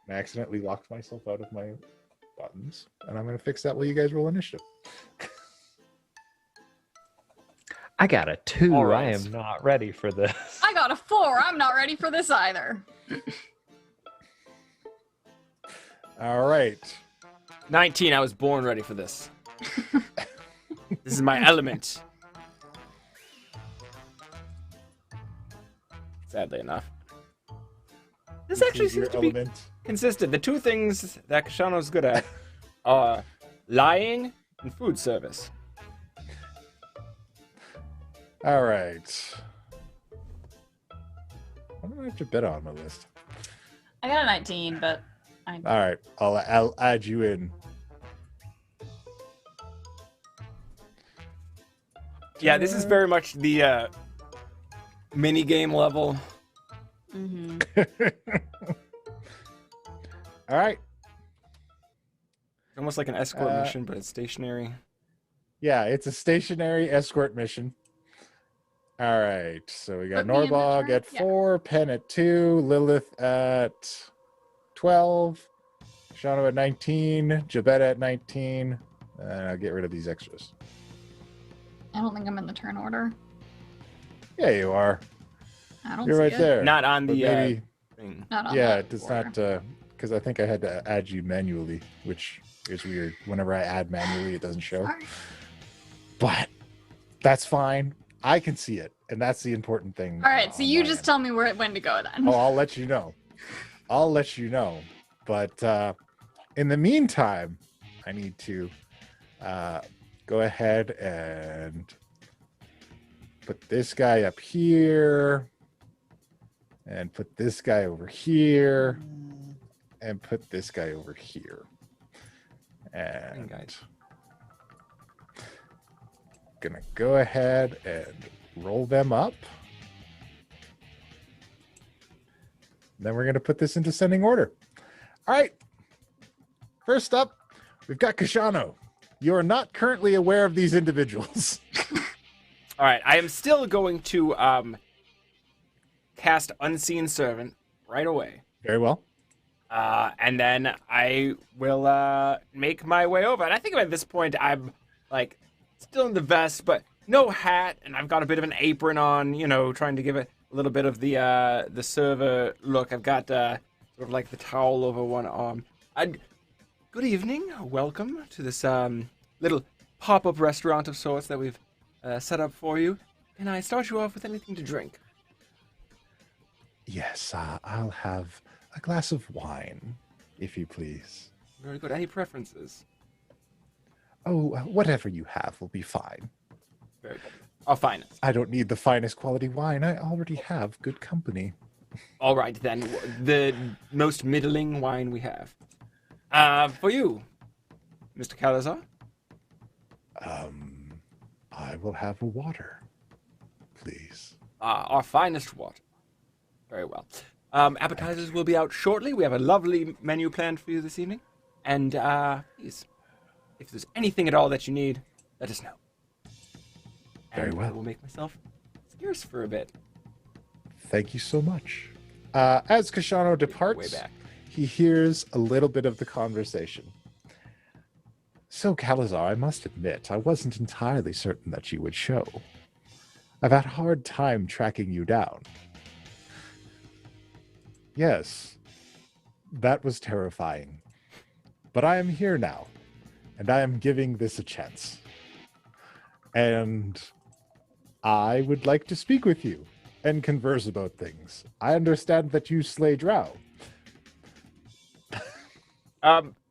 I accidentally locked myself out of my buttons, and I'm going to fix that while you guys roll initiative. I got a 2. All I right. am not ready for this. I got a 4. I'm not ready for this either. All right. 19. I was born ready for this. This is my element. Sadly enough. This actually is your seems to be element. consistent. The two things that Kashano's good at are lying and food service. All right. What do I have to bet on my list? I got a 19, but I. All right, I'll add you in. Yeah, this is very much the mini game level. Mm-hmm. All right. Almost like an escort mission, but it's stationary. Yeah, it's a stationary escort mission. All right, so we got Put me in the Norbog turn? at 4, Pen at 2, Lilith at 12, Shano at 19, Jabetta at 19. I'll get rid of these extras. I don't think I'm in the turn order. Yeah, you are. I don't You're see right it. there. Not on But the maybe, thing. Not on yeah, that it does order. not, because I think I had to add you manually, which is weird. Whenever I add manually, it doesn't show. Sorry. But that's fine. I can see it, and that's the important thing. All right, so on you my just end. tell me when to go then. Oh, I'll let you know. I'll let you know. But in the meantime, I need to go ahead and put this guy up here, and put this guy over here, and put this guy over here. And gonna go ahead and roll them up. Then we're gonna put this into sending order. All right. First up, we've got Kashano. You are not currently aware of these individuals. All right, I am still going to cast Unseen Servant right away. Very well. And then I will make my way over. And I think at this point I'm like still in the vest, but no hat, and I've got a bit of an apron on, you know, trying to give it a little bit of the server look. I've got sort of like the towel over one arm. Good evening. Welcome to this little pop-up restaurant of sorts that we've set up for you. Can I start you off with anything to drink? Yes, I'll have a glass of wine, if you please. Very good. Any preferences? Oh, whatever you have will be fine. Very good. Our finest. I don't need the finest quality wine. I already have good company. All right, then. The most middling wine we have. For you, Mr. Kalizar? I will have a water, please. Our finest water. Very well. Appetizers will be out shortly. We have a lovely menu planned for you this evening. And please, if there's anything at all that you need, let us know. Very and well. I will make myself scarce for a bit. Thank you so much. As Kashano departs, Way back. he hears a little bit of the conversation. So, Kalizar, I must admit, I wasn't entirely certain that you would show. I've had a hard time tracking you down. Yes, that was terrifying. But I am here now, and I am giving this a chance. And I would like to speak with you and converse about things. I understand that you slay Drow.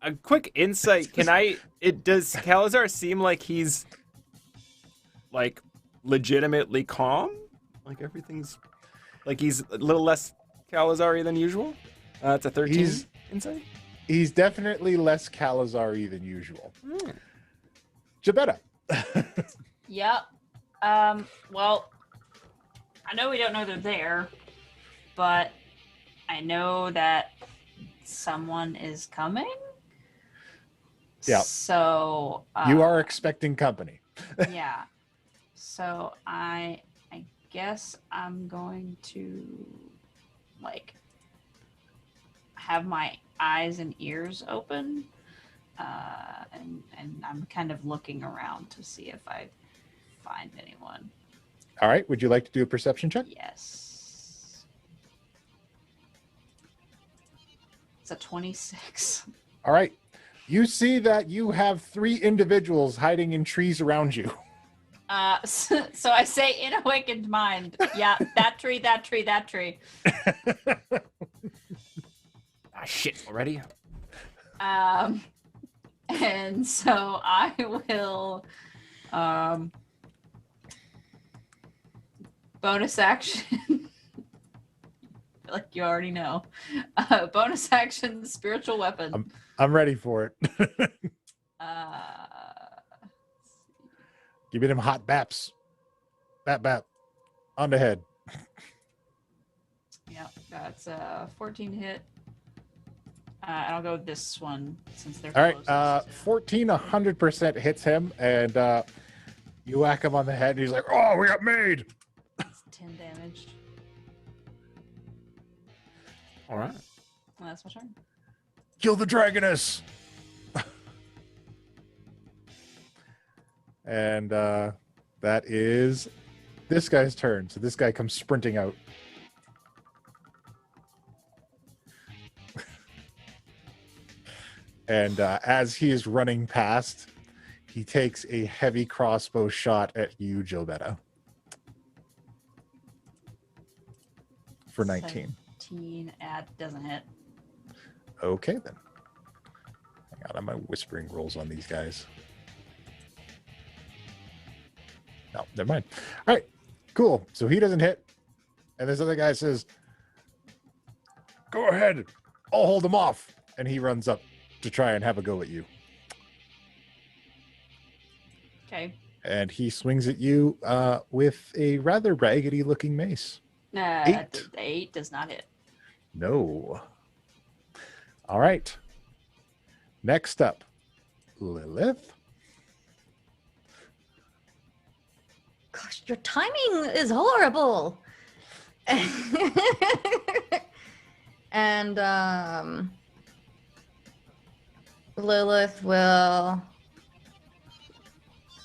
A quick insight. Does Kalizar seem like he's like legitimately calm? Like everything's like he's a little less Kalizar-y than usual? It's a 13 insight? He's definitely less Kalizar-y than usual. Jabetta. Yep. Well, I know we don't know they're there, but I know that someone is coming. Yeah. So You are expecting company. yeah. So I guess I'm going to like have my eyes and ears open and I'm kind of looking around to see if I find anyone. All right. Would you like to do a perception check? Yes. It's a 26. All right. You see that you have 3 individuals hiding in trees around you. So I say in awakened mind. Yeah, that tree, that tree, that tree. Ah, shit, already? And so I will bonus action. Like you already know. Bonus action spiritual weapon. I'm ready for it. Give me them hot baps. Bap. On the head. Yeah, that's a 14 hit. And I'll go with this one since they're All right. closest. 14 100% hits him, and you whack him on the head, and he's like, "Oh, we got made." It's 10 damage. All right. Well, that's my turn. Kill the dragoness. And that is this guy's turn. So this guy comes sprinting out. And as he is running past, he takes a heavy crossbow shot at you, Gilbetta. For 19. 17 doesn't hit. Okay, then. Hang on, I'm my whispering rolls on these guys. No, never mind. All right, cool. So he doesn't hit. And this other guy says, "Go ahead. I'll hold him off." And he runs up to try and have a go at you. Okay. And he swings at you with a rather raggedy looking mace. 8. The 8 does not hit. No. All right. Next up, Lilith. Gosh, your timing is horrible. And Lilith will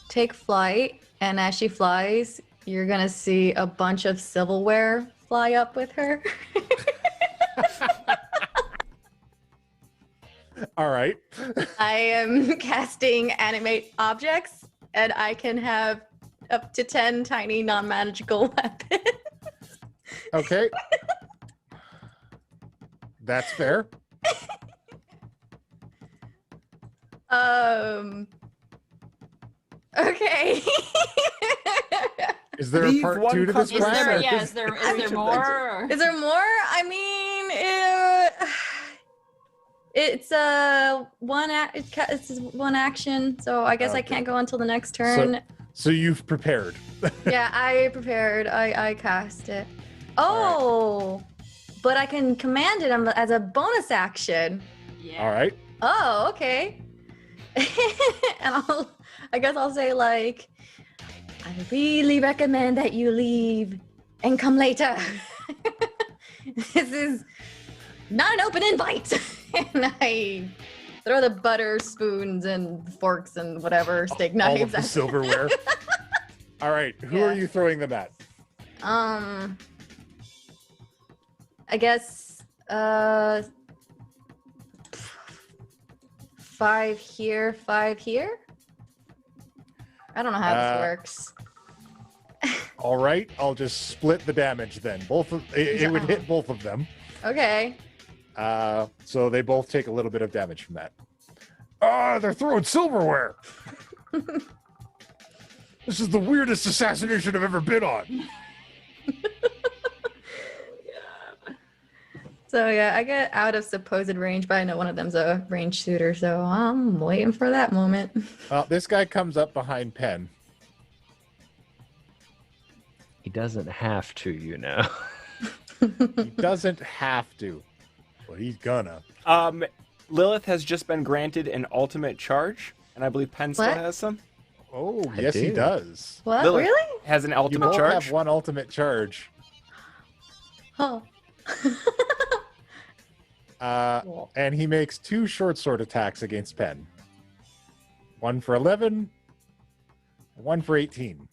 take flight, and as she flies, you're gonna see a bunch of silverware fly up with her. All right. I am casting animate objects, and I can have up to 10 tiny non-magical weapons. Okay. That's fair. Okay. Is there a part 2 to this plan? Is there more? Or? Is there more? I mean, it's one action, so I guess I can't go until the next turn. So you've prepared. Yeah, I prepared. I cast it. Oh, but I can command it as a bonus action. Yeah. All right. Oh, okay. And I guess I'll say like, I really recommend that you leave and come later. This is not an open invite. And I throw the butter, spoons, and forks and whatever, steak knives. All of the silverware. All right. Who are you throwing them at? I guess 5 here, 5 here. I don't know how this works. All right. I'll just split the damage then. It would hit both of them. Okay. So they both take a little bit of damage from that. They're throwing silverware. This is the weirdest assassination I've ever been on. So yeah, I get out of supposed range, but I know one of them's a range shooter, so I'm waiting for that moment. This guy comes up behind Penn. He doesn't have to, you know. He doesn't have to, but he's gonna. Lilith has just been granted an ultimate charge, and I believe Penn still What? has some. Oh, yes, he does. What? Lilith Really? has an You ultimate both charge. have one ultimate charge. Oh. And he makes 2 short sword attacks against Penn. 1 for 11. 1 for 18.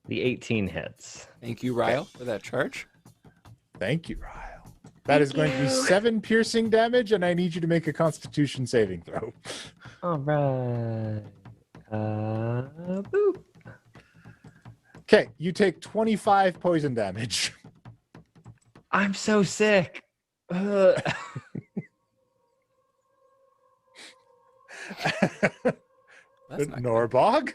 The 18 hits. Thank you, Ryle, for that charge. Thank you, Ryle. That is going to be 7 piercing damage, and I need you to make a Constitution saving throw. All right. Boop. Okay, you take 25 poison damage. I'm so sick. Norbog?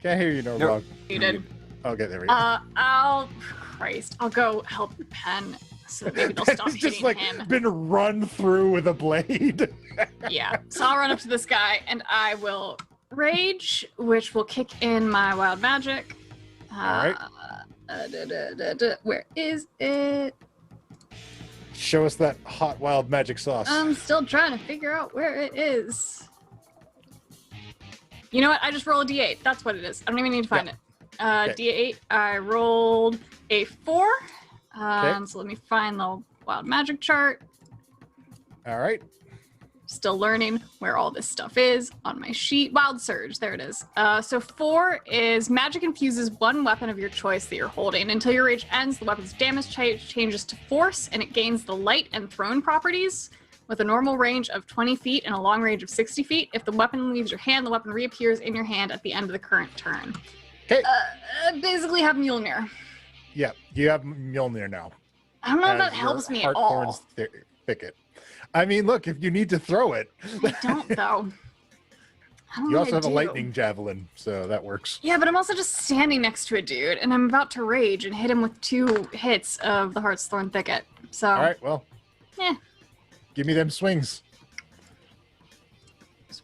Can't hear you, Norbog. Muted. Okay, there we go. I'll go help Pen so that maybe they'll stop It's just hitting like him. been run through with a blade. Yeah, so I'll run up to this guy and I will rage, which will kick in my wild magic. Alright. Where is it? Show us that hot wild magic sauce. I'm still trying to figure out where it is. You know what? I just roll a d8. That's what it is. I don't even need to find it. D8. I rolled a 4. So let me find the wild magic chart. All right. Still learning where all this stuff is on my sheet. Wild Surge, there it is. So 4 is magic infuses one weapon of your choice that you're holding. Until your rage ends, the weapon's damage changes to force, and it gains the light and thrown properties with a normal range of 20 feet and a long range of 60 feet. If the weapon leaves your hand, the weapon reappears in your hand at the end of the current turn. Okay. Basically have Mjolnir. Yeah, you have Mjolnir now. I don't know if As that your helps me at all. Heartthorn's thicket. I mean, look, if you need to throw it. I don't, though. I don't You know also what have I a do. lightning javelin, so that works. Yeah, but I'm also just standing next to a dude, and I'm about to rage and hit him with 2 hits of the Heart's Thorn Thicket. So. All right, well. Yeah. Give me them swings.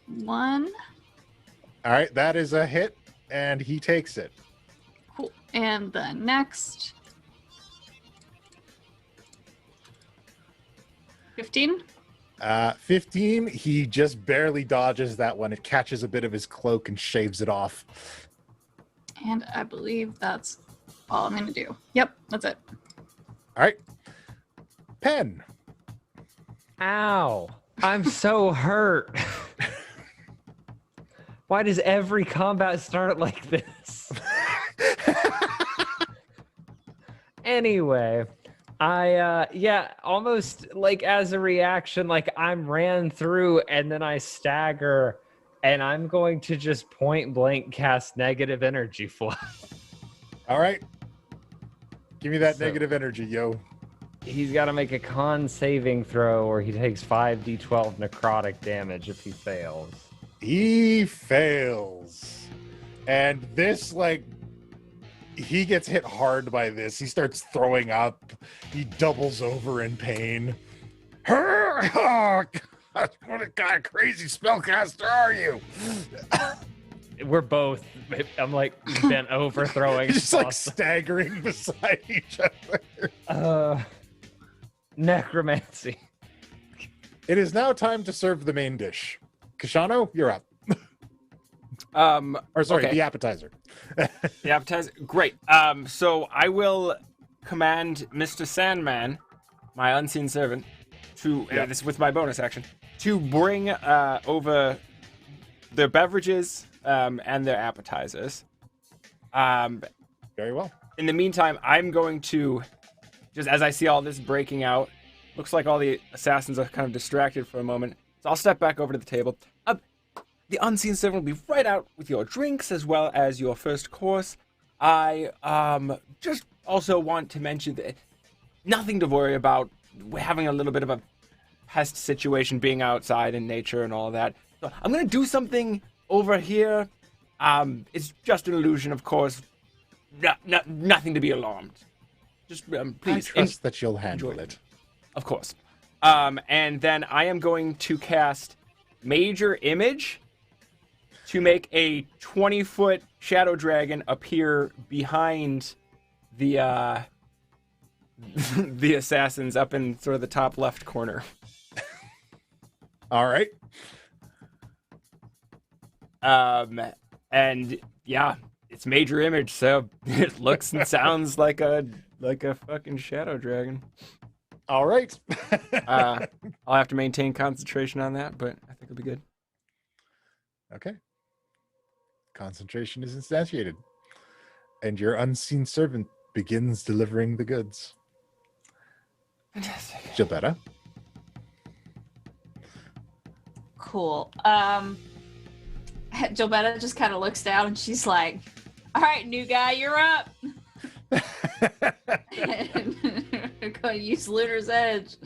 1. All right, that is a hit, and he takes it. Cool. And the next. 15. 15, he just barely dodges that one. It catches a bit of his cloak and shaves it off. And I believe that's all I'm going to do. Yep, that's it. All right. Pen. Ow. I'm so hurt. Why does every combat start like this? Anyway, almost like as a reaction, like I'm ran through and then I stagger and I'm going to just point blank cast negative energy flow. All right. Give me that negative energy, yo. He's got to make a con saving throw or he takes 5d12 necrotic damage if he fails. He fails. And this, like, he gets hit hard by this. He starts throwing up. He doubles over in pain. Oh, God, what kind of crazy spellcaster are you? We're both, I'm like bent over throwing Just stuff. like staggering beside each other. Necromancy. It is now time to serve the main dish. Kashano, you're up. Or sorry, okay. the appetizer. The appetizer. Great. So I will command Mr. Sandman, my unseen servant, to this with my bonus action, to bring over their beverages and their appetizers. Very well. In the meantime, I'm going to, just as I see all this breaking out, looks like all the assassins are kind of distracted for a moment. So I'll step back over to the table. The unseen servant will be right out with your drinks as well as your first course. I just also want to mention that nothing to worry about. We're having a little bit of a pest situation being outside in nature and all that. So I'm going to do something over here. It's just an illusion, of course. Nothing to be alarmed. Just please. I trust that you'll handle it. Of course. And then I am going to cast Major Image to make a 20-foot shadow dragon appear behind the the assassins up in sort of the top left corner. All right. And yeah, it's Major Image, so it looks and sounds like a fucking shadow dragon. All right. I'll have to maintain concentration on that, but I think it'll be good. Okay. Concentration is instantiated. And your unseen servant begins delivering the goods. Fantastic. Gilberta. Cool. Gilberta just kind of looks down and she's like, all right, new guy, you're up. I'm going to use Lunar's Edge.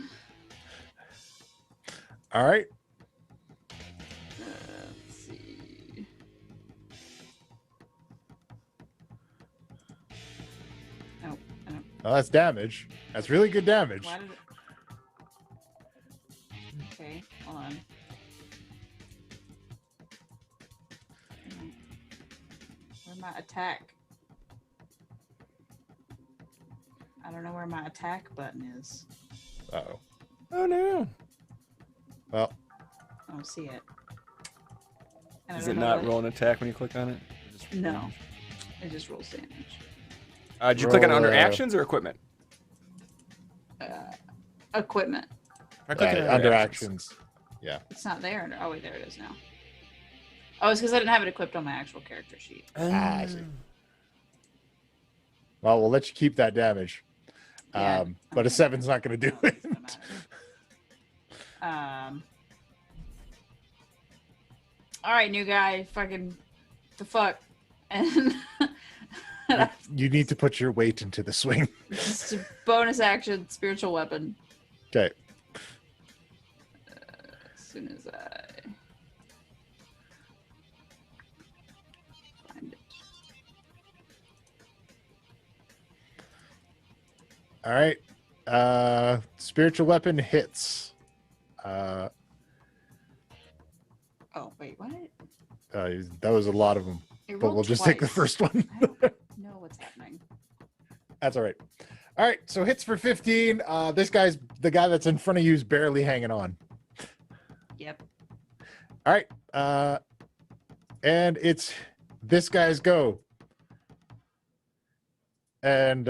All right. Let's see. Oh, I don't. Well, that's damage. That's really good damage. Why did it... Okay, hold on. Where's my attack? I don't know where my attack button is. Uh-oh. Oh no. Well. I don't see it. And I Does don't it know not what- roll an attack when you click on it? No. It just rolls damage. Did you click on it under Roll, actions or equipment? Equipment. If I click it under actions. Yeah. It's not there. Oh, wait, there it is now. Oh, it's because I didn't have it equipped on my actual character sheet. I see. Well, we'll let you keep that damage. Yeah. But a 7's not going to do it. All right, new guy. Fucking the fuck. And You need to put your weight into the swing. just a bonus action, spiritual weapon. Okay. As soon as I find it. All right. Spiritual weapon hits. Oh wait, what? That was a lot of them. It But rolled we'll just take the twice. first one. I don't know what's happening. That's all right. All right. So hits for 15. This guy's the guy that's in front of you is barely hanging on. Yep. All right. And it's this guy's go. And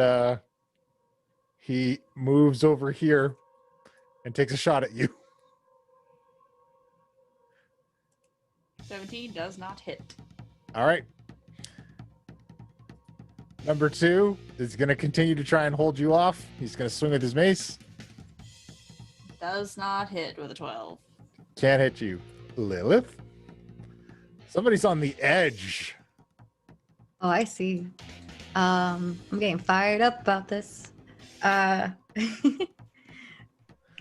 he moves over here and takes a shot at you. 17 does not hit. All right. Number 2 is going to continue to try and hold you off. He's going to swing with his mace. Does not hit with a 12. Can't hit you. Lilith? Somebody's on the edge. Oh, I see. I'm getting fired up about this.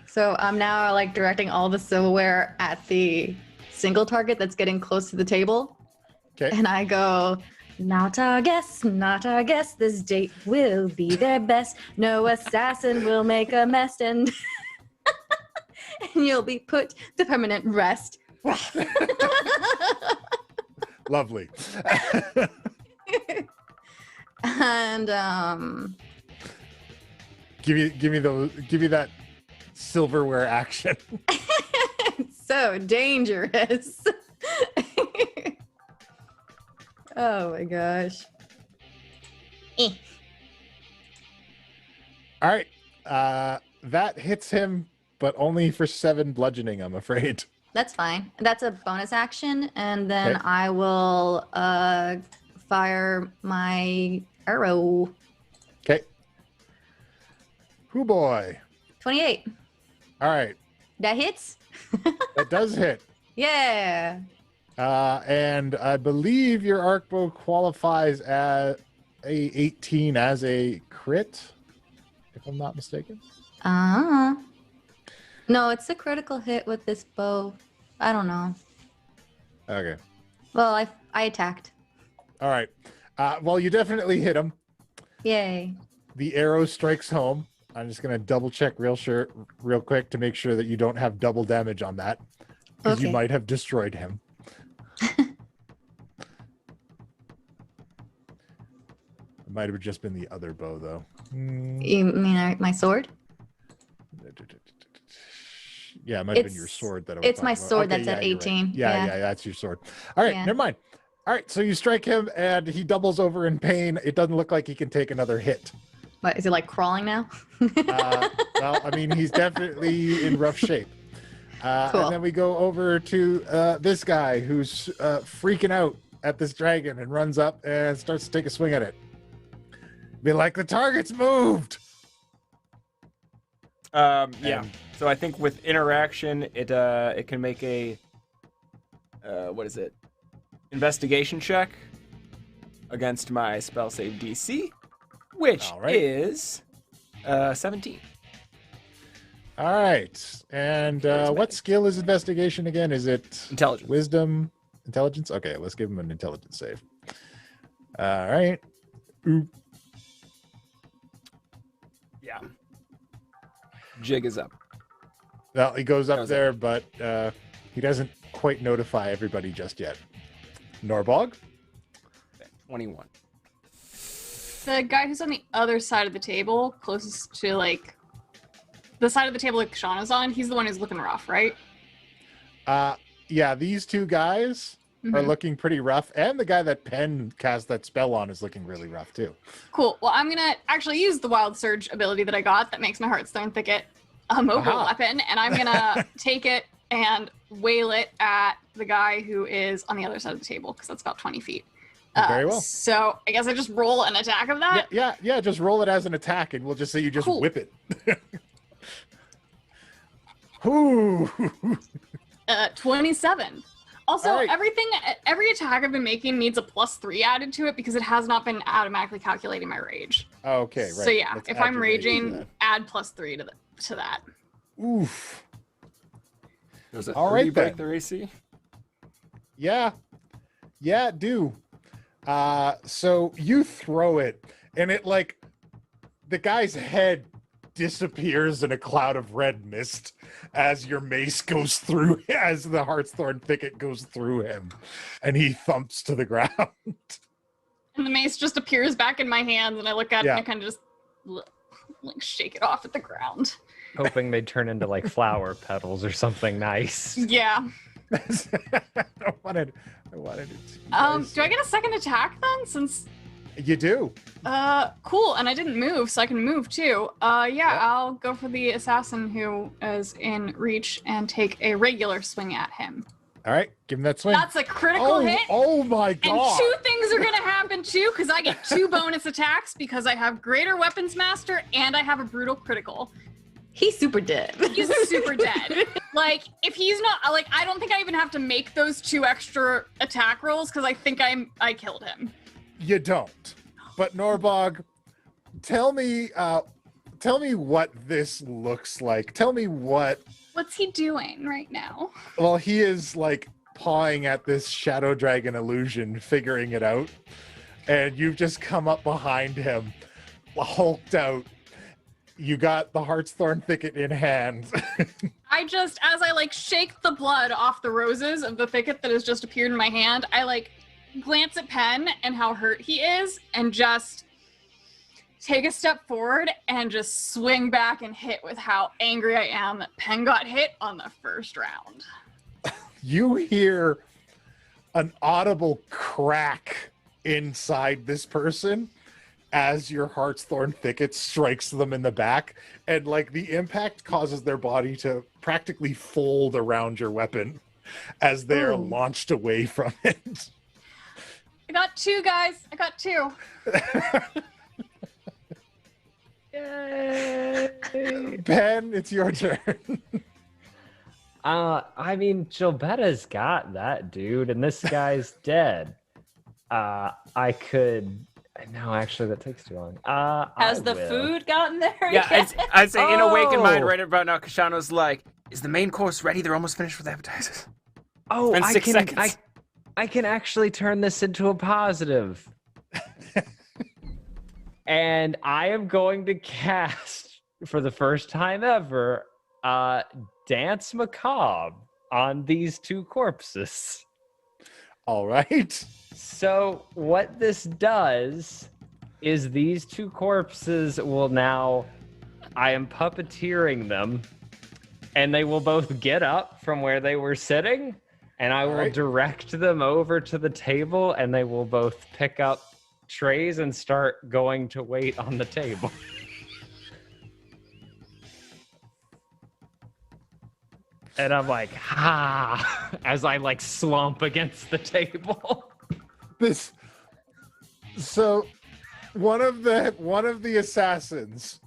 So I'm now like directing all the silverware at the single target that's getting close to the table. Okay. And I go, not our guess, this date will be their best. No assassin will make a mess and, and you'll be put to permanent rest. Lovely. And give me that silverware action. so dangerous. Oh my gosh. All right. That hits him, but only for 7 bludgeoning, I'm afraid. That's fine. That's a bonus action, and then Okay. I will fire my arrow. Okay. Hoo boy. 28. All right. That hits? That does hit. Yeah. And I believe your arc bow qualifies as a 18 as a crit, if I'm not mistaken. No, it's a critical hit with this bow. I don't know. Okay. Well, I attacked. All right. Well, you definitely hit him. Yay. The arrow strikes home. I'm just going to double check real quick to make sure that you don't have double damage on that, because you Okay. might have destroyed him. It might have just been the other bow, though. You mean my sword? Yeah, it might have been your sword that I was It's my talking about. sword Okay, that's at you're right. 18. Yeah, that's your sword. All right, Yeah. never mind. All right, so you strike him, and he doubles over in pain. It doesn't look like he can take another hit. What, is he like crawling now? Well, I mean, he's definitely in rough shape. Cool. And then we go over to this guy who's freaking out at this dragon and runs up and starts to take a swing at it. Be like, the target's moved. Yeah. So I think with interaction, it can make a what is it? Investigation check against my spell save DC, which is 17. All right. And what skill is investigation again? Is it intelligence? Wisdom? Intelligence? Okay, let's give him an intelligence save. All right. Oop. Yeah. Jig is up. Well, he goes up there, but he doesn't quite notify everybody just yet. Norbog? 21. The guy who's on the other side of the table, closest to like the side of the table like Shauna's on, he's the one who's looking rough, right? Yeah, these two guys are looking pretty rough, and the guy that Penn cast that spell on is looking really rough too. Cool. Well, I'm gonna actually use the Wild Surge ability that I got that makes my Heartstone Thicket a mobile weapon, and I'm gonna take it and wail it at the guy who is on the other side of the table, because that's about 20 feet. Very well. So I guess I just roll an attack of that. Yeah, just roll it as an attack, and we'll just say you just whip it. Ooh. 27. Also, All right. every attack I've been making needs a +3 added to it because it has not been automatically calculating my rage. Okay, right. So yeah, Let's if add I'm your rage to raging, that. add +3 to that. Oof. Does it All right, break then. their AC? Yeah, do. So you throw it, and it like the guy's head disappears in a cloud of red mist as your mace goes through, as the Heartthorn Thicket goes through him, and he thumps to the ground. And the mace just appears back in my hands, and I look at it Yeah. and I kind of just like shake it off at the ground. Hoping they'd turn into like flower petals or something nice. Yeah. I wanted it to. Do I get a second attack then? Since You do. cool, and I didn't move, so I can move too. Yeah, I'll go for the assassin who is in reach and take a regular swing at him. All right, give him that swing. That's a critical hit. Oh my god. And 2 things are gonna happen too, because I get 2 bonus attacks because I have Greater Weapons Master and I have a Brutal Critical. He's super dead. He's super dead. Like, if he's not, like, I don't think I even have to make those 2 extra attack rolls because I think I killed him. You don't. But Norbog, tell me what this looks like. Tell me what. What's he doing right now? Well, he is like pawing at this shadow dragon illusion, figuring it out. And you've just come up behind him, hulked out. You got the Heartthorn Thicket in hand. I just, as I like shake the blood off the roses of the thicket that has just appeared in my hand, I like glance at Penn and how hurt he is, and just take a step forward and just swing back and hit with how angry I am that Penn got hit on the first round. You hear an audible crack inside this person as your Heartthorn Thicket strikes them in the back, and like the impact causes their body to practically fold around your weapon as they're launched away from it. I got 2, guys. I got 2. Yay! Ben, it's your turn. I mean, Gilbetta's got that dude, and this guy's dead. I could. No, actually, that takes too long. Has the food gotten there? Yeah, yet? I'd say in Awakened Mind Oh. right about now, Kashano's like, is the main course ready? They're almost finished with appetizers. Oh, Spend 6 seconds. I can actually turn this into a positive. And I am going to cast, for the first time ever, Dance Macabre on these 2 corpses. All right. So what this does is these 2 corpses will now, I am puppeteering them, and they will both get up from where they were sitting, and I will direct them over to the table, and they will both pick up trays and start going to wait on the table. And I'm like, ha, as I like slump against the table. So one of the assassins,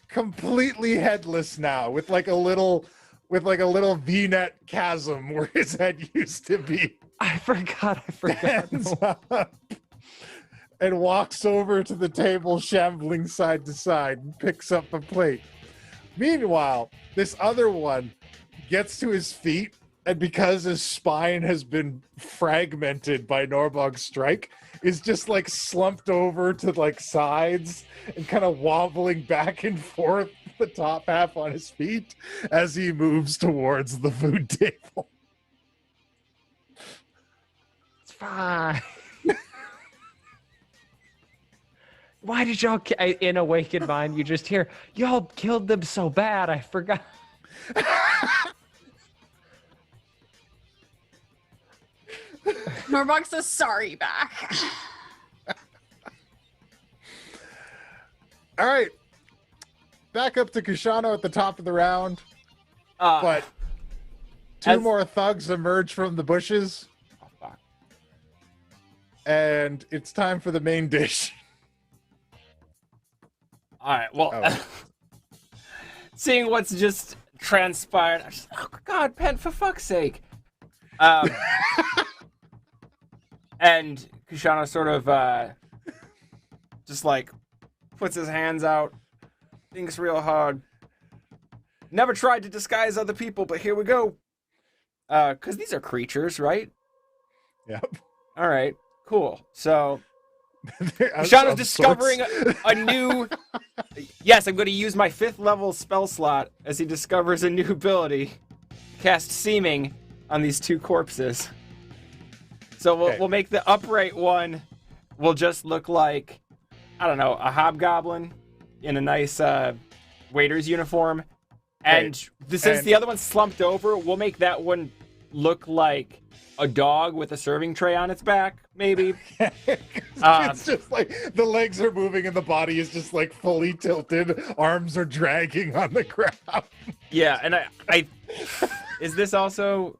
completely headless now, with like a little V-neck chasm where his head used to be. I forgot. Stands up and walks over to the table, shambling side to side, and picks up a plate. Meanwhile, this other one gets to his feet, and because his spine has been fragmented by Norbog's strike, is just like slumped over to like sides and kind of wobbling back and forth, the top half on his feet, as he moves towards the food table. It's fine. Why did y'all, in Awakened Mind, you just hear, y'all killed them so bad, I forgot. Norbog says sorry back. All right. Back up to Kushano at the top of the round. But two more thugs emerge from the bushes. Oh, fuck. And it's time for the main dish. All right. Well, seeing what's just transpired, I just, oh God, Pen, for fuck's sake. And Kushana sort of just like puts his hands out, thinks real hard. Never tried to disguise other people, but here we go. Because these are creatures, right? Yep. All right. Cool. So Kushana's discovering a new... Yes, I'm going to use my 5th level spell slot as he discovers a new ability. Cast Seeming on these 2 corpses. So we'll make the upright one will just look like, I don't know, a hobgoblin in a nice waiter's uniform. And since the other one's slumped over, we'll make that one look like a dog with a serving tray on its back, maybe. It's just like the legs are moving and the body is just like fully tilted. Arms are dragging on the ground. Yeah, and I is this also...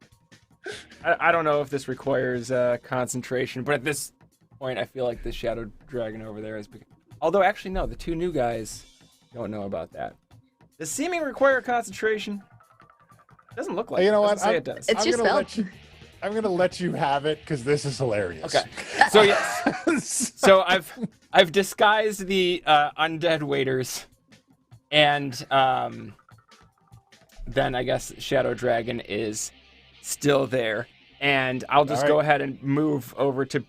I don't know if this requires concentration, but at this point, I feel like the Shadow Dragon over there is... Although, actually, no, the 2 new guys don't know about that. Does Seeming require concentration? Doesn't look like it. You know what? Say it does. It's just spelled. I'm gonna let you have it because this is hilarious. Okay. So yes. So I've disguised the undead waiters, and then I guess Shadow Dragon is still there, and I'll just go ahead and move over to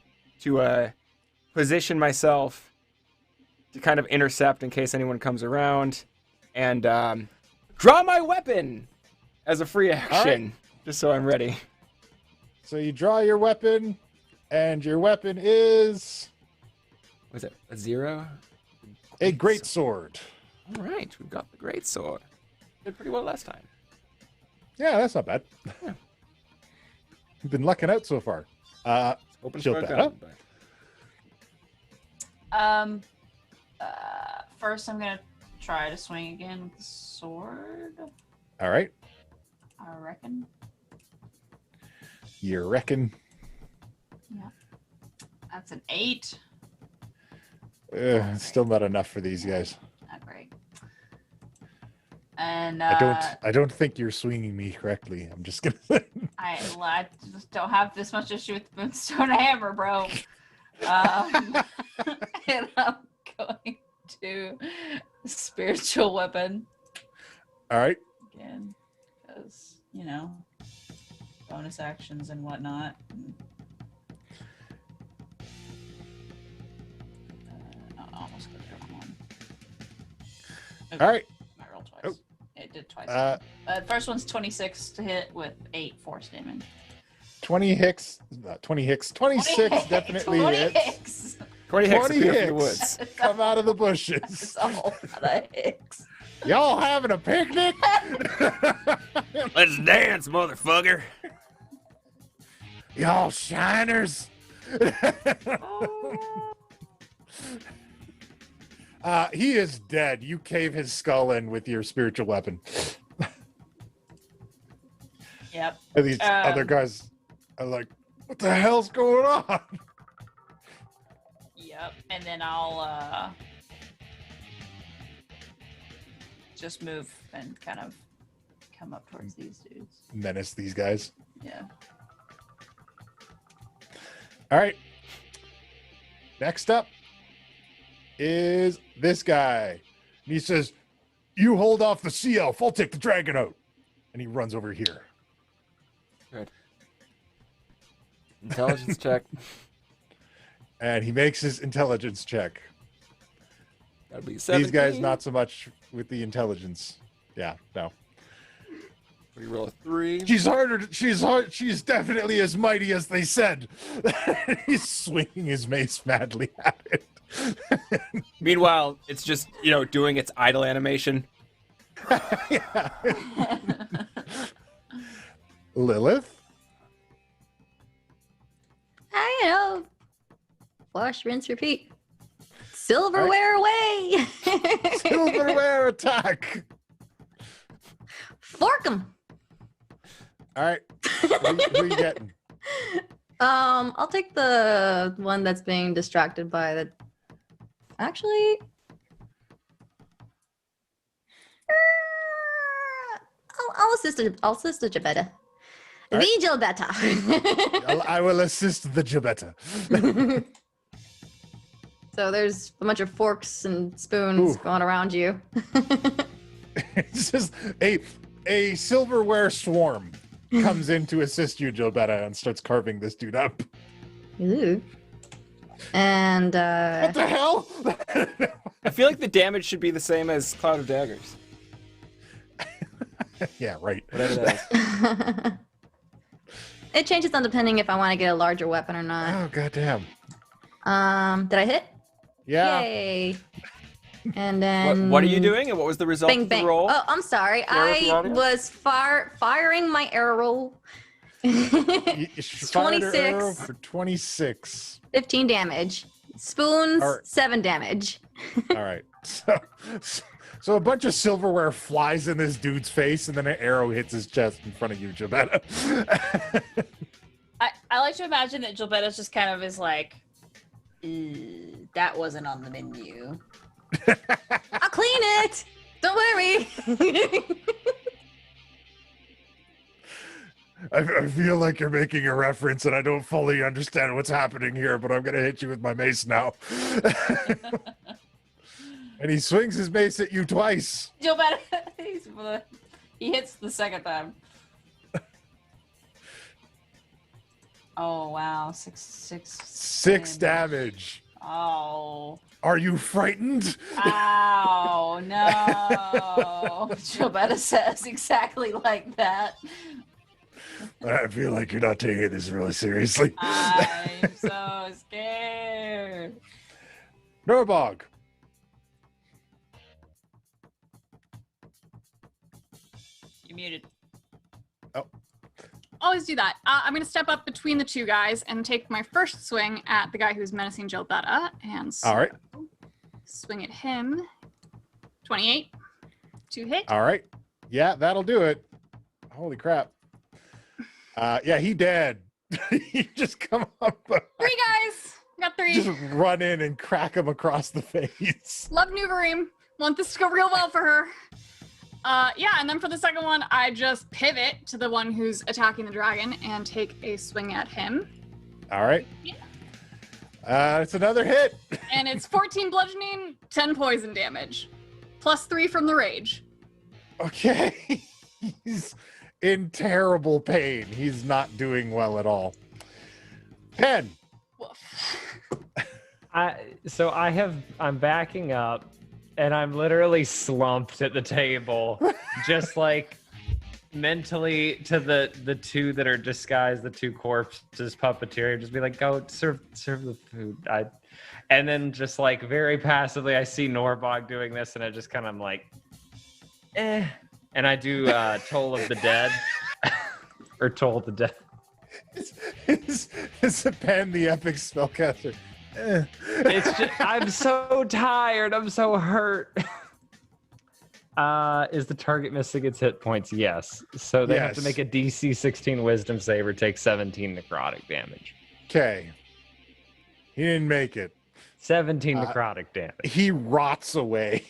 position myself to kind of intercept in case anyone comes around, and draw my weapon as a free action, just so I'm ready. So you draw your weapon, and your weapon is... Was it a 0? A great sword. All right, we've got the great sword. Did pretty well last time. Yeah, that's not bad. Yeah. You've been lucking out so far. Chill that up. First I'm gonna try to swing again with the sword. All right. I reckon. You reckon? Yeah. That's an 8. It's still not enough for these guys. Not great. And I don't think you're swinging me correctly. I'm just gonna. I just don't have this much issue with the Moonstone Hammer, bro. And I'm going to spiritual weapon. All right. Again, because bonus actions and whatnot. Almost clicked the wrong one. Okay. All right. I rolled twice. It did twice. First one's 26 to hit with 8 force damage. 26 definitely hits. 20 hicks. Hicks come out of the bushes. That's a whole lot of hicks. Y'all having a picnic? Let's dance, motherfucker. Y'all shiners. He is dead. You cave his skull in with your spiritual weapon. Yep. And these other guys are like, what the hell's going on? Yep. And then I'll just move and kind of come up towards these dudes. Menace these guys. Yeah. All right. Next up is this guy. And he says, you hold off the sea elf, I'll take the dragon out. And he runs over here. Good. Intelligence check. And he makes his intelligence check. That'd be 17. These guys, not so much with the intelligence. Yeah, no. We roll a 3. She's harder. She's definitely as mighty as they said. He's swinging his mace madly at it. Meanwhile, it's just, doing its idle animation. Yeah. Lilith? Wash, rinse, repeat. Silverware away! Silverware attack! Fork 'em! All right. Who are you getting? I'll take the one that's being distracted by the. Actually, I'll assist. I'll assist the Jabetta. The Right. Jabetta. I will assist the Jabetta. So there's a bunch of forks and spoons going around you. It's just a silverware swarm comes in to assist you, Jobetta, and starts carving this dude up. Ooh. And what the hell? I feel like the damage should be the same as Cloud of Daggers. Yeah, right. Whatever that is. It changes on depending if I want to get a larger weapon or not. Oh, goddamn. Did I hit? Yeah. Yay. And then What are you doing, and what was the result bang, of the bang. roll? Oh, I'm sorry. Share with the I audience? was firing my arrow. It's 26. For 26. 15 damage. Spoons, All right. 7 damage. All right. So a bunch of silverware flies in this dude's face, and then an arrow hits his chest in front of you, Jabetta. I like to imagine that Gilberto's just kind of is like, that wasn't on the menu. I'll clean it. Don't worry. I feel like you're making a reference, and I don't fully understand what's happening here, but I'm going to hit you with my mace now. And he swings his mace at you twice. Gilberto, he hits the second time. Oh, wow. Six damage. Oh. Are you frightened? Ow, no. Gilberto says exactly like that. I feel like you're not taking this really seriously. I'm so scared. Norbog. You muted. Oh. Always do that. I'm going to step up between the two guys and take my first swing at the guy who's menacing Gilberta. And so All right. swing at him. 28 to hit. All right. Yeah, that'll do it. Holy crap. Yeah, he dead. You just come up. 3 guys. Got 3. Just run in and crack him across the face. Love Nuvereem. Want this to go real well for her. Yeah, and then for the second one, I just pivot to the one who's attacking the dragon and take a swing at him. All right. Yeah. It's another hit. And it's 14 bludgeoning, 10 poison damage. Plus 3 from the rage. Okay. He's in terrible pain. He's not doing well at all. Pen. I'm backing up, and I'm literally slumped at the table, just like mentally to the two that are disguised, the 2 corpses puppeteer, just be like, go serve the food. And then just like very passively, I see Norbog doing this, and I just kind of like, and I do Toll of the Dead, or Toll of the Dead. It's a Pen, the epic spellcaster. It's just, I'm so tired. I'm so hurt. Is the target missing its hit points? Yes. So they have to Yes. make a DC 16 Wisdom save or take 17 necrotic damage. Okay. He didn't make it. 17 necrotic damage. He rots away.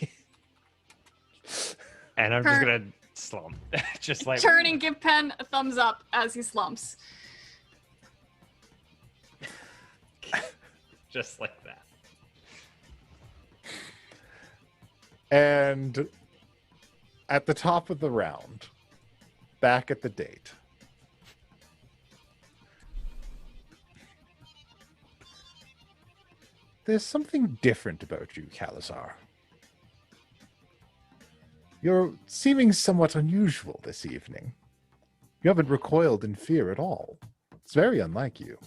And I'm just gonna slump. Just like Turn and give Pen a thumbs up as he slumps. just like that. And at the top of the round, back at the date, there's something different about you, Kalizar. You're seeming somewhat unusual this evening. You haven't recoiled in fear at all. It's very unlike you.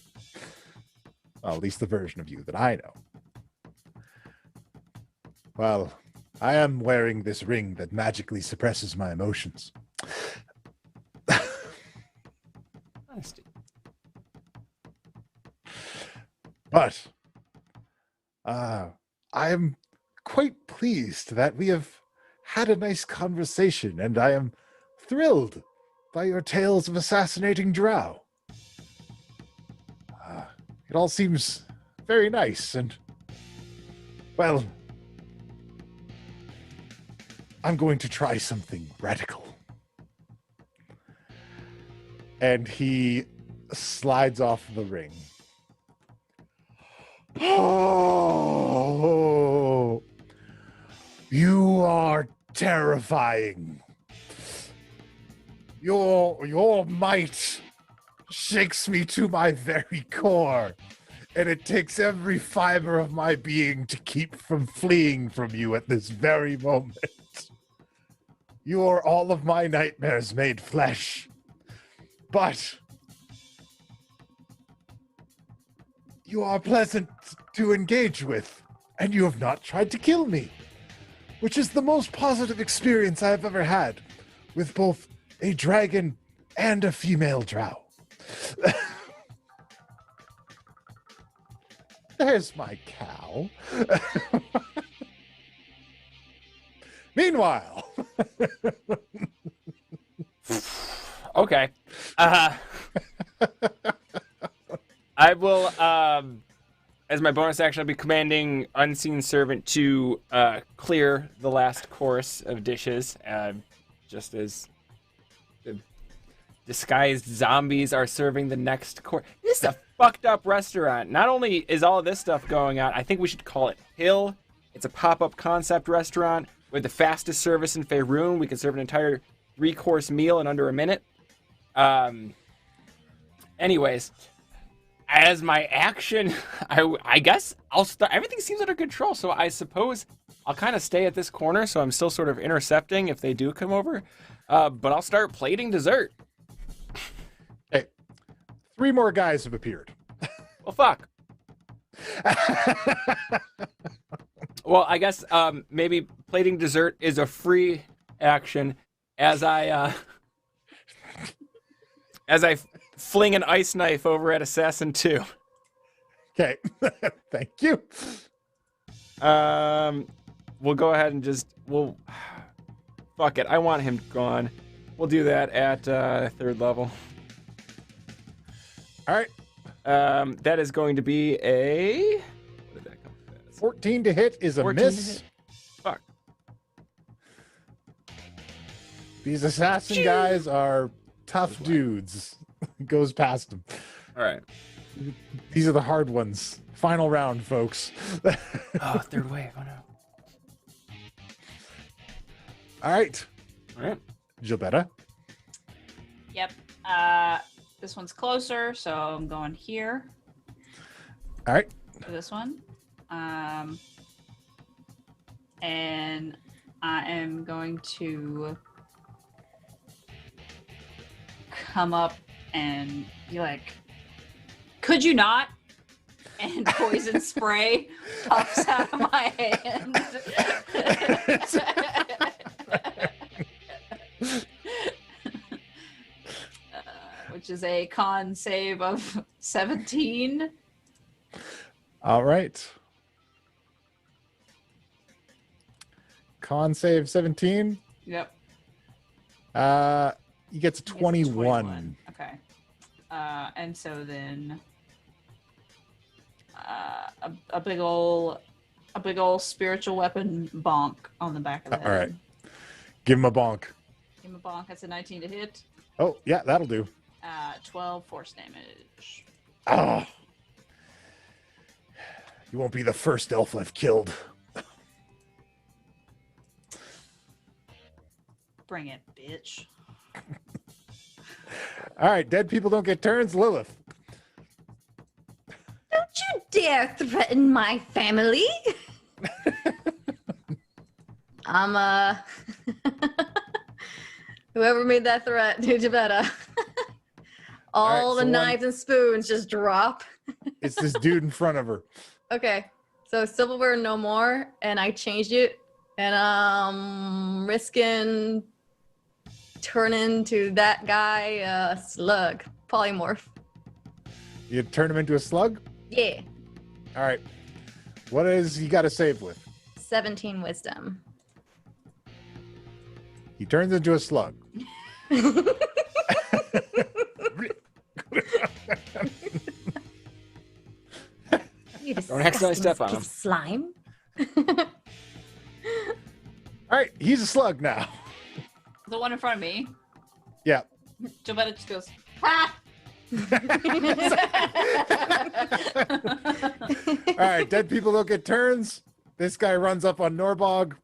Well, at least the version of you that I know. Well, I am wearing this ring that magically suppresses my emotions. Honesty. But I am quite pleased that we have had a nice conversation, and I am thrilled by your tales of assassinating Drow. It all seems very nice, and, well, I'm going to try something radical. And he slides off the ring. Oh, you are terrifying. Your might shakes me to my very core, and it takes every fiber of my being to keep from fleeing from you at this very moment. You are all of my nightmares made flesh. But you are pleasant to engage with, and you have not tried to kill me, which is the most positive experience I have ever had with both a dragon and a female drow. There's my cow. Meanwhile. Okay. I will, as my bonus action, I'll be commanding Unseen Servant to clear the last course of dishes, just as the disguised zombies are serving the next course. This is a fucked up restaurant. Not only is all of this stuff going on, I think we should call it Hill. It's a pop-up concept restaurant with the fastest service in Faerun. We can serve an entire 3-course meal in under a minute. Anyways, as my action, I guess I'll start. Everything seems under control, so I suppose I'll kind of stay at this corner, so I'm still sort of intercepting if they do come over. But I'll start plating dessert. Hey, 3 more guys have appeared. Well, fuck. Well, I guess maybe plating dessert is a free action as I fling an ice knife over at Assassin 2. Okay, thank you. We'll go ahead and fuck it. I want him gone. We'll do that at 3rd level. All right. That is going to be a... What did that come as? 14 to hit is a 14 miss. to hit. Fuck. These assassin guys are tough dudes. Goes past them. All right. These are the hard ones. Final round, folks. Oh, 3rd wave. Oh, no. All right. All right. Gilbetta. Yep. This one's closer, so I'm going here. All right. For this one. And I am going to come up and be like, could you not? And poison spray pops out of my hand. Which is a con save of 17. All right. Con save 17. Yep. He gets a 21. Okay. And so then a big ol' spiritual weapon bonk on the back of the head. All right. Give him a bonk. Give him a bonk. That's a 19 to hit. Oh, yeah, that'll do. 12 force damage. Oh. You won't be the first elf I've killed. Bring it, bitch. All right, dead people don't get turns. Lilith. Don't you dare threaten my family. I'm whoever made that threat, dude, you better. All the knives and spoons just drop. It's this dude in front of her. Okay, so silverware no more, and I changed it, and I'm risking turning to that guy slug polymorph. You turn him into a slug? Yeah. All right. What is he got to save with? 17 wisdom. He turns into a slug. Don't accidentally step on him. Slime. All right, he's a slug now. The one in front of me. Yeah. Jovetta just goes, ha! All right, dead people don't get turns. This guy runs up on Norbog.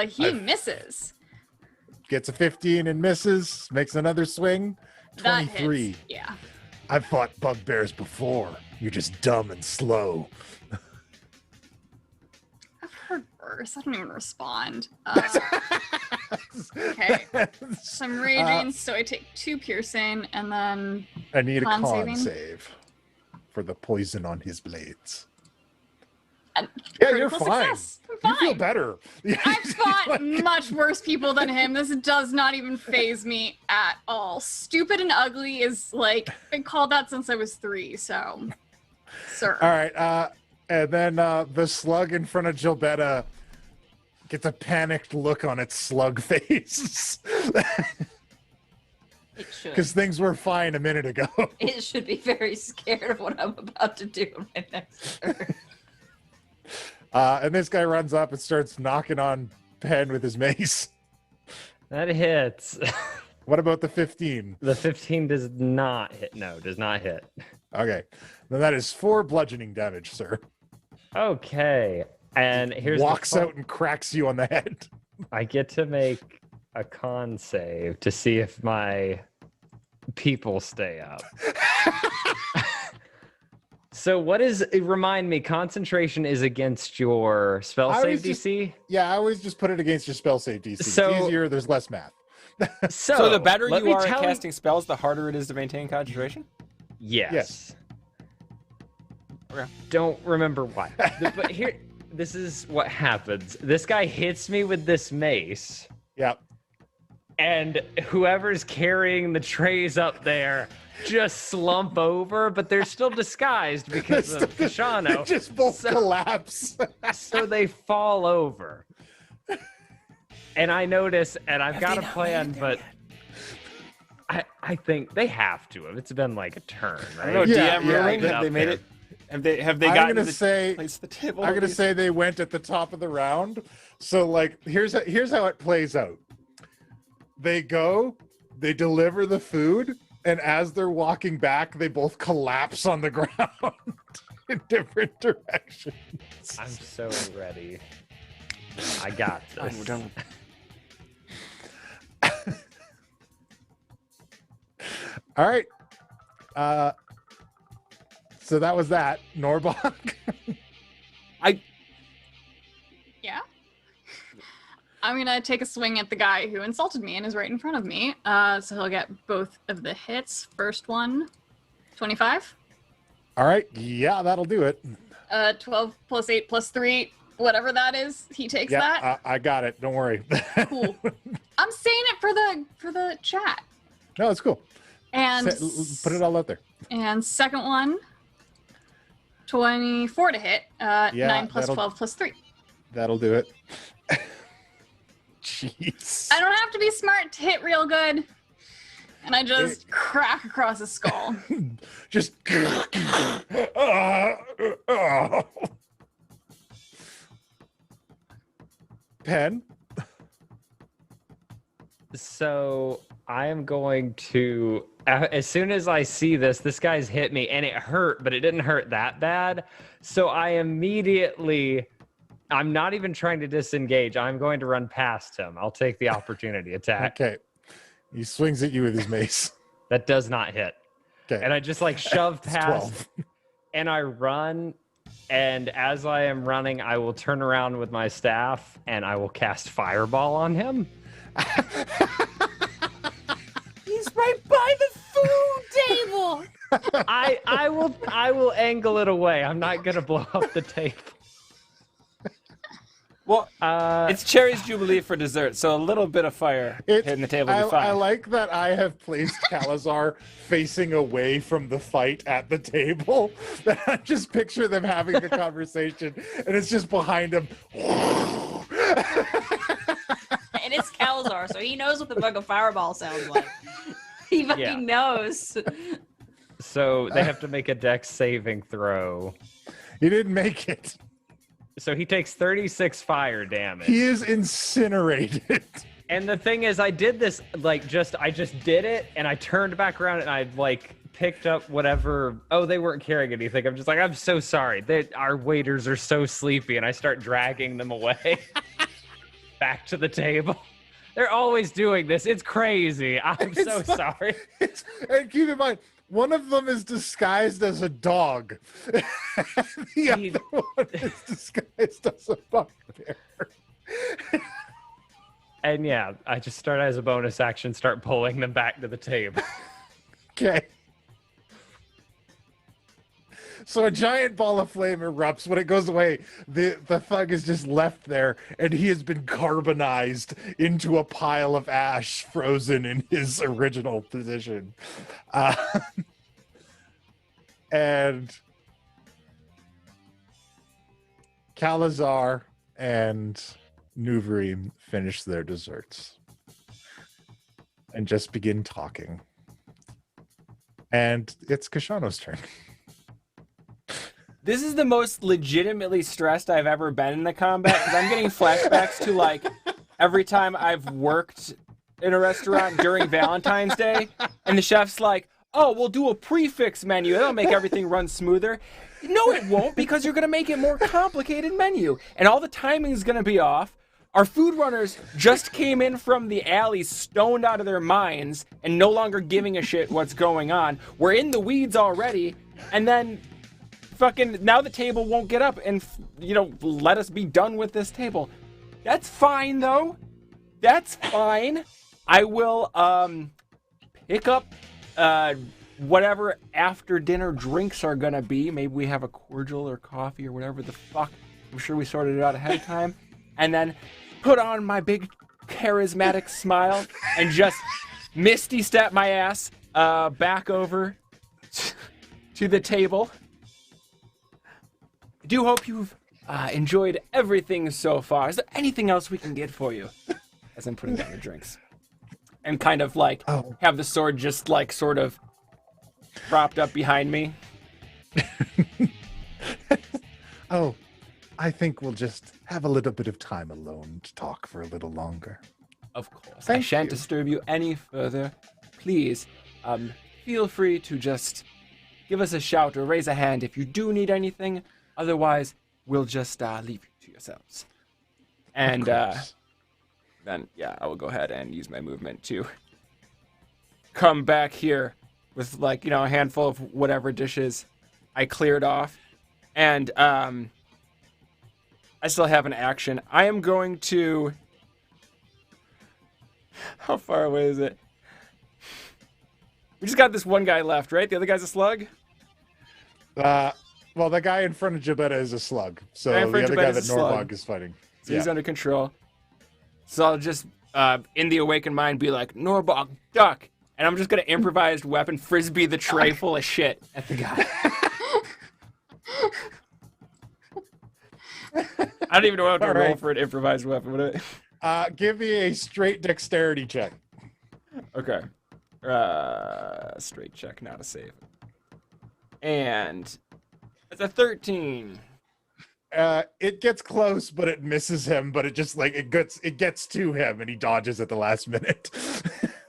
He misses. Gets a 15 and misses. Makes another swing. That 23. hits. Yeah. I've fought bugbears before. You're just dumb and slow. I've heard worse. I don't even respond. Okay. So I'm raging, so I take 2 piercing, and then I need a con saving. save for the poison on his blades. And Yeah, you're critical fine. success. I'm You feel fine. better. I've fought much worse people than him. This does not even faze me at all. Stupid and ugly is like, been called that since I was 3, so. Sir. All right, and then the slug in front of Gilbetta gets a panicked look on its slug face. It should. Because things were fine a minute ago. It should be very scared of what I'm about to do in my next turn. And this guy runs up and starts knocking on Penn with his mace. That hits. What about the 15? The 15 does not hit. No, does not hit. Okay. Then that is 4 bludgeoning damage, sir. Okay. And here's walks out and cracks you on the head. I get to make a con save to see if my people stay up. So what is, remind me, concentration is against your spell save DC? Yeah, I always just put it against your spell save DC. So- it's easier, there's less math. So the better let you me are at tell you- casting spells, the harder it is to maintain concentration? Yes. Okay. Don't remember why. But here, this is what happens. This guy hits me with this mace. Yep. And whoever's carrying the trays up there just slump over, but they're still disguised because of Kashano. They just both collapse. So they fall over. And I notice, and I've got a plan, but I think they have to have. It's been like a turn, right? I don't know, DM ruling, Get have up they made there. it? Have they I'm gotten gonna the say place the table? I'm gonna say they went at the top of the round. So like here's how it plays out. They go, they deliver the food, and as they're walking back, they both collapse on the ground in different directions. I'm so ready. I got this. We're done. All right. So that was that. Norbach. Yeah. I'm gonna take a swing at the guy who insulted me and is right in front of me. So he'll get both of the hits. First one, 25. All right. Yeah, that'll do it. 12 plus 8 plus 3, whatever that is. He takes that. Yeah, I got it. Don't worry. Cool. I'm saying it for the chat. No, it's cool. And Put it all out there. and second one, 24 to hit. 9 plus that'll- 12 plus 3. That'll do it. Jeez. I don't have to be smart to hit real good. And I just crack across his skull. Just. Pen? So I am going to, as soon as I see this guy's hit me and it hurt, but it didn't hurt that bad. So I immediately, I'm not even trying to disengage. I'm going to run past him. I'll take the opportunity attack. Okay. He swings at you with his mace. That does not hit. Okay. And I just like shove It's past 12. and I run. And as I am running, I will turn around with my staff and I will cast Fireball on him. He's right by the food table. I will angle it away. I'm not gonna blow up the table. Well, it's Cherry's Jubilee for dessert, so a little bit of fire hitting the table will be fine. I like that I have placed Kalizar facing away from the fight at the table. That I just picture them having a conversation, and it's just behind him. And it's Kalizar, so he knows what the fucking fireball sounds like. He fucking knows. So they have to make a dex saving throw. He didn't make it. So he takes 36 fire damage. He is incinerated. And the thing is, I did this, I just did it, and I turned back around and I, picked up whatever. Oh, they weren't carrying anything. I'm just like, I'm so sorry. Our waiters are so sleepy, and I start dragging them away back to the table. They're always doing this. It's crazy. I'm so sorry. And keep in mind, one of them is disguised as a dog. The other one is disguised as a bugbear. And yeah, I just start as a bonus action, start pulling them back to the table. Okay. So a giant ball of flame erupts. When it goes away, the thug is just left there, and he has been carbonized into a pile of ash, frozen in his original position. And Kalizar and Nuvereem finish their desserts and just begin talking. And it's Kashano's turn. This is the most legitimately stressed I've ever been in the combat, because I'm getting flashbacks to every time I've worked in a restaurant during Valentine's Day, and the chef's like, oh, we'll do a prefix menu. That'll make everything run smoother. No, it won't, because you're going to make it more complicated menu, and all the timing is going to be off. Our food runners just came in from the alley stoned out of their minds and no longer giving a shit what's going on. We're in the weeds already, and then fucking now the table won't get up and, let us be done with this table. That's fine, though. That's fine. I will pick up whatever after dinner drinks are gonna be. Maybe we have a cordial or coffee or whatever the fuck. I'm sure we sorted it out ahead of time. And then put on my big charismatic smile and just misty step my ass back over to the table. I do hope you've enjoyed everything so far. Is there anything else we can get for you? As I'm putting down the drinks. And kind of have the sword just sort of propped up behind me. Oh, I think we'll just have a little bit of time alone to talk for a little longer. Of course. I shan't disturb you any further. Please, feel free to just give us a shout or raise a hand if you do need anything. Otherwise, we'll just leave you to yourselves. And then, yeah, I will go ahead and use my movement to come back here with, a handful of whatever dishes I cleared off. And I still have an action. I am going to... How far away is it? We just got this one guy left, right? The other guy's a slug? Well, the guy in front of Jabetta is a slug. So the other guy that Norbog is fighting. So he's under control. So I'll just, in the awakened mind, be like, Norbog, duck! And I'm just going to improvised weapon frisbee the tray full of shit at the guy. I don't even know how to All roll right. for an improvised weapon. Would it? Give me a straight dexterity check. Okay. Straight check, not a save. And it's a 13. It gets close, but it misses him. But it just like it gets to him, and he dodges at the last minute.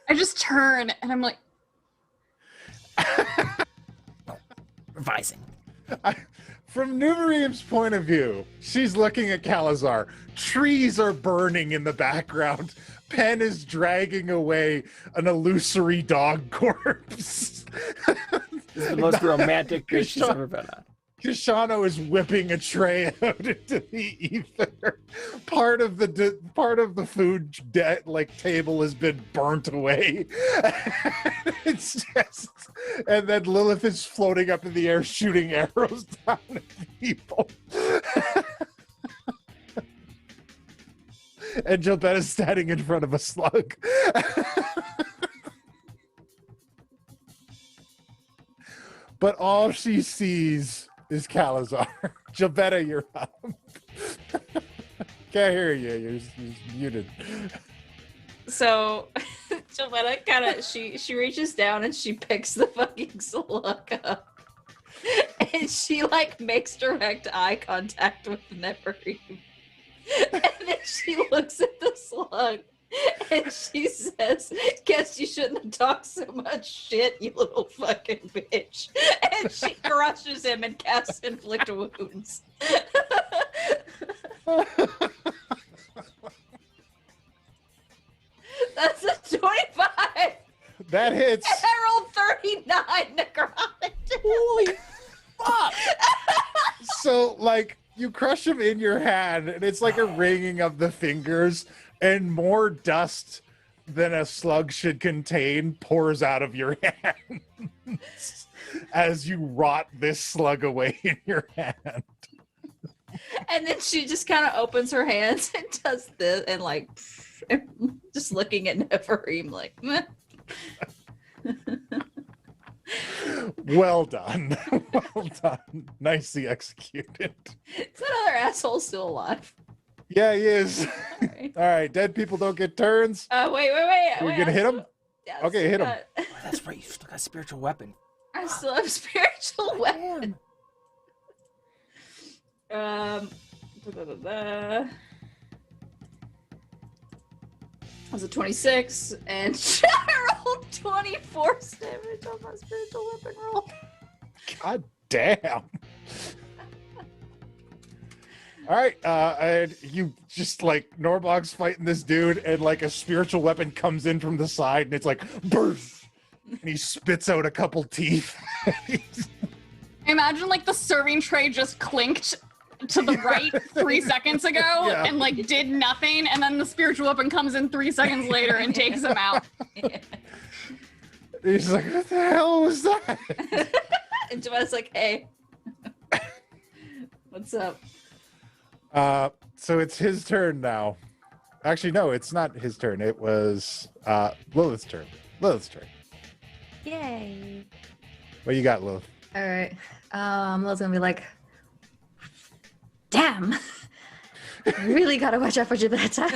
I just turn and I'm like, Revising. From Nuvereem's point of view, she's looking at Kalizar. Trees are burning in the background. Pen is dragging away an illusory dog corpse. This is the most romantic bitch she's ever been on. Kishano is whipping a tray out into the ether. Part of the food table has been burnt away. It's just, and then Lilith is floating up in the air, shooting arrows down at people. And Gilbert is standing in front of a slug. But all she sees is Kalizar. Gilbetta, you're up. Can't hear you. You're muted. So, Gilbetta kind of she reaches down and she picks the fucking slug up, and she like makes direct eye contact with Nuvereem, and then she looks at the slug. And she says, "Guess you shouldn't have talked so much shit, you little fucking bitch." And she crushes him and casts inflict wounds. That's a 25. That hits. And I rolled 39 necrotic. Holy fuck! So, like, you crush him in your hand, and it's like a ringing of the fingers, and more dust than a slug should contain pours out of your hand as you rot this slug away in your hand. And then she just kind of opens her hands and does this, and like, just looking at Nuvereem like, meh. Well done. Well done. Nicely executed. Is that other asshole still alive? Yeah, he is. All right, dead people don't get turns. Wait. We're gonna hit him? Yeah, Okay, hit him. Oh, that's right. You still got a spiritual weapon. I still have a spiritual weapon. That was a 26, and I rolled 24 damage on my spiritual weapon roll. God damn. All right, and you just like Norbog's fighting this dude, and like a spiritual weapon comes in from the side, and it's like burst, and he spits out a couple teeth. I imagine like the serving tray just clinked to the right 3 seconds ago and like did nothing, and then the spiritual weapon comes in 3 seconds later and takes him out. He's like, what the hell was that? And Joanna's like, hey, what's up? So it's his turn now. Actually, no, it's not his turn. It was Lilith's turn. Yay. What you got, Lilith? All right. Lil's gonna be like, damn. I really gotta watch out for Gibetta.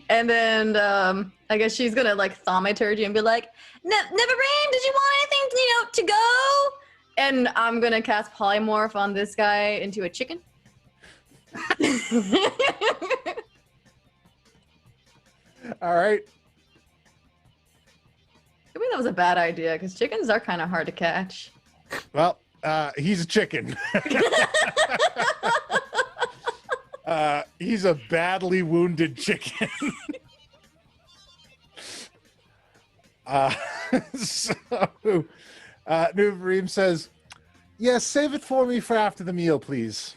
And then I guess she's gonna like thaumaturgy and be like, Nuvereem, did you want anything, to go? And I'm gonna cast polymorph on this guy into a chicken. All right. I mean, that was a bad idea because chickens are kind of hard to catch. Well, he's a chicken. He's a badly wounded chicken. So, Nuvereem says, yes, save it for me for after the meal, please.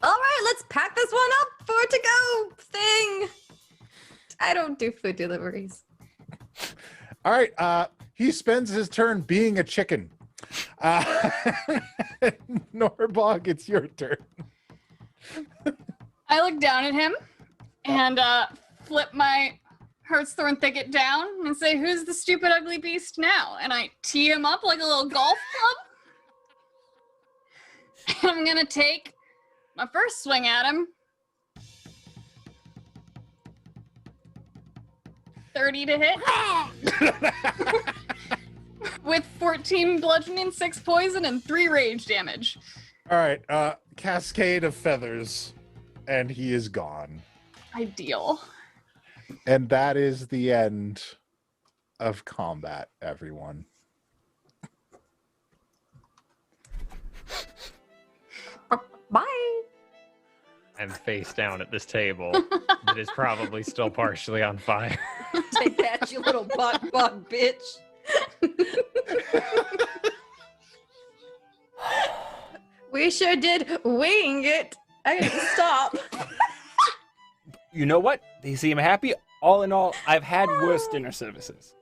All right, let's pack this one up for a to-go thing. I don't do food deliveries. All right, he spends his turn being a chicken. Norbog, it's your turn. I look down at him and flip my Hearthstone Thicket down and say, who's the stupid ugly beast now? And I tee him up like a little golf club. I'm gonna take my first swing at him. 30 to hit. With 14 bludgeoning, 6 poison, and 3 rage damage. All right, cascade of feathers, and he is gone. Ideal. And that is the end of combat, everyone. Bye. I'm face down at this table that is probably still partially on fire. Take that, you little bug bitch. We sure did wing it. I gotta stop. You know what? They seem happy. All in all, I've had worse dinner services.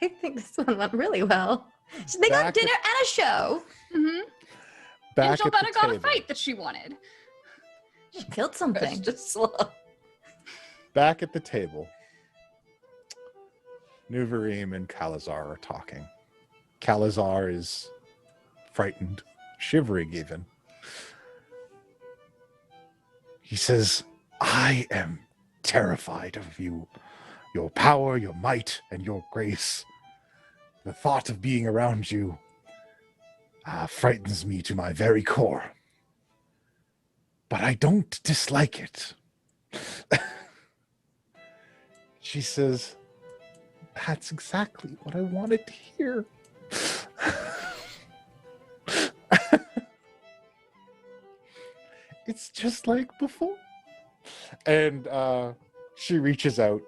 I think this one went really well. So they got dinner and a show. Mm-hmm. Back Angel at the better got a table. fight that she wanted. She killed something. Just slow. Back at the table, Nuvereem and Kalizar are talking. Kalizar is frightened, shivering even. He says, I am terrified of you, your power, your might, and your grace. The thought of being around you frightens me to my very core. But I don't dislike it. She says, that's exactly what I wanted to hear. It's just like before. And she reaches out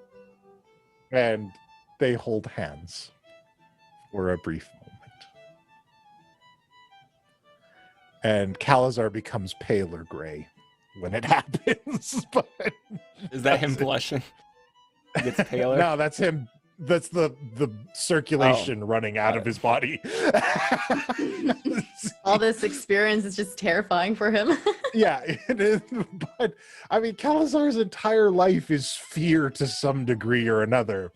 and they hold hands for a brief moment. And Kalizar becomes paler gray when it happens. But is that him blushing? He gets paler? No, that's him. That's the circulation running out of his body. All this experience is just terrifying for him. Yeah, it is. But I mean, Kalizar's entire life is fear to some degree or another.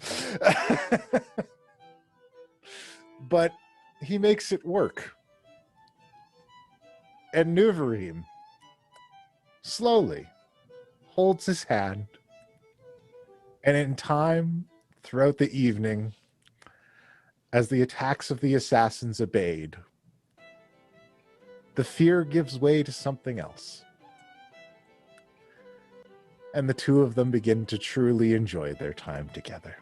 But he makes it work. And Nuvereem slowly holds his hand, and in time, throughout the evening, as the attacks of the assassins abate, the fear gives way to something else. And the two of them begin to truly enjoy their time together.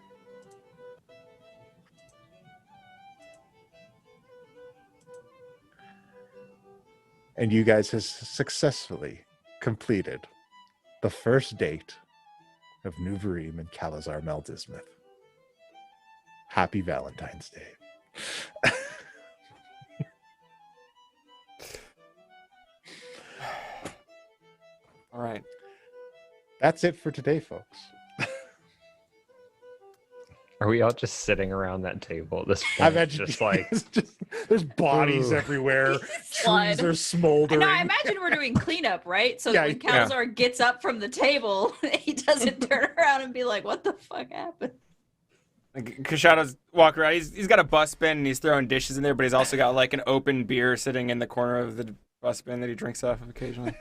And you guys have successfully completed the first date of Nuvereem and Kalizar Meldismith. Happy Valentine's Day. All right. That's it for today, folks. Are we all just sitting around that table at this I point? imagine Just like there's bodies Ooh. everywhere. Blood. Trees are smoldering. No, I imagine we're doing cleanup, right? So Yeah, when Kalizar gets up from the table, he doesn't turn around and be like, "What the fuck happened?" Kashada's walking around. He's got a bus bin and he's throwing dishes in there, but he's also got like an open beer sitting in the corner of the bus bin that he drinks off of occasionally.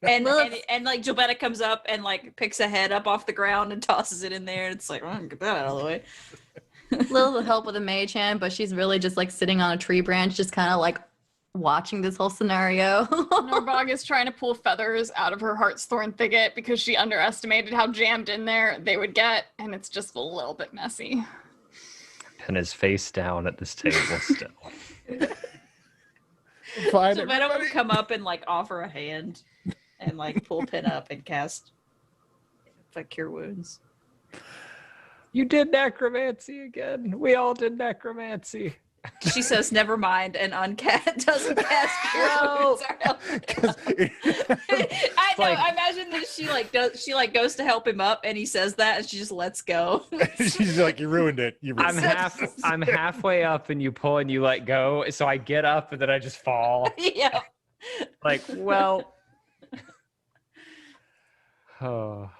And like Jobetta comes up and like picks a head up off the ground and tosses it in there. It's like, get that out of the way. Little help with a mage hand, but she's really just like sitting on a tree branch, just kind of like watching this whole scenario. Norbog is trying to pull feathers out of her Heartsthorn thicket because she underestimated how jammed in there they would get, and it's just a little bit messy. and his face down at this table still. Fine. Jobetta would come up and like offer a hand and like pull Pin up and cast like cure wounds. You did necromancy again. We all did necromancy. She says, "Never mind," and doesn't cast cure wounds. I know. like- I imagine that she goes to help him up, and he says that, and she just lets go. She's like, "You ruined it. You ruined I'm halfway up, and you pull, and you let go. So I get up, and then I just fall. Yeah. Like, well. Oh.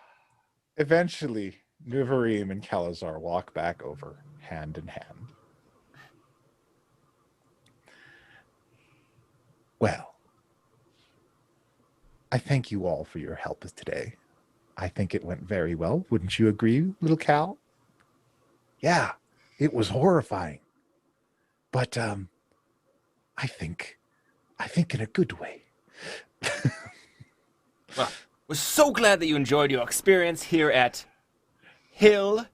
Eventually, Nuvereem and Kalizar walk back over, hand in hand. Well, I thank you all for your help today. I think it went very well. Wouldn't you agree, little Cal? Yeah, it was horrifying. But I think in a good way. Well, we're so glad that you enjoyed your experience here at Hill.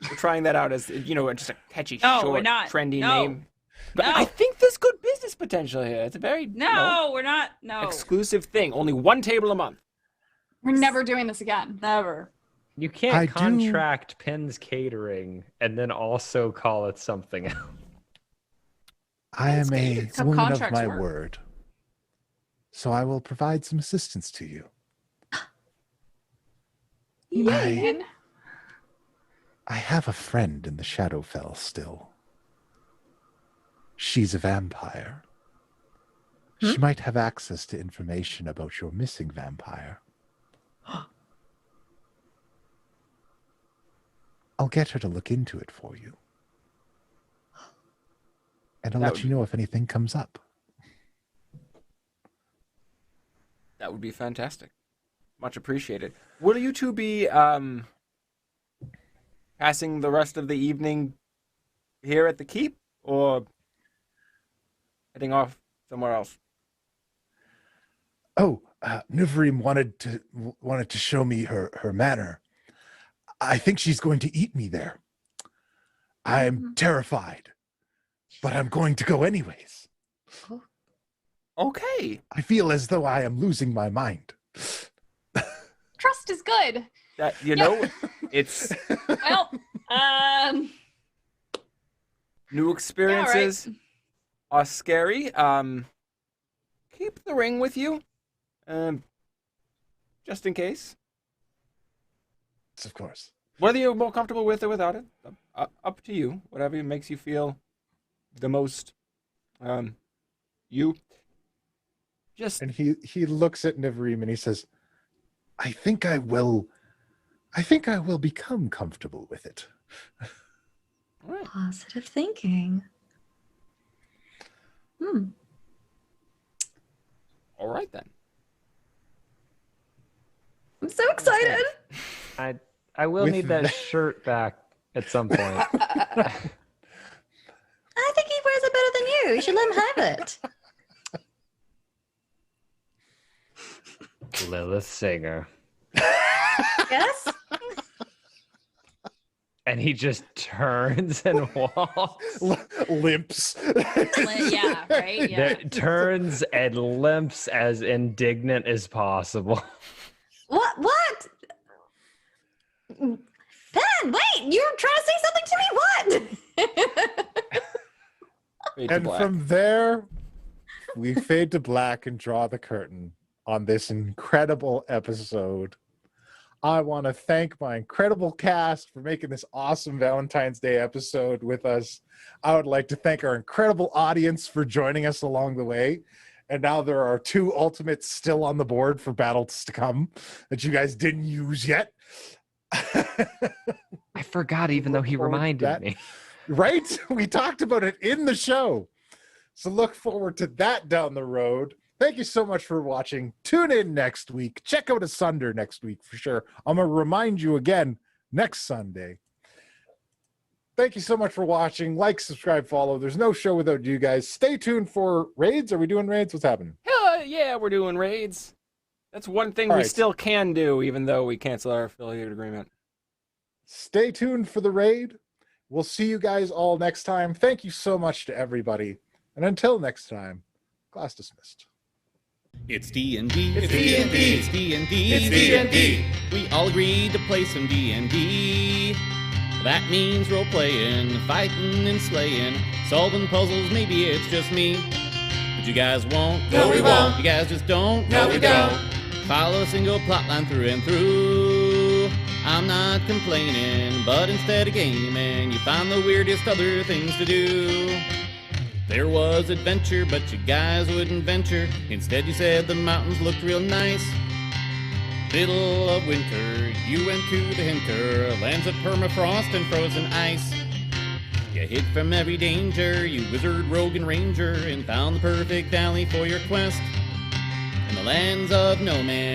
We're trying that out as, just a catchy, short, trendy name. But I think there's good business potential here. It's a very we're not. No. exclusive thing. Only one table a month. We're never doing this again. Never. You can't contract Penn's Catering and then also call it something else. I am a woman of my work. word. So I will provide some assistance to you. I have a friend in the Shadowfell still. She's a vampire. She might have access to information about your missing vampire. I'll get her to look into it for you. And I'll let you know if anything comes up. That would be fantastic. Much appreciated. Will you two be passing the rest of the evening here at the keep, or heading off somewhere else? Oh, Nuvereem wanted to show me her manor. I think she's going to eat me there. I'm terrified, but I'm going to go anyways. Okay. I feel as though I am losing my mind. Trust is good. That it's Well, new experiences are scary. Keep the ring with you, just in case. Of course. Whether you're more comfortable with or without it, up to you. Whatever makes you feel the most, you. And he looks at Nuvereem and he says, I think I will become comfortable with it. Right. Positive thinking. All right then. I'm so excited. I will need that shirt back at some point. I think he wears it better than you. You should let him have it. Lilith Singer. Yes? And he just turns and walks. Limps. Yeah, right? Yeah. Turns and limps as indignant as possible. What? Ben, wait! You were trying to say something to me? What? And from there, we fade to black and draw the curtain on this incredible episode. I want to thank my incredible cast for making this awesome Valentine's Day episode with us. I would like to thank our incredible audience for joining us along the way. And now there are 2 ultimates still on the board for battles to come that you guys didn't use yet. I forgot, even though he reminded me. Right? We talked about it in the show. So look forward to that down the road. Thank you so much for watching. Tune in next week. Check out Asunder next week for sure. I'm going to remind you again next Sunday. Thank you so much for watching. Like, subscribe, follow. There's no show without you guys. Stay tuned for raids. Are we doing raids? What's happening? Hell yeah, we're doing raids. That's one thing we still can do, even though we canceled our affiliate agreement. Stay tuned for the raid. We'll see you guys all next time. Thank you so much to everybody. And until next time, class dismissed. It's D&D. It's D&D. It's D&D. It's D&D. We all agreed to play some D&D. That means role-playing, fighting and slaying, solving puzzles, maybe it's just me. But you guys won't. No, we won't. You guys just don't. No, we don't. Follow a single plotline through and through. I'm not complaining, but instead of gaming, you find the weirdest other things to do. There was adventure, but you guys wouldn't venture. Instead you said the mountains looked real nice. Middle of winter, you went to the hinter, lands of permafrost and frozen ice. You hid from every danger, you wizard, rogue, and ranger, and found the perfect valley for your quest. In the lands of no man.